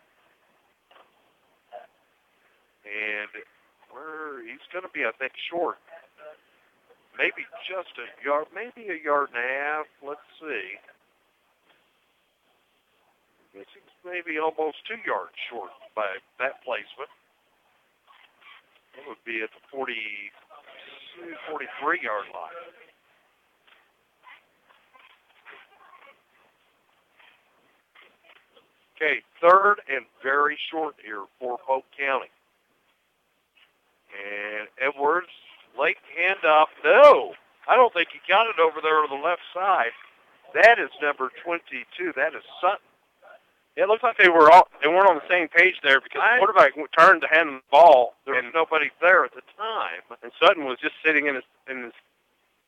And he's going to be, I think, short. Maybe just a yard, maybe a yard and a half. Let's see. It's maybe almost 2 yards short by that placement. It would be at the 43-yard line. Okay, 3rd and very short here for Polk County. And Edwards, late handoff. No, I don't think he got it over there on the left side. That is number 22. That is Sutton. It looks like they weren't on the same page there because the quarterback turned to hand him the ball. There was nobody there at the time. And Sutton was just sitting in his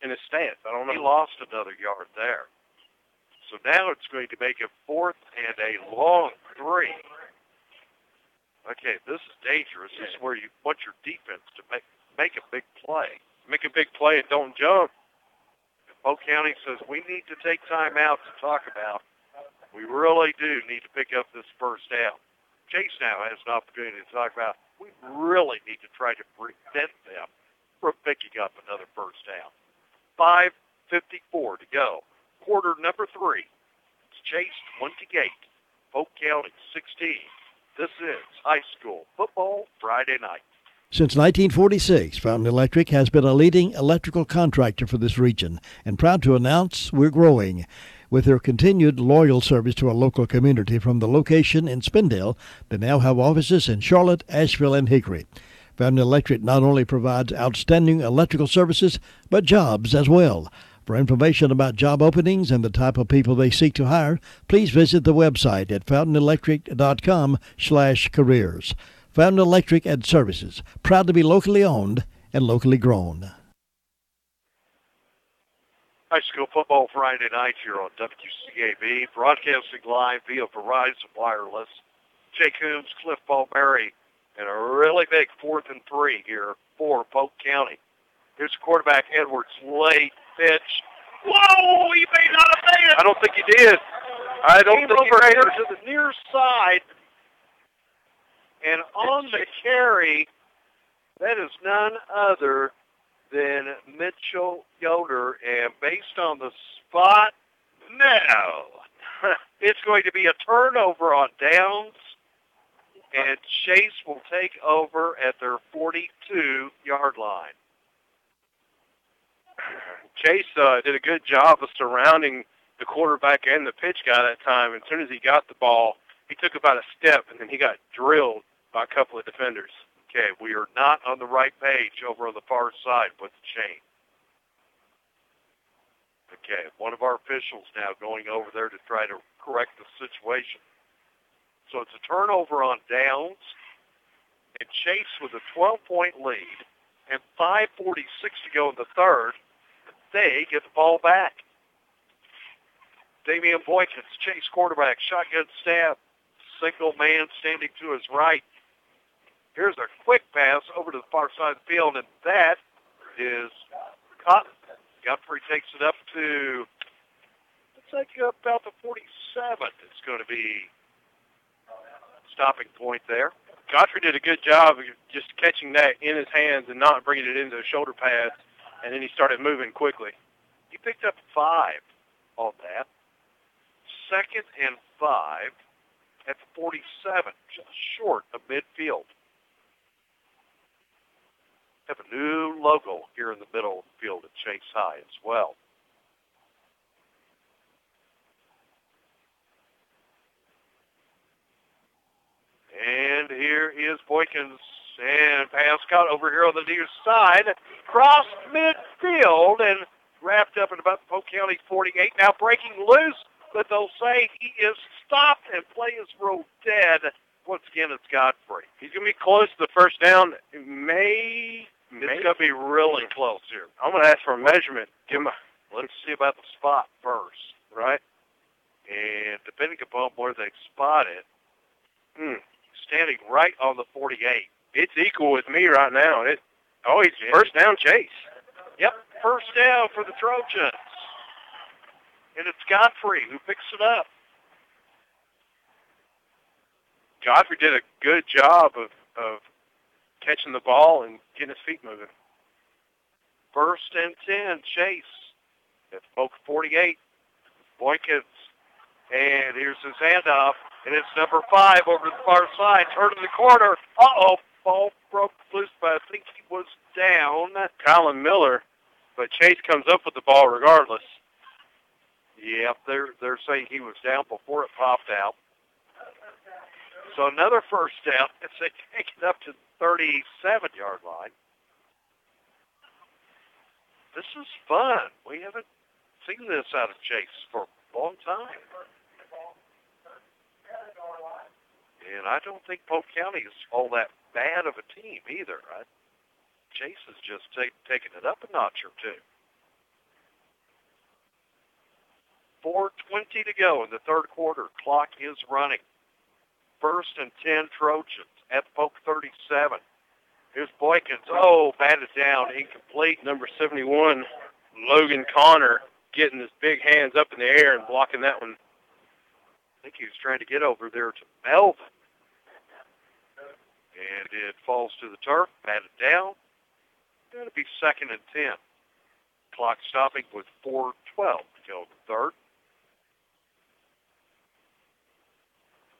in his stance. I don't know. He lost another yard there. So now it's going to make it 4th and a long 3. Okay, this is dangerous. This is where you want your defense to make a big play. Make a big play and don't jump. Polk County says we need to take time out to talk about. We really do need to pick up this first down. Chase now has an opportunity to talk about we really need to try to prevent them from picking up another first down. 5:54 to go. Quarter number 3. It's Chase 28, Polk County 16. This is high school football Friday night. Since 1946, Fountain Electric has been a leading electrical contractor for this region and proud to announce we're growing. With their continued loyal service to our local community from the location in Spindale, they now have offices in Charlotte, Asheville, and Hickory. Fountain Electric not only provides outstanding electrical services, but jobs as well. For information about job openings and the type of people they seek to hire, please visit the website at fountainelectric.com/careers. Fountain Electric and Services, proud to be locally owned and locally grown. High school football Friday night here on WCAB, broadcasting live via Verizon Wireless. Jake Coombs, Cliff Ballberry, and a really big 4th and 3 here for Polk County. Here's quarterback Edwards, late pitch. Whoa, he may not have made it. I don't think he did. I don't think over he here did. to the near side. And on the carry, that is none other than Mitchell Yoder. And based on the spot, no. It's going to be a turnover on downs. And Chase will take over at their 42-yard line. Chase did a good job of surrounding the quarterback and the pitch guy that time. As soon as he got the ball, he took about a step, and then he got drilled by a couple of defenders. Okay, we are not on the right page over on the far side with the chain. Okay, one of our officials now going over there to try to correct the situation. So it's a turnover on downs, and Chase with a 12-point lead, and 5:46 to go in the third. They get the ball back. Damian Boykins, Chase quarterback, shotgun stab, single man standing to his right. Here's a quick pass over to the far side of the field, and that is caught. Guthrie takes it up to, looks like about the 47. It's going to be stopping point there. Godfrey did a good job of just catching that in his hands and not bringing it into the shoulder pads, and then he started moving quickly. He picked up 5 on that. 2nd and 5 at the 47, just short of midfield. Have a new logo here in the middle of the field at Chase High as well. And here is Boykins, and pass caught over here on the near side, crossed midfield and wrapped up at about the Polk County 48. Now breaking loose, but they'll say he is stopped and play is rolled dead. Once again, it's Godfrey. He's going to be close to the first down. It's going to be really close here. I'm going to ask for a measurement. Let's see about the spot first, right? And depending upon where they spot it, standing right on the 48. It's equal with me right now. It's first down Chase. Yep, first down for the Trojans. And it's Godfrey who picks it up. Godfrey did a good job of catching the ball and getting his feet moving. First and 10, Chase at Polk 48. Boykins. And here's his handoff. And it's number 5 over the far side. Turn to the corner. Uh-oh. Ball broke loose, but I think he was down. Colin Miller. But Chase comes up with the ball regardless. Yep, they're saying he was down before it popped out. So another first down as they take it up to the 37-yard line. This is fun. We haven't seen this out of Chase for a long time. And I don't think Polk County is all that bad of a team either. Chase has just taken it up a notch or two. 4:20 to go in the third quarter. Clock is running. 1st and 10 Trojans at Polk 37. Here's Boykins. Oh, batted down, incomplete. Number 71, Logan Connor, getting his big hands up in the air and blocking that one. I think he was trying to get over there to Melvin. And it falls to the turf, batted down. Going to be 2nd and 10. Clock stopping with 4:12 to go in the third.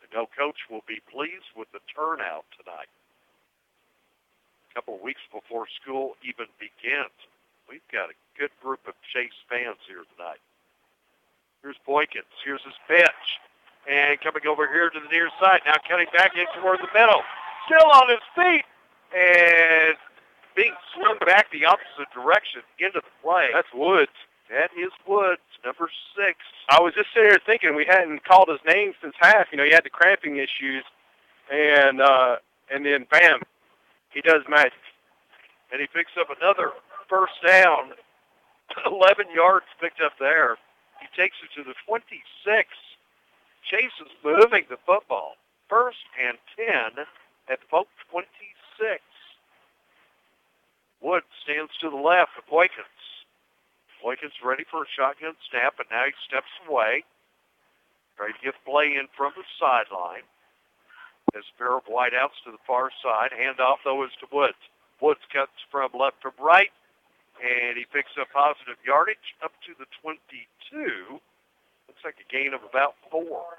The no coach will be pleased with the turnout tonight. A couple of weeks before school even begins. We've got a good group of Chase fans here tonight. Here's Boykins. Here's his pitch. And coming over here to the near side. Now cutting back in toward the middle. Still on his feet. And being swung back the opposite direction into the play. That's Woods. That is Woods, number 6. I was just sitting here thinking we hadn't called his name since half. You know, he had the cramping issues. And then, bam, he does magic. And he picks up another first down. 11 yards picked up there. He takes it to the 26. Chase is moving the football. 1st and 10 at Polk 26. Wood stands to the left of Boykins. Boykins ready for a shotgun snap, and now he steps away. Trying to get play in from the sideline. There's a pair of wideouts to the far side. Handoff, though, is to Woods. Woods cuts from left to right, and he picks up positive yardage up to the 22. Looks like a gain of about 4.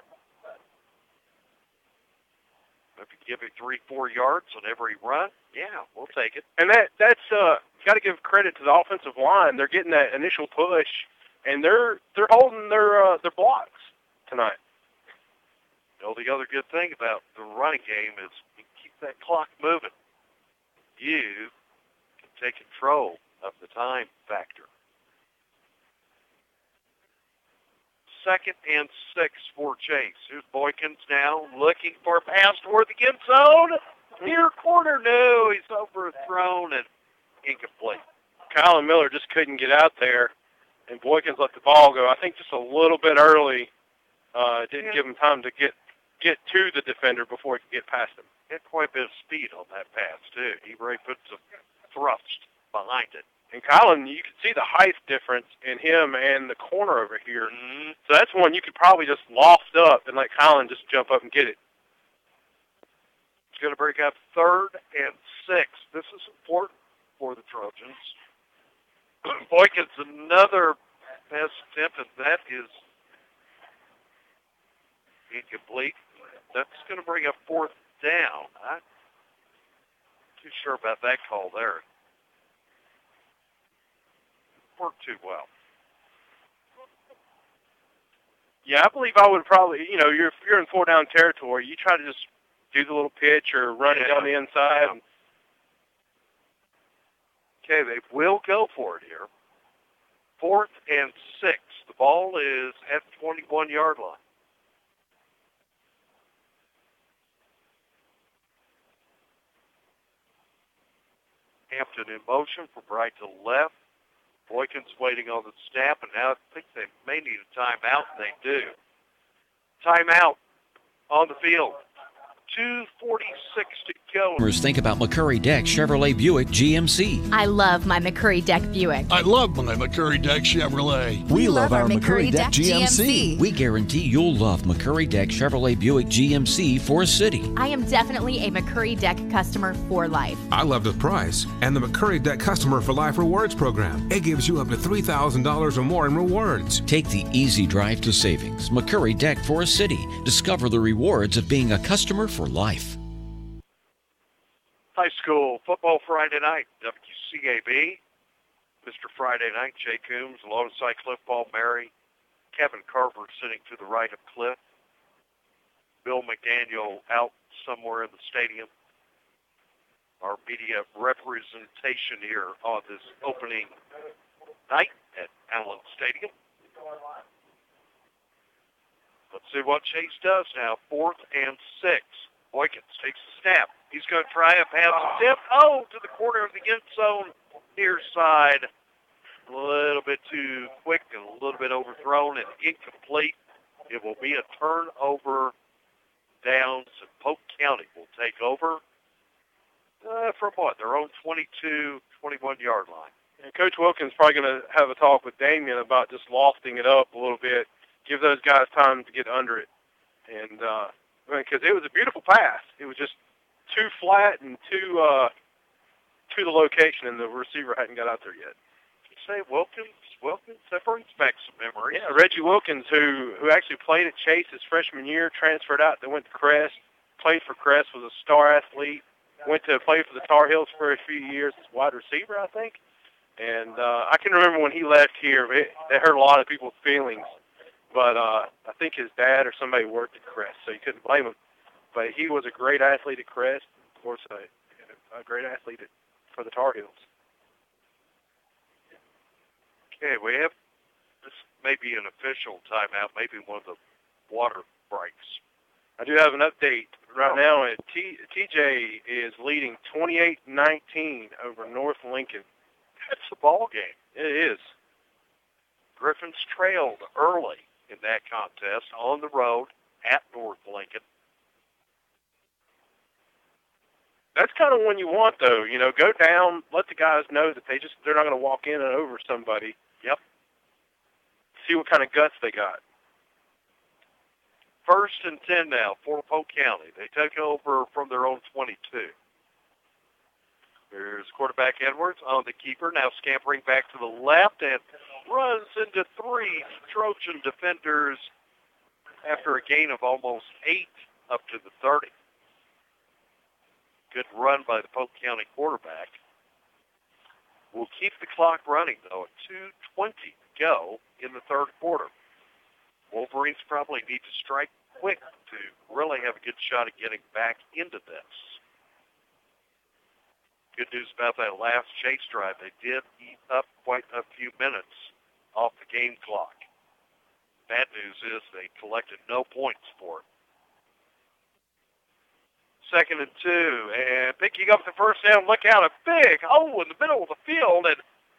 If you give it 3-4 yards on every run, yeah, we'll take it. And that's got to give credit to the offensive line. They're getting that initial push, and they're holding their blocks tonight. You know, the other good thing about the running game is you keep that clock moving. You can take control of the time factor. 2nd and 6 for Chase. Here's Boykins now looking for a pass toward the end zone. Near corner, no, he's overthrown and incomplete. Kylan Miller just couldn't get out there, and Boykins let the ball go. I think just a little bit early. Didn't give him time to get to the defender before he could get past him. He had quite a bit of speed on that pass, too. He really put some thrust behind it. And Kylan, you can see the height difference in him and the corner over here. Mm-hmm. So that's one you could probably just loft up and let Kylan just jump up and get it. It's going to break up 3rd and 6. This is important for the Trojans. Boykins, another pass attempt, and that is incomplete. That's going to bring up 4th down. I'm not too sure about that call there. Worked too well. Yeah, I believe I would probably, if you're in 4-down territory, you try to just do the little pitch or run it down the inside. Okay, they will go for it here. 4th and 6. The ball is at the 21-yard line. Hampton in motion from right to left. Boykins waiting on the snap, and now I think they may need a timeout, and they do. Timeout on the field. 2:46 to go. Think about McCurry Deck Chevrolet Buick GMC. I love my McCurry Deck Buick. I love my McCurry Deck Chevrolet. We love our McCurry Deck GMC. We guarantee you'll love McCurry Deck Chevrolet Buick GMC for a city. I am definitely a McCurry Deck customer for life. I love the price and the McCurry Deck Customer for Life Rewards program. It gives you up to $3,000 or more in rewards. Take the easy drive to savings. McCurry Deck for a city. Discover the rewards of being a customer for life. High school football Friday night, WCAB. Mr. Friday Night, Jay Coombs, alongside Cliff Ball-Mary. Kevin Carver sitting to the right of Cliff. Bill McDaniel out somewhere in the stadium. Our media representation here on this opening night at Allen Stadium. Let's see what Chase does now. 4th and 6. Boykins takes the snap. He's going to try a pass attempt. Oh, to the corner of the end zone, near side. a little bit too quick and a little bit overthrown and incomplete. It will be a turnover downs, and Polk County will take over from what? Their own 22, 21-yard line. And Coach Wilkins probably going to have a talk with Damien about just lofting it up a little bit, give those guys time to get under it. And because it was a beautiful pass. It was just too flat and too to the location, and the receiver hadn't got out there yet. You say Wilkins, that brings back some memories. Yeah, Reggie Wilkins, who actually played at Chase his freshman year, transferred out, then went to Crest, played for Crest, was a star athlete, went to play for the Tar Heels for a few years as wide receiver, I think. And I can remember when he left here, it hurt a lot of people's feelings. But I think his dad or somebody worked at Crest, so you couldn't blame him. But he was a great athlete at Crest, of course, a great athlete for the Tar Heels. Okay, we have, this may be an official timeout, maybe one of the water breaks. I do have an update right now. And TJ is leading 28-19 over North Lincoln. That's a ball game. It is. Griffins trailed early in that contest on the road at North Lincoln. That's kind of when you want, though. You know, go down, let the guys know that they're not going to walk in and over somebody. Yep. See what kind of guts they got. 1st and 10 now for Polk County. They take over from their own 22. There's quarterback Edwards on the keeper, now scampering back to the left and runs into 3 Trojan defenders after a gain of almost 8 up to the 30. Good run by the Polk County quarterback. We'll keep the clock running, though, at 2:20 to go in the third quarter. Wolverines probably need to strike quick to really have a good shot at getting back into this. Good news about that last Chase drive. They did eat up quite a few minutes off the game clock. Bad news is they collected no points for it. 2nd and 2, and picking up the first down, look out, a big hole in the middle of the field, and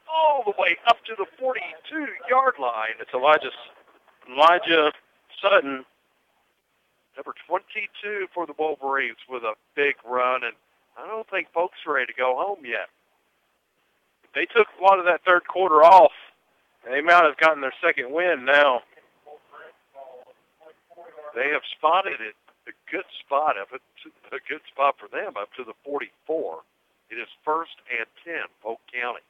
all the way up to the 42-yard line. It's Elijah Sutton, number 22 for the Wolverines, with a big run, and I don't think folks are ready to go home yet. They took a lot of that third quarter off, and they might have gotten their second win now. They have spotted it. A good spot for them up to the 44. It is 1st and 10, Polk County.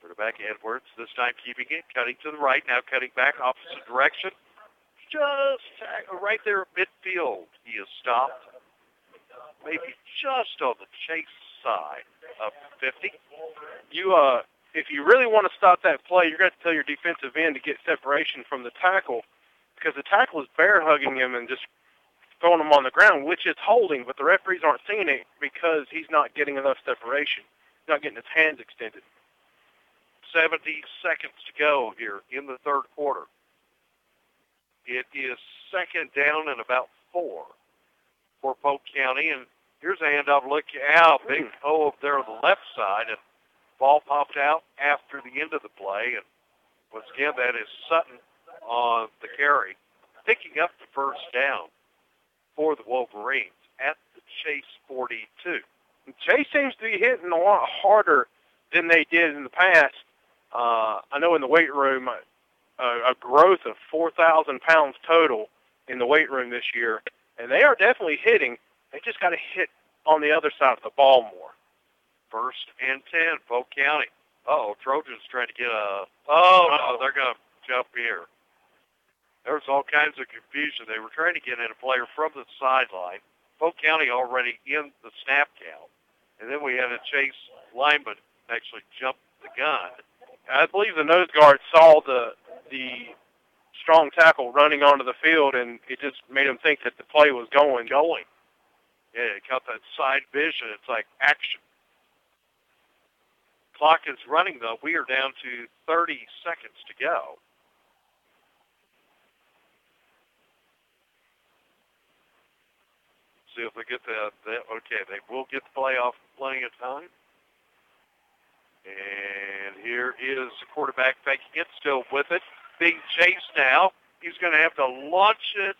Quarterback Edwards, this time keeping it, cutting to the right, now cutting back opposite direction. Just right there at midfield, he is stopped. Maybe just on the Chase side of 50. If you really want to stop that play, you're going to tell your defensive end to get separation from the tackle, because the tackle is bear hugging him and just throwing him on the ground, which is holding, but the referees aren't seeing it because he's not getting enough separation. He's not getting his hands extended. 70 seconds to go here in the third quarter. It is 2nd down and about 4 for Polk County, and here's a handoff. Look out, big hole up there on the left side, and ball popped out after the end of the play, and once again, that is Sutton on the carry, picking up the first down for the Wolverines at the Chase 42. Chase seems to be hitting a lot harder than they did in the past. I know in the weight room, a growth of 4,000 pounds total in the weight room this year, and they are definitely hitting. They just got to hit on the other side of the ball more. 1st and 10, Polk County. Trojans trying to get no, they're going to jump here. There was all kinds of confusion. They were trying to get in a player from the sideline. Polk County already in the snap count. And then we had a Chase lineman actually jump the gun. I believe the nose guard saw the strong tackle running onto the field, and it just made him think that the play was going. Yeah, it got that side vision. It's like action. Clock is running, though. We are down to 30 seconds to go. See if they get okay, they will get the play off plenty of time. And here is the quarterback faking it, still with it. Being chased now. He's going to have to launch it,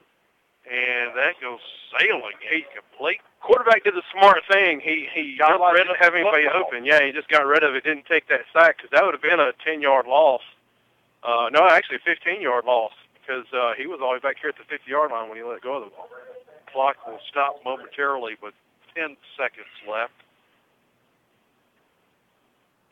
and that goes sailing incomplete. Quarterback did the smart thing. He got realized rid he of didn't have anybody football. open. Yeah, he just got rid of it. Didn't take that sack because that would have been a 10-yard loss. No, actually a 15-yard loss because he was all the way back here at the 50-yard line when he let go of the ball. Clock will stop momentarily with 10 seconds left.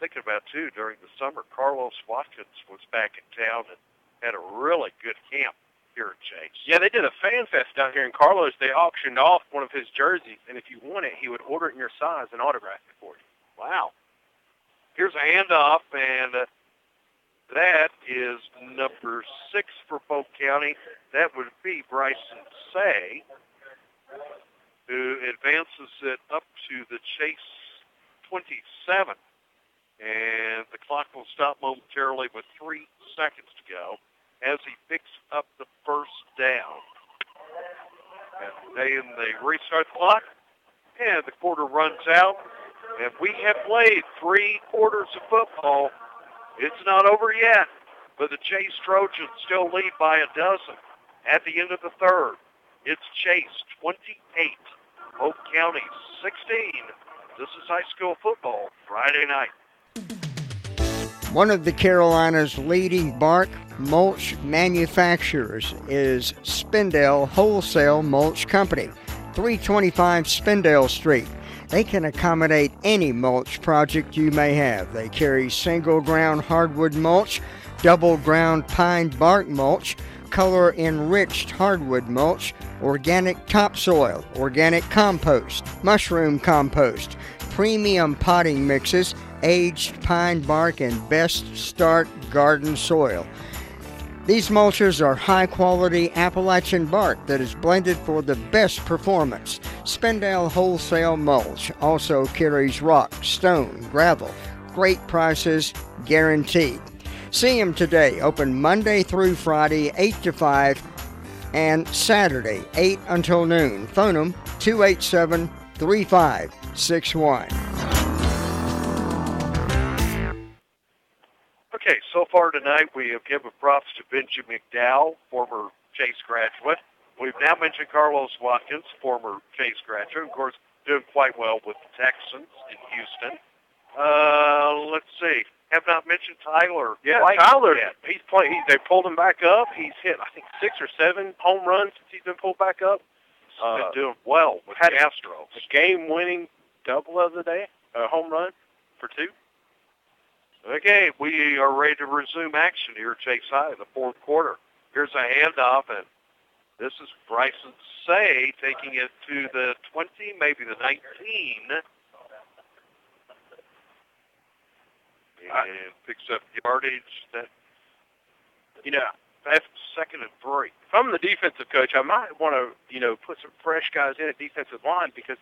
Thinking about, too, during the summer, Carlos Watkins was back in town and had a really good camp here at Chase. Yeah, they did a fan fest down here in Carlos. They auctioned off one of his jerseys, and if you want it, he would order it in your size and autograph it for you. Wow. Here's a handoff, and that is number 6 for Polk County. That would be Bryson Say, who advances it up to the Chase 27. And the clock will stop momentarily with 3 seconds to go as he picks up the first down. And then they restart the clock, and the quarter runs out. And we have played 3 quarters of football. It's not over yet, but the Chase Trojans still lead by 12 at the end of the third. It's Chase 28, Polk County 16. This is high school football Friday night. One of the Carolinas' leading bark mulch manufacturers is Spindale Wholesale Mulch Company, 325 Spindale Street. They can accommodate any mulch project you may have. They carry single ground hardwood mulch, double ground pine bark mulch, color enriched hardwood mulch, organic topsoil, organic compost, mushroom compost, premium potting mixes, aged pine bark, and best start garden soil. These mulches are high-quality Appalachian bark that is blended for the best performance. Spindale Wholesale Mulch also carries rock, stone, gravel. Great prices guaranteed. See them today, open Monday through Friday, 8 to 5, and Saturday, 8 until noon. Phone them, 287-3561. Okay, so far tonight we have given props to Benji McDowell, former Chase graduate. We've now mentioned Carlos Watkins, former Chase graduate, of course, doing quite well with the Texans in Houston. Let's see. Have not mentioned Tyler. Yeah, White Tyler, yet. he's playing. They pulled him back up. He's hit, I think, 6 or 7 home runs since he's been pulled back up. He's been doing well with had the Astros. A game-winning double of the day, a home run for 2. Okay, we are ready to resume action here at Chase High in the fourth quarter. Here's a handoff, and this is Bryson Say taking it to the 20, maybe the 19. And picks up yardage. That, that's 2nd and 3. If I'm the defensive coach, I might want to, put some fresh guys in at defensive line because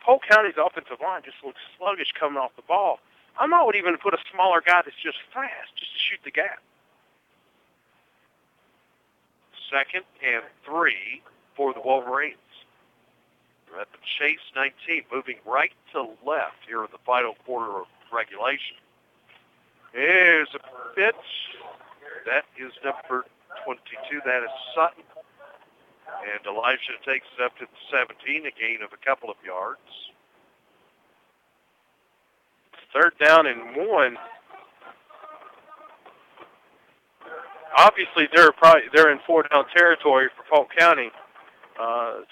Polk County's offensive line just looks sluggish coming off the ball. I might even put a smaller guy that's just fast, just to shoot the gap. 2nd and 3 for the Wolverines. We're at the Chase 19, moving right to left here in the final quarter of regulation. Here's a pitch. That is number 22. That is Sutton. And Elijah takes it up to the 17, a gain of a couple of yards. 3rd down and 1. Obviously, they're in 4-down territory for Polk County.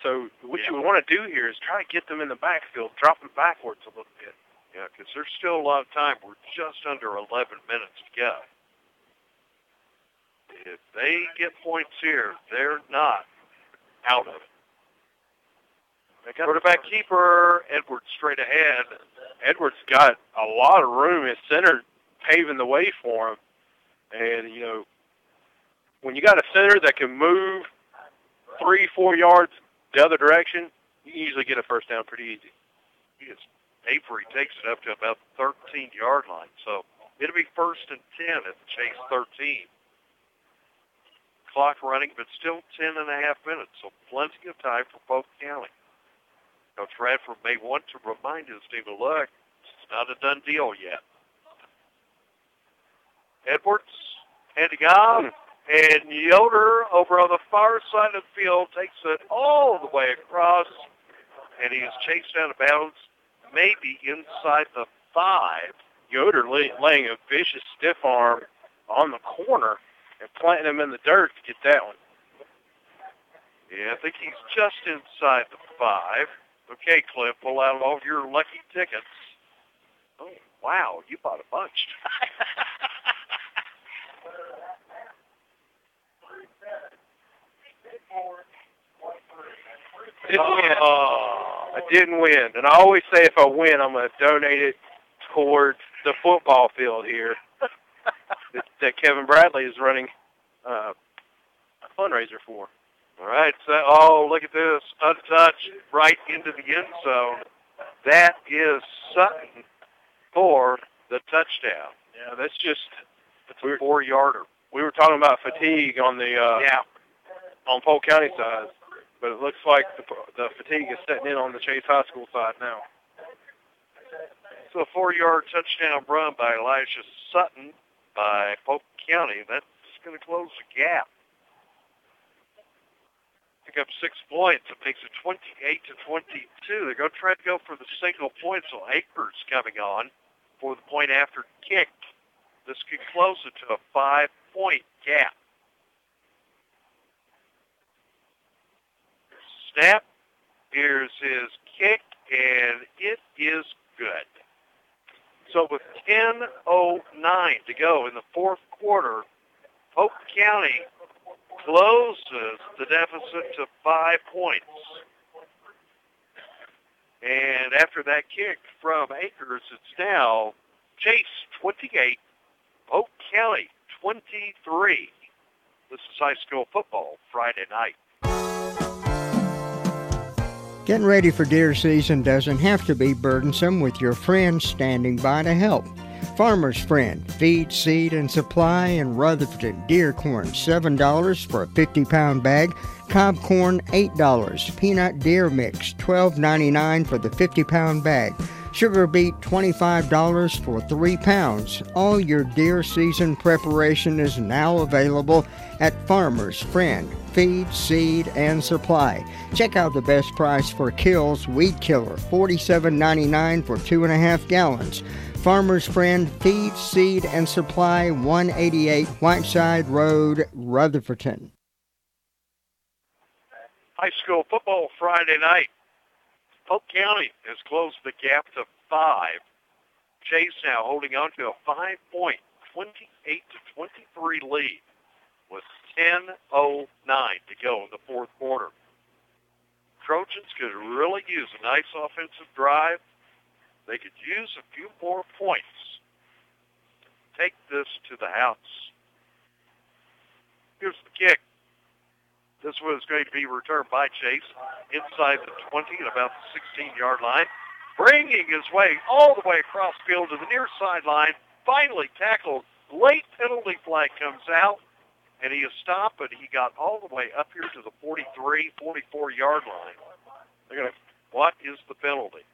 So what you would want to do here is try to get them in the backfield, drop them backwards a little bit. Yeah, because there's still a lot of time. We're just under 11 minutes to go. If they get points here, they're not out of it. Quarterback keeper, Edwards straight ahead. Edwards got a lot of room. His center paving the way for him. And, when you got a center that can move 3-4 yards the other direction, you can usually get a first down pretty easy. Avery takes it up to about the 13-yard line. So it'll be 1st and 10 at the Chase 13. Clock running, but still 10 and a half minutes, so plenty of time for Polk County. Coach Radford may want to remind his team to look, it's not a done deal yet. Edwards handing off, and Yoder over on the far side of the field takes it all the way across, and he is chased out of bounds, maybe inside the 5. Yoder laying a vicious stiff arm on the corner and planting him in the dirt to get that one. Yeah, I think he's just inside the 5. Okay, Cliff, pull out all of your lucky tickets. Oh, wow, you bought a bunch. I didn't win. And I always say if I win, I'm going to donate it towards the football field here that Kevin Bradley is running a fundraiser for. All right, so, oh, look at this. Untouched right into the end zone. That is Sutton for the touchdown. Yeah, that's a 4-yarder. We were talking about fatigue on the on Polk County side, but it looks like the fatigue is setting in on the Chase High School side now. So a 4-yard touchdown run by Elijah Sutton by Polk County. That's going to close the gap. Pick up 6 points. It makes it 28-22. They're going to try to go for the single point, so Akers coming on for the point after kick. This could close it to a 5-point gap. Snap. Here's his kick, and it is good. So with 10:09 to go in the fourth quarter, Polk County closes the deficit to 5 points. And after that kick from Akers, it's now Chase 28, Polk County 23. This is high school football Friday night. Getting ready for deer season doesn't have to be burdensome with your friends standing by to help. Farmer's Friend, feed, seed, and supply in Rutherford. Deer corn, $7 for a 50-pound bag. Cob corn, $8. Peanut deer mix, $12.99 for the 50-pound bag. Sugar beet, $25 for 3 pounds. All your deer season preparation is now available at Farmer's Friend, feed, seed, and supply. Check out the best price for Kills Weed Killer, $47.99 for 2.5 gallons. Farmer's Friend, feed, seed, and supply, 188 Whiteside Road, Rutherford. High school football Friday night. Polk County has closed the gap to 5. Chase now holding on to a 5-point, 28-23 lead with 10:09 to go in the fourth quarter. Trojans could really use a nice offensive drive. They could use a few more points. Take this to the house. Here's the kick. This was going to be returned by Chase inside the 20 at about the 16-yard line, bringing his way all the way across field to the near sideline, finally tackled. Late penalty flag comes out, and he is stopped, but he got all the way up here to the 43, 44-yard line. What is the penalty?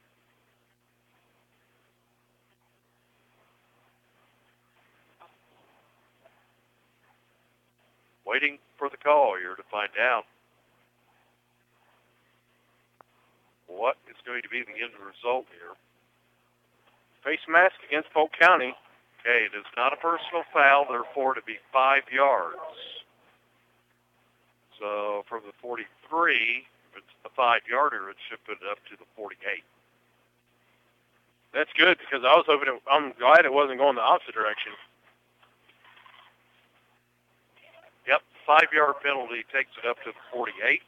Waiting for the call here to find out what is going to be the end result here. Face mask against Polk County. Okay, it is not a personal foul, therefore to be 5 yards. So from the 43, if it's a 5-yarder, it should put it up to the 48. That's good because I'm glad it wasn't going the opposite direction. Yep, 5-yard penalty takes it up to the 48.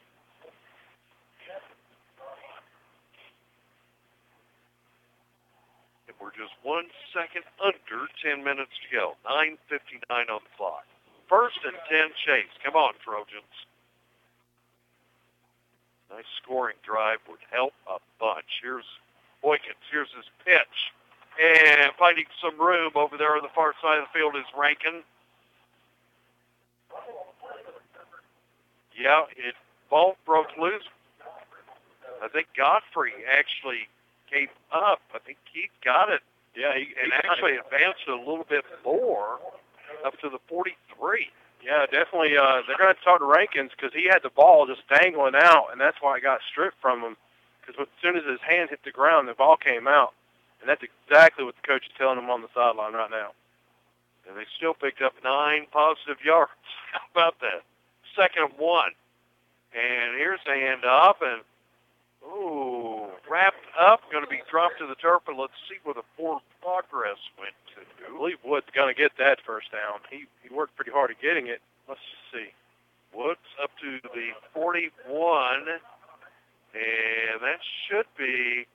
And we're just 1 second under 10 minutes to go. 9:59 on the clock. 1st and 10 Chase. Come on, Trojans. Nice scoring drive would help a bunch. Here's Boykins. Here's his pitch. And finding some room over there on the far side of the field is Rankin. Yeah, ball broke loose. I think Godfrey actually came up. I think Keith got it. Yeah, he actually advanced it a little bit more. up to the 43. Yeah, definitely. They're going to talk to Rankins because he had the ball just dangling out, and that's why it got stripped from him. Because as soon as his hand hit the ground, the ball came out. And that's exactly what the coach is telling him on the sideline right now. And they still picked up 9 positive yards. How about that? 2nd and 1. And here's the handoff, and wrapped up, going to be dropped to the turf, and let's see where the forward progress went to. I believe Wood's going to get that first down. He worked pretty hard at getting it. Let's see. Woods up to the 41, and that should be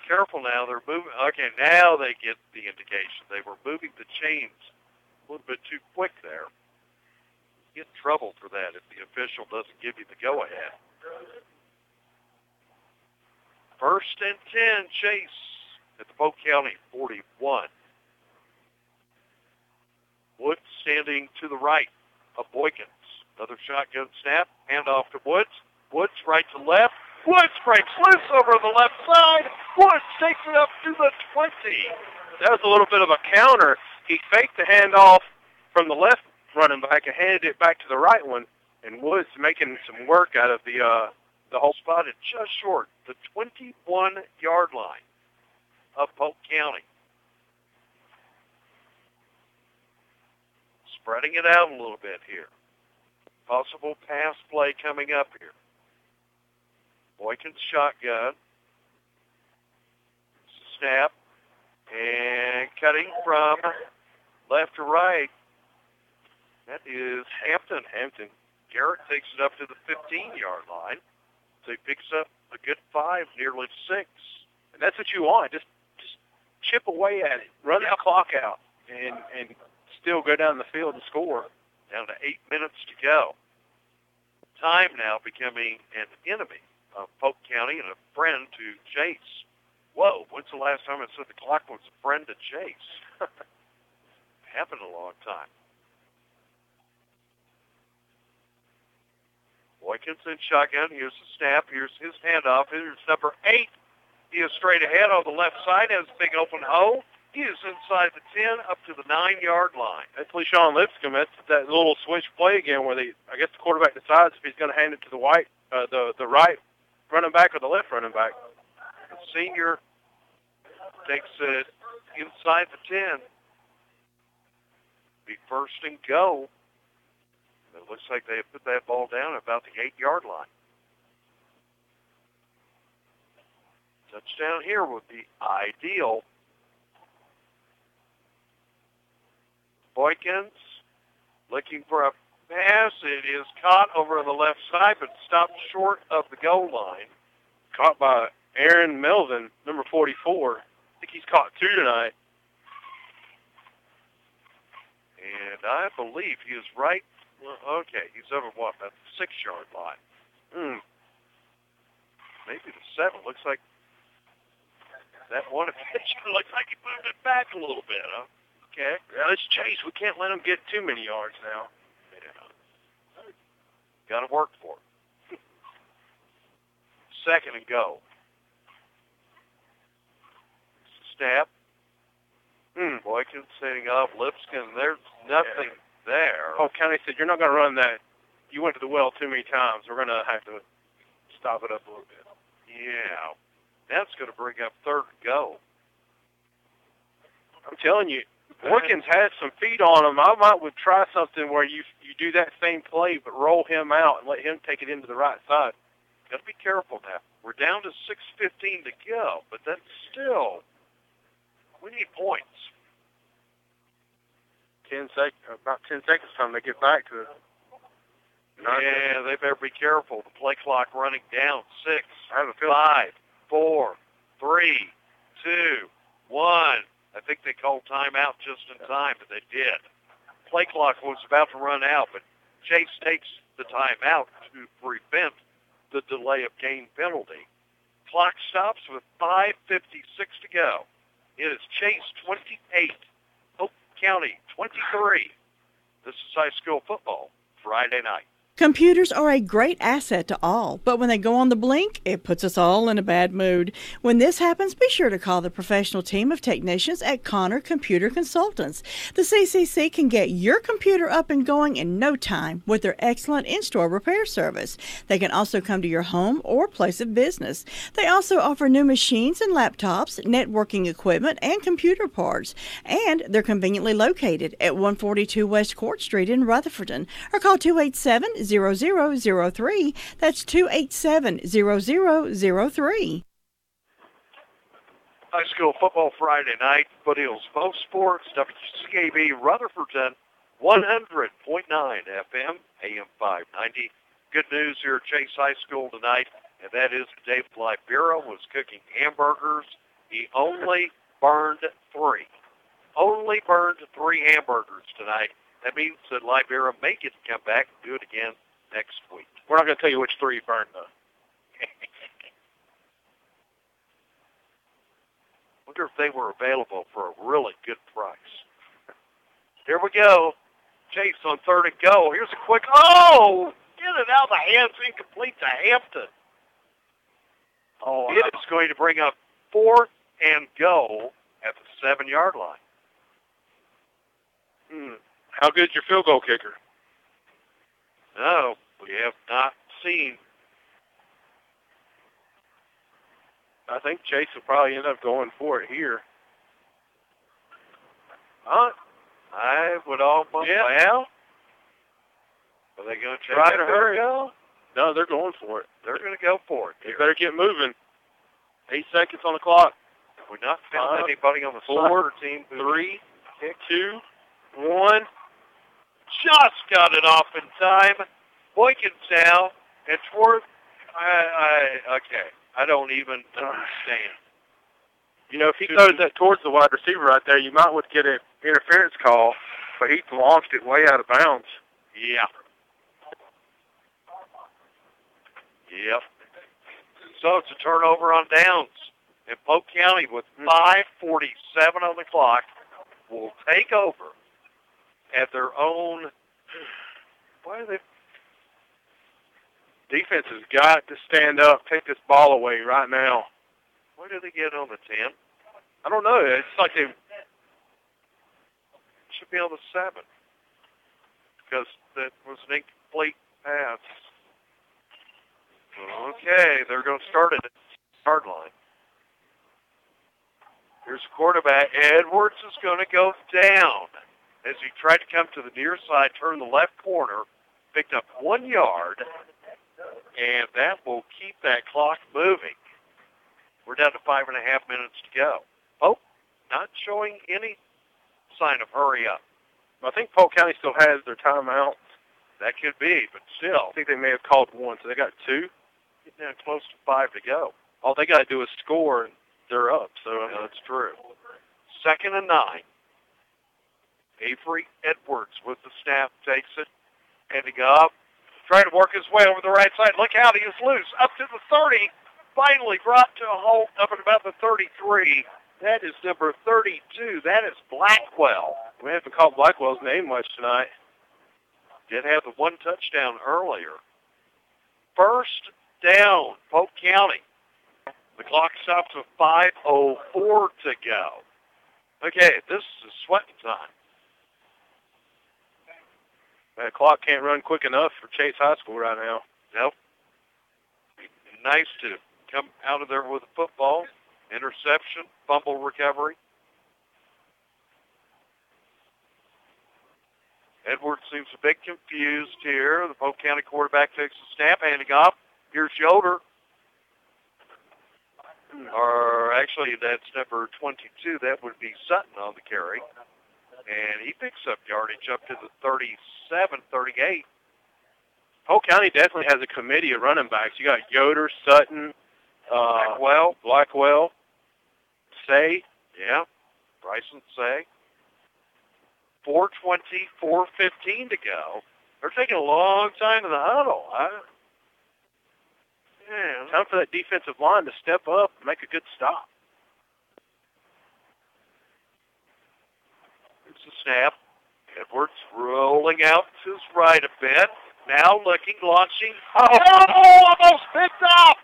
careful now. They're moving. Okay, now they get the indication. They were moving the chains a little bit too quick there. Get in trouble for that if the official doesn't give you the go-ahead. 1st and 10, Chase at the Polk County 41. Woods standing to the right of Boykins. Another shotgun snap, handoff to Woods. Woods right to left. Woods breaks loose over the left side. Woods takes it up to the 20. That was a little bit of a counter. He faked the handoff from the left running back and handed it back to the right one, and Woods making some work out of the whole spot. Spotted just short, the 21-yard line of Polk County. Spreading it out a little bit here. Possible pass play coming up here. Boykins shotgun. Snap. And cutting from left to right. That is Hampton. Garrett takes it up to the 15-yard line. So he picks up a good 5, nearly 6. And that's what you want. Just chip away at it. Run the clock out and still go down the field and score. Down to 8 minutes to go. Time now becoming an enemy of Polk County and a friend to Chase. Whoa, when's the last time I said the clock was a friend to Chase? Happened a long time. Boykins in shotgun. Here's the snap. Here's his handoff. Here's number 8. He is straight ahead on the left side. Has a big open hole. He is inside the 10 up to the 9-yard line. That's LeSean Lipscomb. That's that little switch play again where I guess the quarterback decides if he's going to hand it to the right running back or the left running back. The senior takes it inside the 10. Be 1st and go. It looks like they put that ball down at about the 8-yard line. Touchdown here would be ideal. Boykins looking for a pass. It is caught over on the left side, but stopped short of the goal line. Caught by Aaron Melvin, number 44. I think he's caught 2 tonight. And I believe he is right. Okay, he's over what, about the 6-yard line. Maybe the 7. Looks like that one official looks like he moved it back a little bit, huh? Okay. Yeah, let's chase. We can't let him get too many yards now. Yeah. Got to work for it. 2nd and go. Snap. Boykins setting up. Lipscomb. There's nothing there. Polk County said, you're not going to run that. You went to the well too many times. We're going to have to stop it up a little bit. Yeah. That's going to bring up 3rd and go. I'm telling you, Boykins had some feet on him. I would try something where you do that same play, but roll him out and let him take it into the right side. Got to be careful now. We're down to 6:15 to go, but that's still, we need points. About 10 seconds time they get back to it. Yeah, they better be careful. The play clock running down. 6, 5, 4, 3, 2, 1. I think they called timeout just in time, but they did. Play clock was about to run out, but Chase takes the timeout to prevent the delay of game penalty. Clock stops with 5:56 to go. It is Chase 28, Polk County 23. This is high school football Friday night. Computers are a great asset to all, but when they go on the blink, it puts us all in a bad mood. When this happens, be sure to call the professional team of technicians at Connor Computer Consultants. The CCC can get your computer up and going in no time with their excellent in-store repair service. They can also come to your home or place of business. They also offer new machines and laptops, networking equipment, and computer parts. And they're conveniently located at 142 West Court Street in Rutherford. Or call 287-0003. That's 287-0003. High school football Friday night, Foothills Most Sports, WCAB Rutherford, 100.9 FM, AM 590. Good news here at Chase High School tonight, and that is Dave Libera was cooking hamburgers. He only burned 3. Only burned 3 hamburgers tonight. That means that Libera may get to come back and do it again next week. We're not going to tell you which 3 he burned, though. Wonder if they were available for a really good price. Here we go. Chase on 3rd and go. Here's a quick, get it out of the hands, incomplete to Hampton. It is going to bring up 4th and go at the 7-yard line. How good's your field goal kicker? No, we have not seen. I think Chase will probably end up going for it here. I would almost. Well, are they going to try to hurry? Go? No, they're going for it. They're going to go for it. You better get moving. 8 seconds on the clock. We've not found anybody on the 4, soccer team. 3, 2, 1. Just got it off in time. Boykins now. It's worth. Okay. I don't even understand. You know, if he throws that towards the wide receiver right there, you might would get an interference call, but he launched it way out of bounds. Yeah. Yep. So it's a turnover on downs. And Polk County, with 5:47 on the clock, will take over at their own. Why are they? Defense has got to stand up, take this ball away right now. Where did they get on the 10? I don't know. It's like they should be on the 7 because that was an incomplete pass. Okay, they're going to start it at the yard line. Here's the quarterback. Edwards is going to go down as he tried to come to the near side, turn the left corner, picked up 1 yard, and that will keep that clock moving. We're down to 5.5 minutes to go. Polk not showing any sign of hurry up. I think Polk County still has their timeout. That could be, but still. I think they may have called 1, so they got 2. Getting down close to 5 to go. All they got to do is score, and they're up. So that's true. 2nd and 9. Avery Edwards with the snap takes it, heading up, trying to work his way over the right side. Look out, he is loose. Up to the 30. Finally brought to a halt up at about the 33. That is number 32. That is Blackwell. We haven't called Blackwell's name much tonight. Did have the 1 touchdown earlier. 1st down, Polk County. The clock stops with 5:04 to go. Okay, this is sweating time. The clock can't run quick enough for Chase High School right now. Nope. Nice to come out of there with a football. Interception, fumble recovery. Edwards seems a bit confused here. The Polk County quarterback takes the snap, handing off. Here's Yoder. Or actually, that's number 22. That would be Sutton on the carry. And he picks up yardage up to the 37, 38. Polk County definitely has a committee of running backs. You got Yoder, Sutton, Blackwell, Say. Yeah, Bryson Say. 4:20, 4:15 to go. They're taking a long time in the huddle. Time for that defensive line to step up and make a good stop. Here's the snap. Edwards rolling out to his right a bit. Now looking, launching. Oh, almost picked up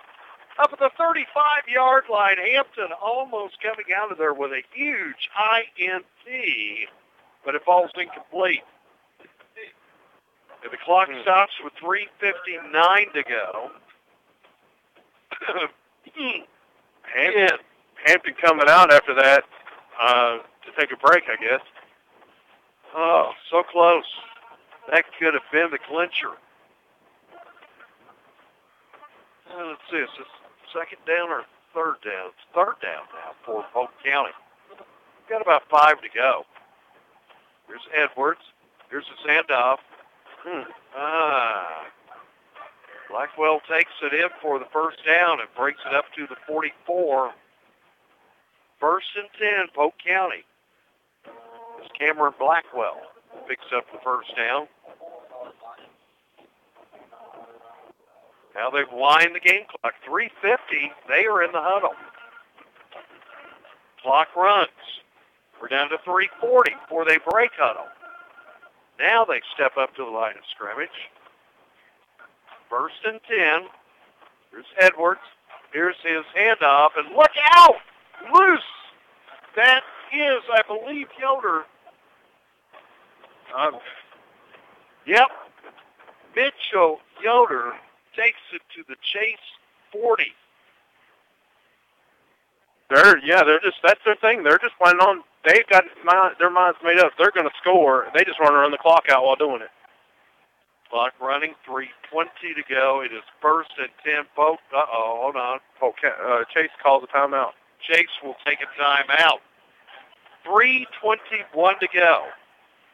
at the 35-yard line. Hampton almost coming out of there with a huge INT, but it falls incomplete. And the clock stops with 3:59 to go. Hampton coming out after that to take a break, I guess. Oh, so close. That could have been the clincher. Let's see, is this second down or third down? It's third down now for Polk County. Got about 5 to go. Here's Edwards. Here's his handoff. Blackwell takes it in for the first down and breaks it up to the 44. First and 10, Polk County. It's Cameron Blackwell who picks up the first down. Now they've lined the game clock. 3:50. They are in the huddle. Clock runs. We're down to 3:40 before they break huddle. Now they step up to the line of scrimmage. First and 10. Here's Edwards. Here's his handoff. And look out! Loose! That is, I believe, Yoder. Yep. Mitchell Yoder takes it to the Chase 40. That's their thing. They're just planning on, they've got their minds made up. They're going to score. They just want to run the clock out while doing it. Clock running, 3:20 to go. It is first and 10. Polk, hold on. Chase calls a timeout. Chase will take a timeout. 3:21 to go.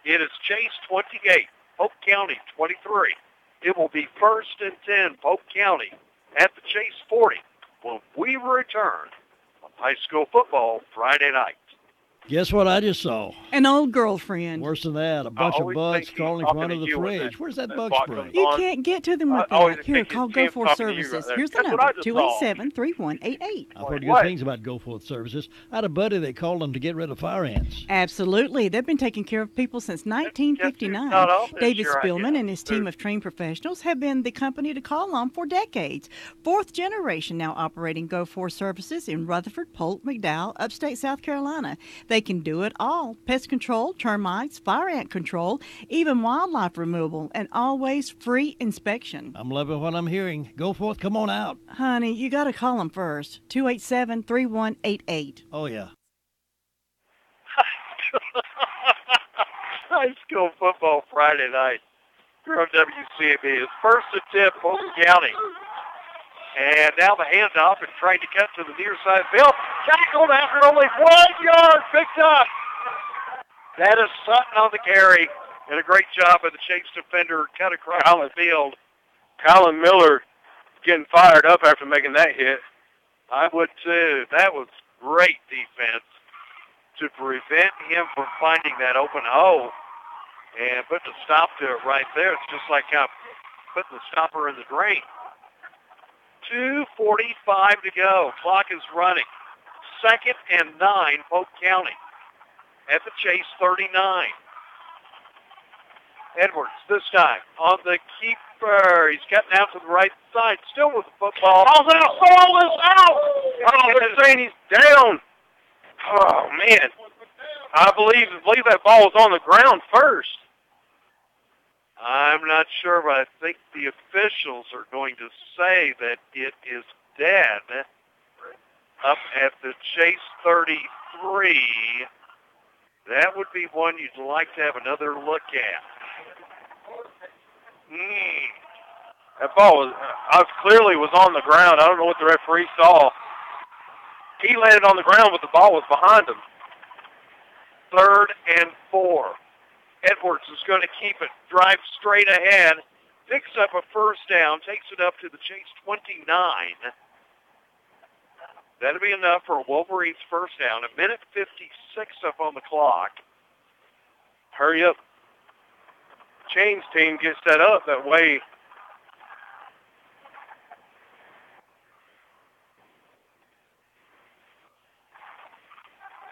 It is Chase 28, Polk County 23. It will be first and 10, Polk County at the Chase 40 when we return on high school football Friday night. Guess what I just saw? An old girlfriend. Worse than that, a bunch of bugs crawling in front of the fridge. Where's that bug spray? You can't get to them with that. Here, call Go Forth Services. Here's the number, 287-3188. I've heard good things about Go Forth Services. I had a buddy that called them to get rid of fire ants. Absolutely. They've been taking care of people since 1959. David Spillman and his team of trained professionals have been the company to call on for decades. Fourth generation now operating Go Forth Services in Rutherford, Polk, McDowell, upstate South Carolina. They can do it all. Pest control, termites, fire ant control, even wildlife removal, and always free inspection. I'm loving what I'm hearing. Go Forth, come on out. Honey, you got to call them first. 287-3188. Oh, yeah. High school football Friday night here on WCAB. It's first and 10, Polk County. And now the handoff and trying to cut to the near side field. Tackled after only 1 yard. Picked up. That is Sutton on the carry. And a great job by the Chase defender. Cut across the field. Colin Miller getting fired up after making that hit. I would too. That was great defense to prevent him from finding that open hole and putting a stop to it right there. It's just like putting the stopper in the drain. 2:45 to go. Clock is running. Second and 9, Polk County at the Chase 39. Edwards this time on the keeper. He's cutting out to the right side. Still with the football. Ball's out. Ball is out. Oh, they're saying he's down. Oh, man. I believe that ball was on the ground first. I'm not sure, but I think the officials are going to say that it is dead up at the Chase 33. That would be one you'd like to have another look at. That ball clearly was on the ground. I don't know what the referee saw. He landed on the ground, but the ball was behind him. 3rd and 4. Edwards is going to keep it, drive straight ahead, picks up a first down, takes it up to the Chase 29. That'll be enough for Wolverine's first down. 1:56 up on the clock. Hurry up. Chains team gets set up that way.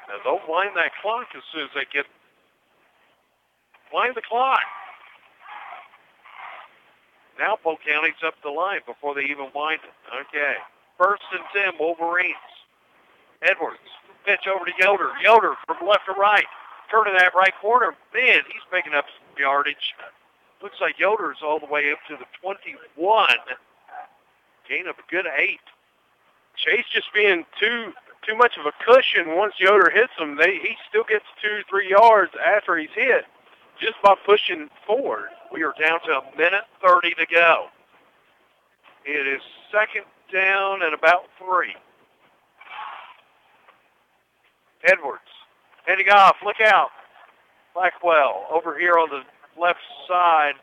Now they'll wind that clock as soon as they get wind the clock. Now Polk County's up the line before they even wind it. Okay. 1st and 10, Wolverines. Edwards. Pitch over to Yoder. Yoder from left to right. Turning that right corner. Man, he's picking up some yardage. Looks like Yoder's all the way up to the 21. Gain of a good 8. Chase just being too much of a cushion. Once Yoder hits him, he still gets 2-3 yards after he's hit just by pushing forward. We are down to 1:30 to go. It is 2nd down and about 3. Edwards heading off. Look out. Blackwell over here on the left side.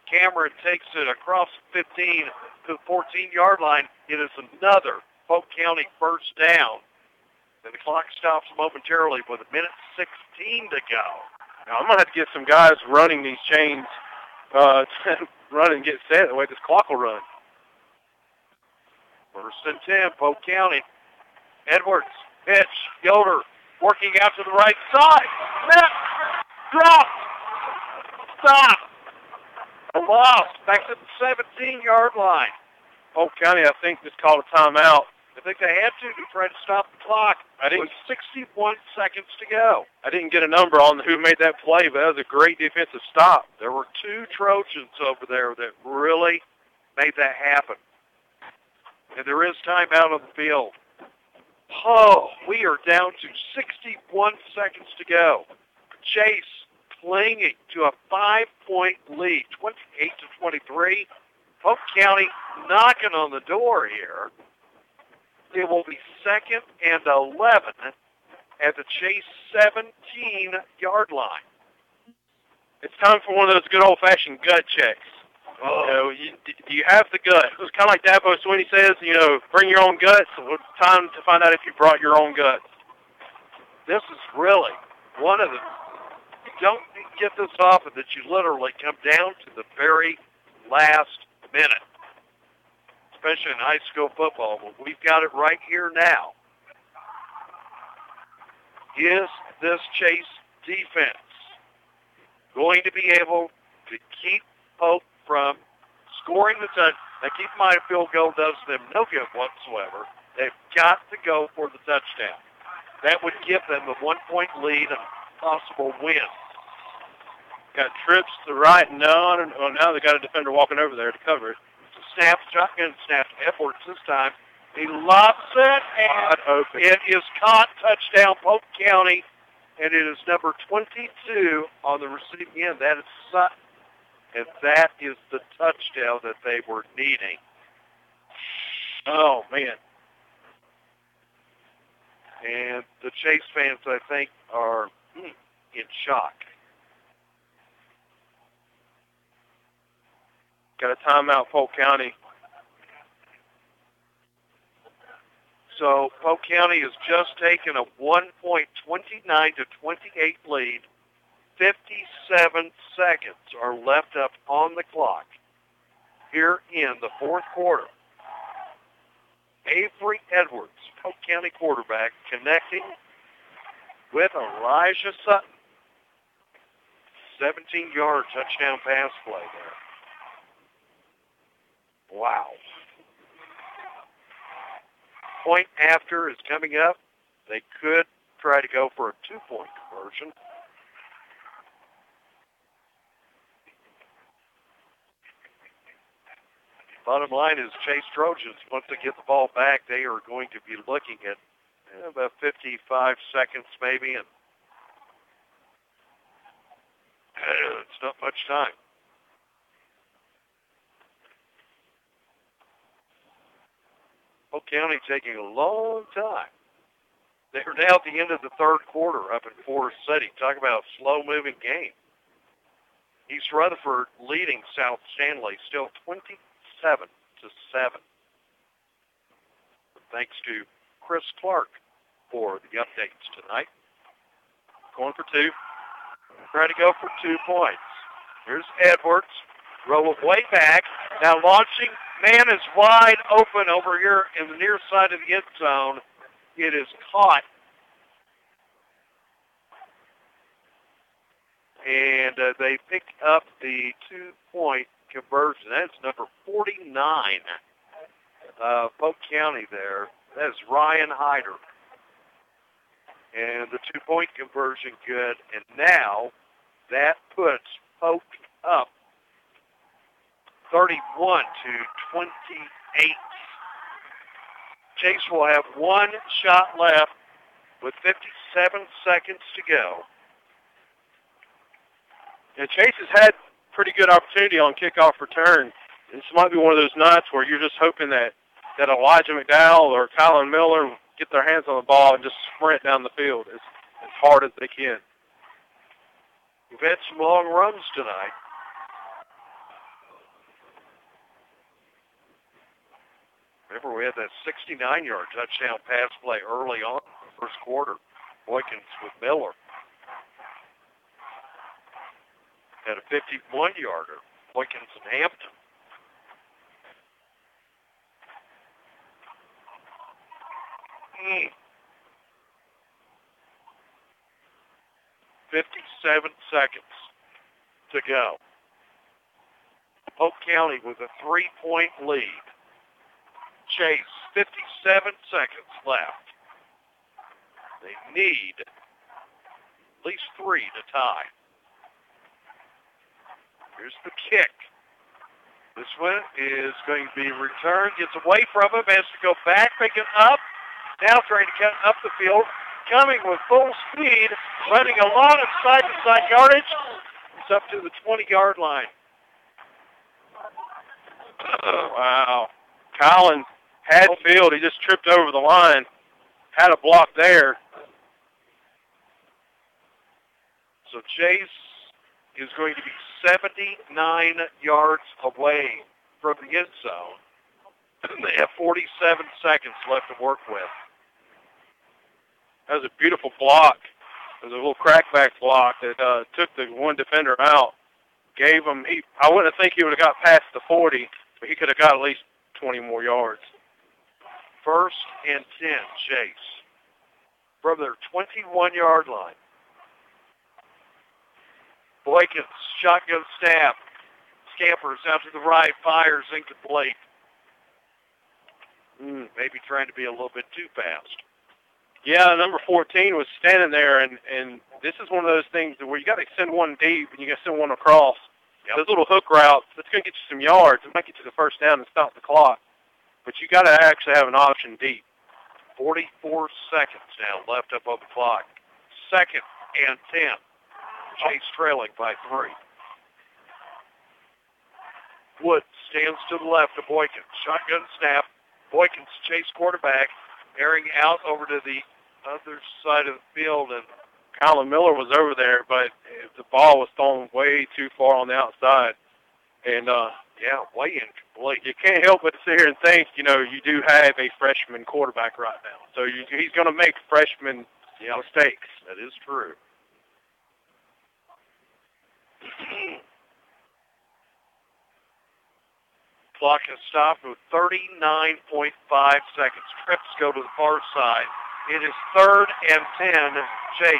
Cameron takes it across 15 to the 14-yard line. It is another Polk County first down. And the clock stops momentarily with 1:16 to go. Now, I'm going to have to get some guys running these chains, run and get set. That way this clock will run. 1st and 10, Polk County. Edwards, pitch, Yoder, working out to the right side. Snap, drop, stop. A loss, back to the 17-yard line. Polk County, I think, just called a timeout. I think they had to try to stop the clock. With 61 seconds to go. I didn't get a number on who made that play, but that was a great defensive stop. There were 2 Trojans over there that really made that happen. And there is time out on the field. Oh, we are down to 61 seconds to go. Chase clinging to a 5-point lead, 28-23. Polk County knocking on the door here. It will be 2nd and 11 at the Chase 17-yard line. It's time for one of those good old-fashioned gut checks. Oh. Do you have the gut? It's kind of like Dabo Swinney says, bring your own guts. It's time to find out if you brought your own guts. This is really one of the... Don't get this often that you literally come down to the very last minute, especially in high school football. But we've got it right here now. Is this Chase defense going to be able to keep Polk from scoring the touchdown? Now, keep in mind, a field goal does them no good whatsoever. They've got to go for the touchdown. That would give them a 1-point lead and possible win. Got trips to the right and down, and now they got a defender walking over there to cover it. Snap, shotgun snap. Edwards this time. He lobs it, and it is caught. Touchdown, Polk County, and it is number 22 on the receiving end. That is Sutton, and that is the touchdown that they were needing. Oh, man. And the Chase fans, I think, are in shock. Got a timeout, Polk County. So Polk County has just taken a 1.29-28 lead. 57 seconds are left up on the clock here in the 4th quarter. Avery Edwards, Polk County quarterback, connecting with Elijah Sutton. 17-yard touchdown pass play there. Wow. Point after is coming up. They could try to go for a 2-point conversion. Bottom line is Chase Trojans, once they get the ball back, they are going to be looking at about 55 seconds maybe, and it's not much time. Polk County taking a long time. They're now at the end of the 3rd quarter up in Forest City. Talk about a slow-moving game. East Rutherford leading South Stanley still 27-7. Thanks to Chris Clark for the updates tonight. Going for 2. Trying to go for 2 points. Here's Edwards. Roll it way back. Now launching. Man is wide open over here in the near side of the end zone. It is caught. And they pick up the 2-point conversion. That's number 49. Polk County there. That is Ryan Hyder. And the 2-point conversion good. And now that puts Polk up 31 to 28. Chase will have one shot left with 57 seconds to go. And Chase has had pretty good opportunity on kickoff return. This might be one of those nights where you're just hoping that Elijah McDowell or Colin Miller get their hands on the ball and just sprint down the field as hard as they can. We've had some long runs tonight. Remember, we had that 69-yard touchdown pass play early on in the first quarter. Boykins with Miller. Had a 51-yarder. Boykins and Hampton. Mm. 57 seconds to go. Polk County with a 3-point lead. Chase, 57 seconds left. They need at least 3 to tie. Here's the kick. This one is going to be returned. Gets away from him. Has to go back, pick it up. Now trying to cut up the field. Coming with full speed. Running a lot of side-to-side yardage. It's up to the 20-yard line. Wow. Colin had field. He just tripped over the line. Had a block there. So Chase is going to be 79 yards away from the end zone. They have 47 seconds left to work with. That was a beautiful block. It was a little crackback block that took the one defender out. Gave him, I wouldn't think he would have got past the 40, but he could have got at least 20 more yards. 1st and 10, Chase. From their 21-yard line. Boykins, shotgun snap. Scampers out to the right, fires incomplete. Maybe trying to be a little bit too fast. Yeah, number 14 was standing there, and this is one of those things where you got to send one deep and you got to send one across. Yep. Those little hook routes, that's going to get you some yards. It might get you the first down and stop the clock. But you got to actually have an option deep. 44 seconds now left up on the clock. 2nd and 10. Chase trailing by 3. Woods stands to the left of Boykins. Shotgun snap. Boykins, Chase quarterback, airing out over to the other side of the field. And Colin Miller was over there, but the ball was thrown way too far on the outside. And, way incomplete. You can't help but sit here and think, you do have a freshman quarterback right now. So he's going to make freshman mistakes. That is true. Clock has stopped with 39.5 seconds. Trips go to the far side. It is 3rd and 10, Chase.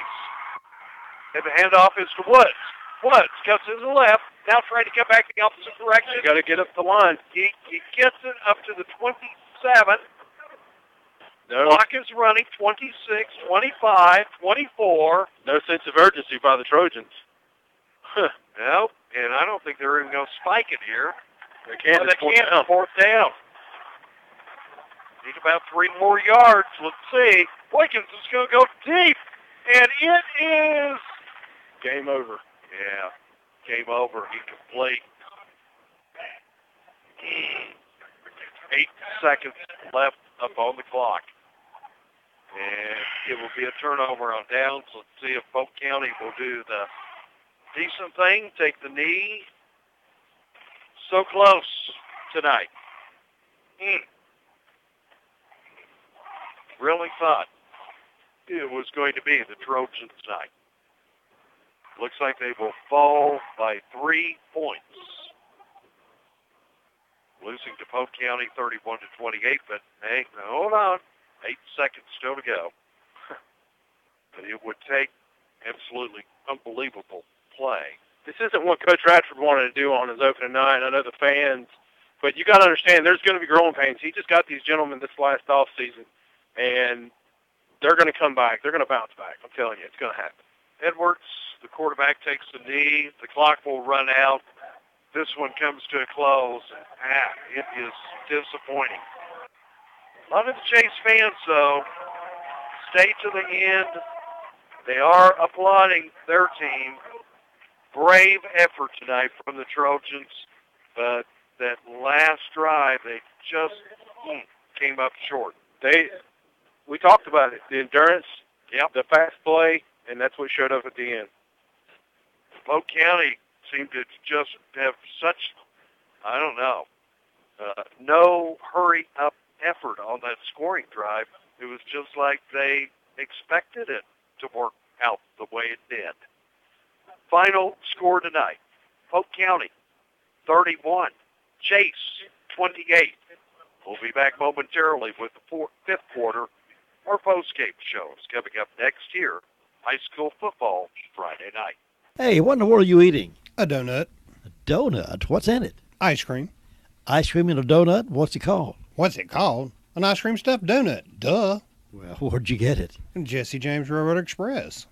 And the handoff is to Woods. Woods cuts to the left. Now trying to get back the opposite direction. You got to get up the line. He gets it up to the 27. No. Clock is running. 26, 25, 24. No sense of urgency by the Trojans. No, and I don't think they're even going to spike it here. They can't. They can't. 4th down. Need about 3 more yards. Let's see. Boykins is going to go deep, and it is game over. Yeah, game over. Incomplete. 8 seconds left up on the clock. And it will be a turnover on downs. Let's see if Polk County will do the decent thing, take the knee. So close tonight. Really thought it was going to be the Trojans' night. Looks like they will fall by 3 points. Losing to Polk County 31-28, but hey, hold on. 8 seconds still to go. But it would take absolutely unbelievable play this isn't what Coach Radford wanted to do on his opening night. I know the fans, but you got to understand there's going to be growing pains. He just got these gentlemen this last off season, and they're going to come back. They're going to bounce back. I'm telling you, it's going to happen. Edwards, the quarterback, takes the knee. The clock will run out. This one comes to a close. It is disappointing. A lot of the Chase fans, though, stay to the end. They are applauding their team. Brave effort tonight from the Trojans, but that last drive, they just came up short. We talked about it, the endurance, the fast play, and that's what showed up at the end. Polk County seemed to just have such, no hurry-up effort on that scoring drive. It was just like they expected it to work out the way it did. Final score tonight, Polk County, 31. Chase, 28. We'll be back momentarily with the fifth quarter. Our postgame show is coming up next year. High school football Friday night. Hey, what in the world are you eating? A donut. A donut? What's in it? Ice cream. Ice cream in a donut? What's it called? What's it called? An ice cream stuffed donut. Duh. Well, where'd you get it? Jesse James Railroad Express.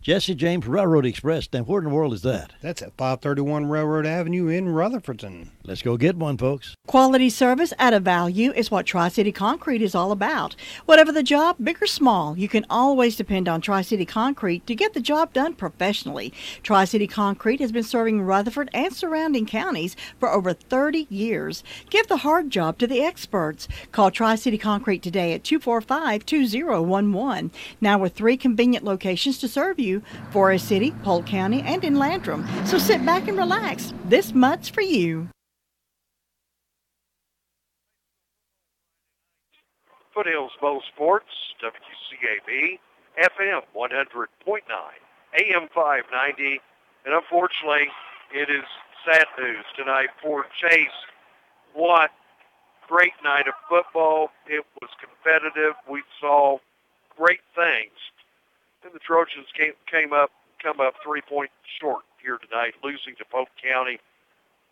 Jesse James Railroad Express. Now, where in the world is that? That's at 531 Railroad Avenue in Rutherfordton. Let's go get one, folks. Quality service at a value is what Tri-City Concrete is all about. Whatever the job, big or small, you can always depend on Tri-City Concrete to get the job done professionally. Tri-City Concrete has been serving Rutherford and surrounding counties for over 30 years. Give the hard job to the experts. Call Tri-City Concrete today at 245-2011. Now with 3 convenient locations to serve you, Forest City, Polk County, and in Landrum. So sit back and relax. This much for you. Foothills Bow Sports, WCAB, FM 100.9, AM 590. And unfortunately, it is sad news tonight for Chase. What great night of football. It was competitive. We saw great things. And the Trojans come up 3 points short here tonight, losing to Polk County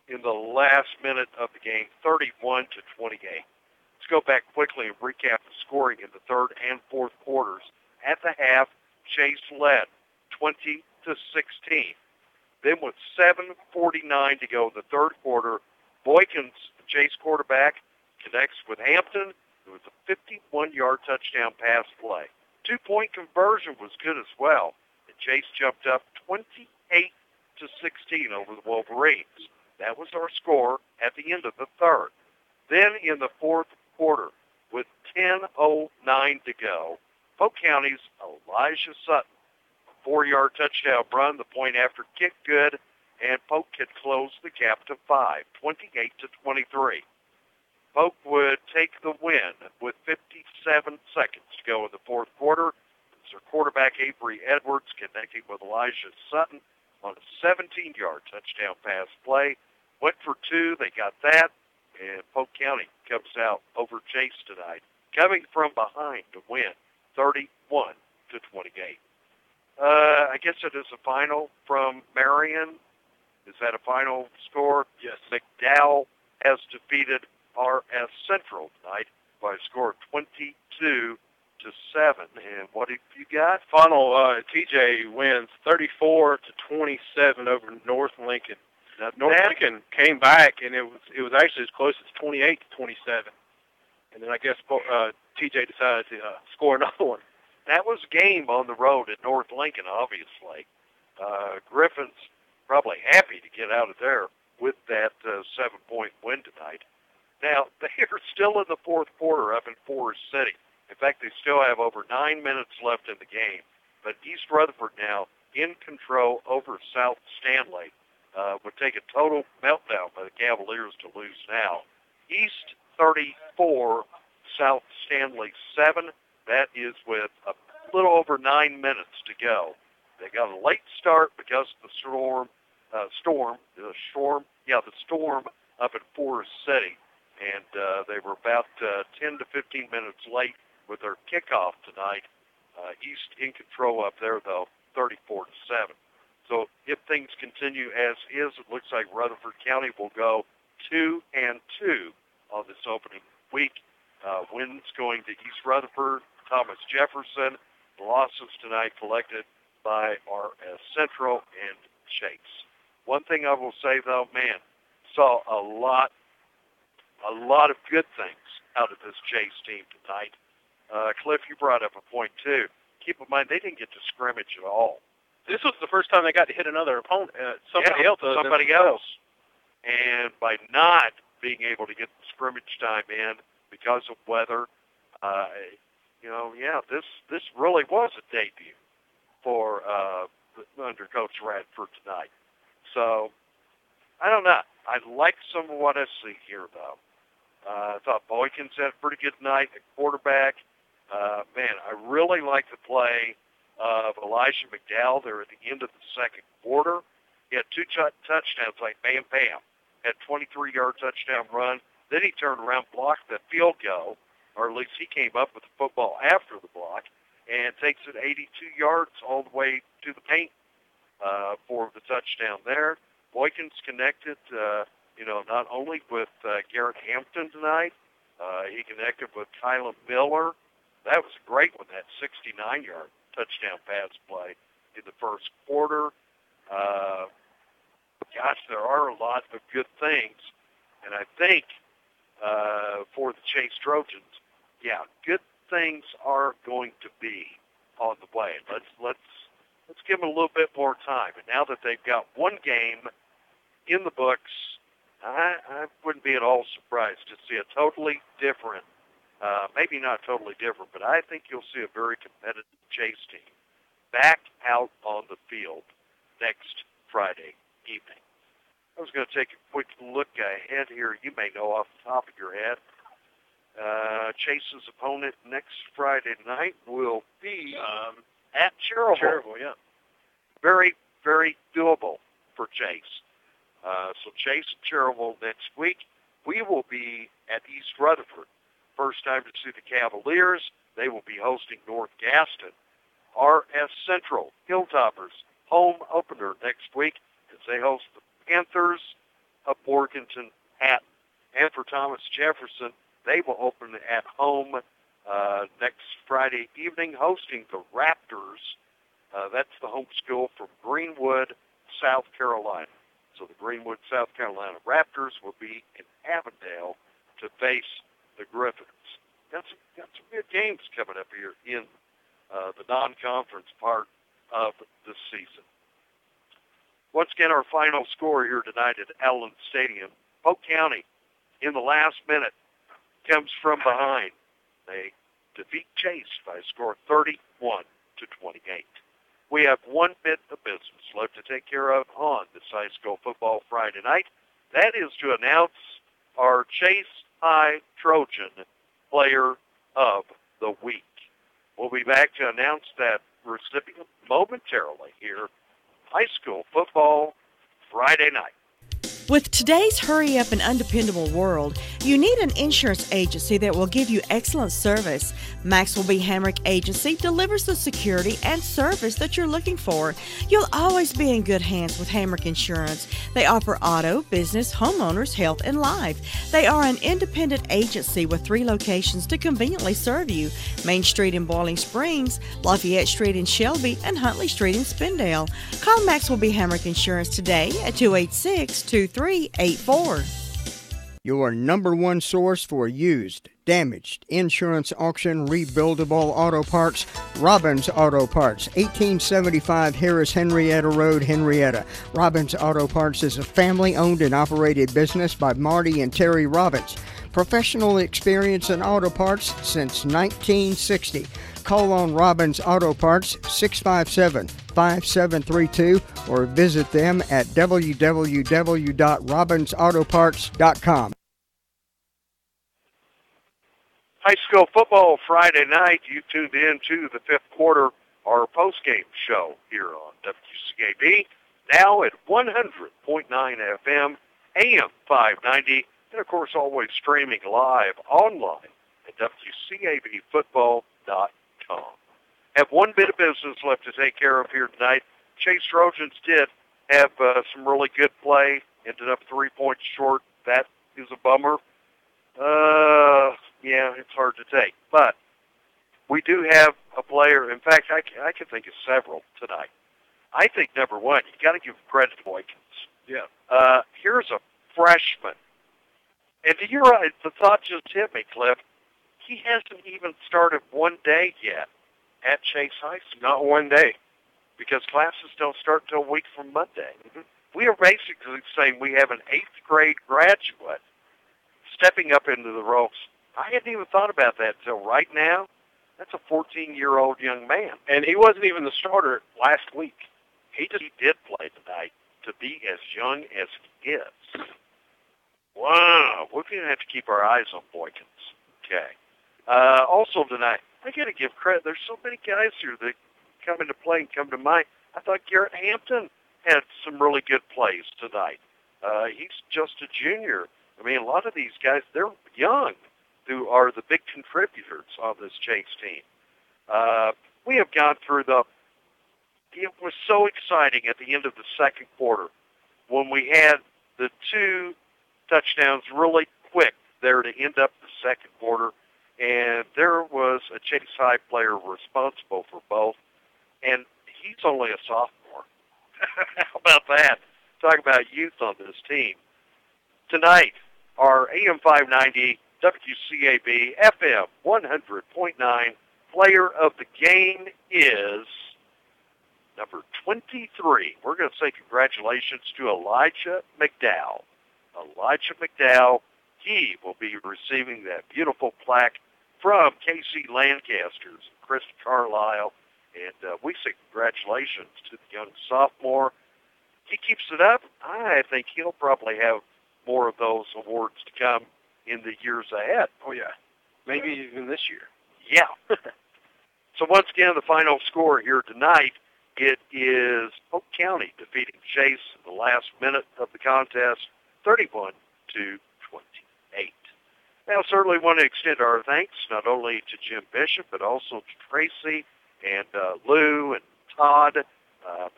in the last minute of the game, 31-28. Let's go back quickly and recap the scoring in the third and fourth quarters. At the half, Chase led 20-16. Then with 7:49 to go in the third quarter, Boykins, the Chase quarterback, connects with Hampton. It was a 51-yard touchdown pass play. 2-point conversion was good as well. And Chase jumped up 28-16 over the Wolverines. That was our score at the end of the third. Then in the fourth quarter, with 10:09 to go, Polk County's Elijah Sutton, a 4-yard touchdown run, the point after kick good, and Polk had closed the gap to 5, 28-23. Polk would take the win with 57 seconds to go in the fourth quarter. It's their quarterback, Avery Edwards, connecting with Elijah Sutton on a 17-yard touchdown pass play. Went for 2. They got that. And Polk County comes out over Chase tonight, coming from behind to win 31-28. I guess it is a final from Marion. Is that a final score? Yes. McDowell has defeated R.S. Central tonight by a score of 22-7. And what have you got? Final, TJ wins 34-27 over North Lincoln. Now, North Lincoln came back, and it was actually as close as 28-27. And then I guess TJ decided to score another one. That was a game on the road at North Lincoln, obviously. Griffin's probably happy to get out of there with that 7-point win tonight. Now, they are still in the fourth quarter up in Forest City. In fact, they still have over 9 minutes left in the game. But East Rutherford now in control over South Stanley. Would take a total meltdown by the Cavaliers to lose now. East 34, South Stanley 7. That is with a little over 9 minutes to go. They got a late start because of the storm up in Forest City. And they were about 10 to 15 minutes late with their kickoff tonight. East in control up there, though, 34-7. So if things continue as is, it looks like Rutherford County will go 2-2 on this opening week. Wins going to East Rutherford, Thomas Jefferson. Losses tonight collected by RS Central and Chase. One thing I will say, though, man, saw a lot of good things out of this Chase team tonight. Cliff, you brought up a point, too. Keep in mind, they didn't get to scrimmage at all. This was the first time they got to hit another opponent, somebody else. And by not being able to get the scrimmage time in because of weather, this really was a debut for under Coach Radford tonight. So, I don't know. I like some of what I see here, though. I thought Boykins had a pretty good night at quarterback. I really like the play of Elijah McDowell there at the end of the second quarter. He had 2 touchdowns, like bam, bam. Had 23-yard touchdown run. Then he turned around, blocked the field goal, or at least he came up with the football after the block, and takes it 82 yards all the way to the paint for the touchdown there. Boykins connected, not only with Garrett Hampton tonight, he connected with Kylan Miller. That was a great one, that 69-yard touchdown pass play in the first quarter. There are a lot of good things, and I think for the Chase Trojans, good things are going to be on the way. Let's give them a little bit more time. And now that they've got one game in the books, I wouldn't be at all surprised to see a totally different, maybe not totally different, but I think you'll see a very competitive Chase team back out on the field next Friday evening. I was going to take a quick look ahead here. You may know off the top of your head. Chase's opponent next Friday night will be at Cherville. Yeah. Very, very doable for Chase. So Chase and Cherville next week. We will be at East Rutherford. First time to see the Cavaliers. They will be hosting North Gaston. RS Central, Hilltoppers, home opener next week as they host the Panthers of Morganton Hatton. And for Thomas Jefferson, they will open at home next Friday evening, hosting the Raptors. That's the home school from Greenwood, South Carolina. So the Greenwood, South Carolina Raptors will be in Avondale to face the Griffins. Got some good games coming up here in the non-conference part of the season. Once again, our final score here tonight at Allen Stadium. Polk County, in the last minute, comes from behind. They defeat Chase by a score of 31-28. We have one bit of business left to take care of on this high school football Friday night. That is to announce our Chase High Trojan Player of the Week. We'll be back to announce that recipient momentarily here. High school football Friday night. With today's hurry-up and undependable world, you need an insurance agency that will give you excellent service. Maxwell B. Hamrick Agency delivers the security and service that you're looking for. You'll always be in good hands with Hamrick Insurance. They offer auto, business, homeowners, health, and life. They are an independent agency with 3 locations to conveniently serve you: Main Street in Boiling Springs, Lafayette Street in Shelby, and Huntley Street in Spindale. Call Maxwell B. Hamrick Insurance today at 286-2384. Your number one source for used, damaged, insurance auction, rebuildable auto parts, Robbins Auto Parts, 1875 Harris Henrietta Road, Henrietta. Robbins Auto Parts is a family-owned and operated business by Marty and Terry Robbins. Professional experience in auto parts since 1960. Call on Robbins Auto Parts, 657-5732, or visit them at www.robbinsautoparts.com. High school football Friday night. You tuned in to the 5th quarter, our post-game show here on WCAB, now at 100.9 FM, AM 590, and of course always streaming live online at WCABfootball.com. Have one bit of business left to take care of here tonight. Chase Trojans did have some really good play. Ended up 3 points short. That is a bummer. Yeah, it's hard to take. But we do have a player. In fact, I can think of several tonight. I think, number one, you got to give credit to Boykins. Yeah. Here's a freshman. And you're right, the thought just hit me, Cliff. He hasn't even started one day yet at Chase High School. Not one day. Because classes don't start until a week from Monday. Mm-hmm. We are basically saying we have an 8th grade graduate stepping up into the roles. I hadn't even thought about that until right now. That's a 14-year-old young man. And he wasn't even the starter last week. He did play tonight to be as young as he is. Wow. We're going to have to keep our eyes on Boykins. Okay. Also tonight, I got to give credit. There's so many guys here that come into play and come to mind. I thought Garrett Hampton had some really good plays tonight. He's just a junior. I mean, a lot of these guys, they're young, who are the big contributors on this Chase team. We have gone through it was so exciting at the end of the second quarter when we had the 2 touchdowns really quick there to end up the second quarter, and there was a Chase High player responsible for both, and he's only a sophomore. How about that? Talk about youth on this team. Tonight, our AM 590, WCAB, FM 100.9 player of the game is number 23. We're going to say congratulations to Elijah McDowell. Elijah McDowell, he will be receiving that beautiful plaque from KC Lancasters, Chris Carlisle, and we say congratulations to the young sophomore. He keeps it up. I think he'll probably have more of those awards to come in the years ahead. Oh, yeah. Maybe even this year. Yeah. So once again, the final score here tonight, it is Polk County defeating Chase in the last minute of the contest, 31-28. Now, certainly want to extend our thanks not only to Jim Bishop, but also to Tracy and Lou and Todd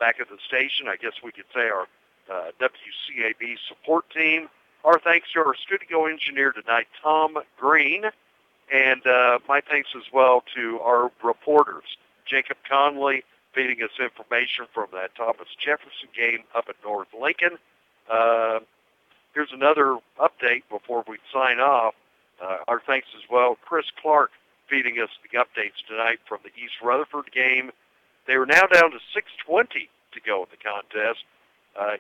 back at the station. I guess we could say our WCAB support team. Our thanks to our studio engineer tonight, Tom Green, and my thanks as well to our reporters, Jacob Conley, feeding us information from that Thomas Jefferson game up at North Lincoln. Here's another update before we sign off. Our thanks as well, Chris Clark, feeding us the updates tonight from the East Rutherford game. They are now down to 6:20 to go in the contest.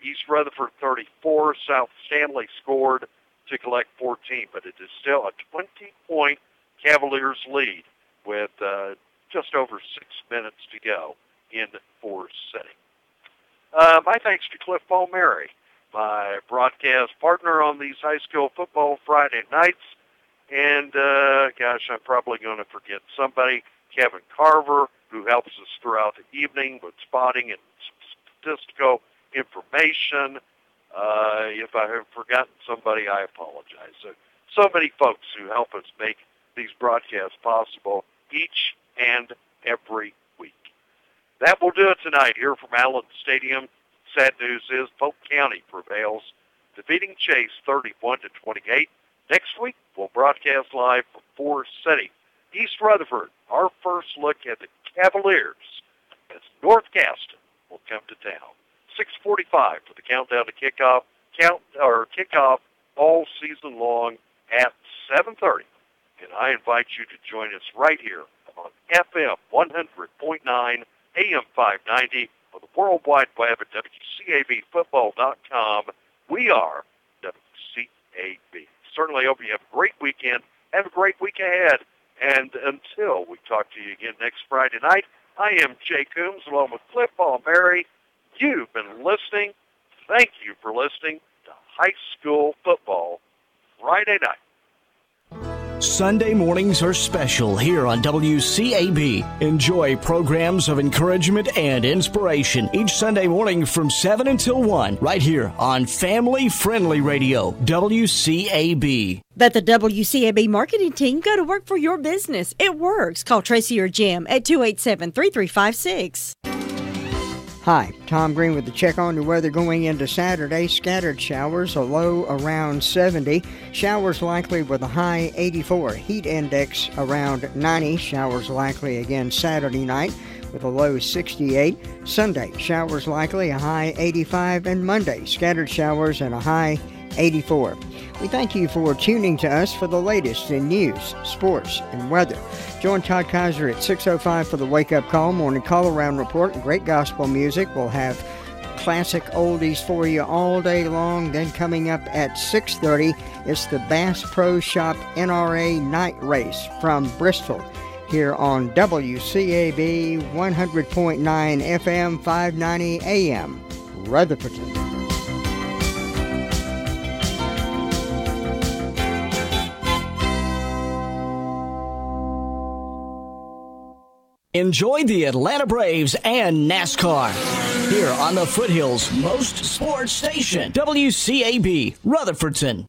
East Rutherford 34, South Stanley scored to collect 14, but it is still a 20-point Cavaliers lead with just over 6 minutes to go in Forest City. My thanks to Cliff Palmieri, my broadcast partner on these high school football Friday nights. And, gosh, I'm probably going to forget somebody, Kevin Carver, who helps us throughout the evening with spotting and statistical information. If I have forgotten somebody, I apologize. So many folks who help us make these broadcasts possible each and every week. That will do it tonight here from Allen Stadium. Sad news is Polk County prevails, defeating Chase 31-28. Next week, we'll broadcast live from Forest City, East Rutherford. Our first look at the Cavaliers as North Gaston will come to town. 6:45 for the countdown to kickoff. Kickoff all season long at 7:30. And I invite you to join us right here on FM 100.9, AM 590, on the World Wide Web at WCABfootball.com. We are WCAB. Certainly hope you have a great weekend. Have a great week ahead. And until we talk to you again next Friday night, I am Jay Coombs along with Cliff Palmieri. You've been listening. Thank you for listening to High School Football Friday night. Sunday mornings are special here on WCAB. Enjoy programs of encouragement and inspiration each Sunday morning from 7 until 1 right here on Family Friendly Radio, WCAB. Let the WCAB marketing team go to work for your business. It works. Call Tracy or Jim at 287-3356. Hi, Tom Green with the check on the weather going into Saturday. Scattered showers, a low around 70. Showers likely with a high 84. Heat index around 90. Showers likely again Saturday night with a low 68. Sunday, showers likely, a high 85. And Monday, scattered showers and a high 84. We thank you for tuning to us for the latest in news, sports, and weather. Join Todd Kaiser at 6:05 for the Wake Up Call Morning Call Around Report and great gospel music. We'll have classic oldies for you all day long. Then coming up at 6:30, it's the Bass Pro Shop NRA Night Race from Bristol here on WCAB 100.9 FM, 590 AM, Rutherfordton. Enjoy the Atlanta Braves and NASCAR here on the Foothills Most Sports Station, WCAB, Rutherfordton.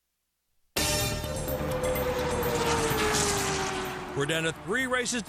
We're down to 3 races to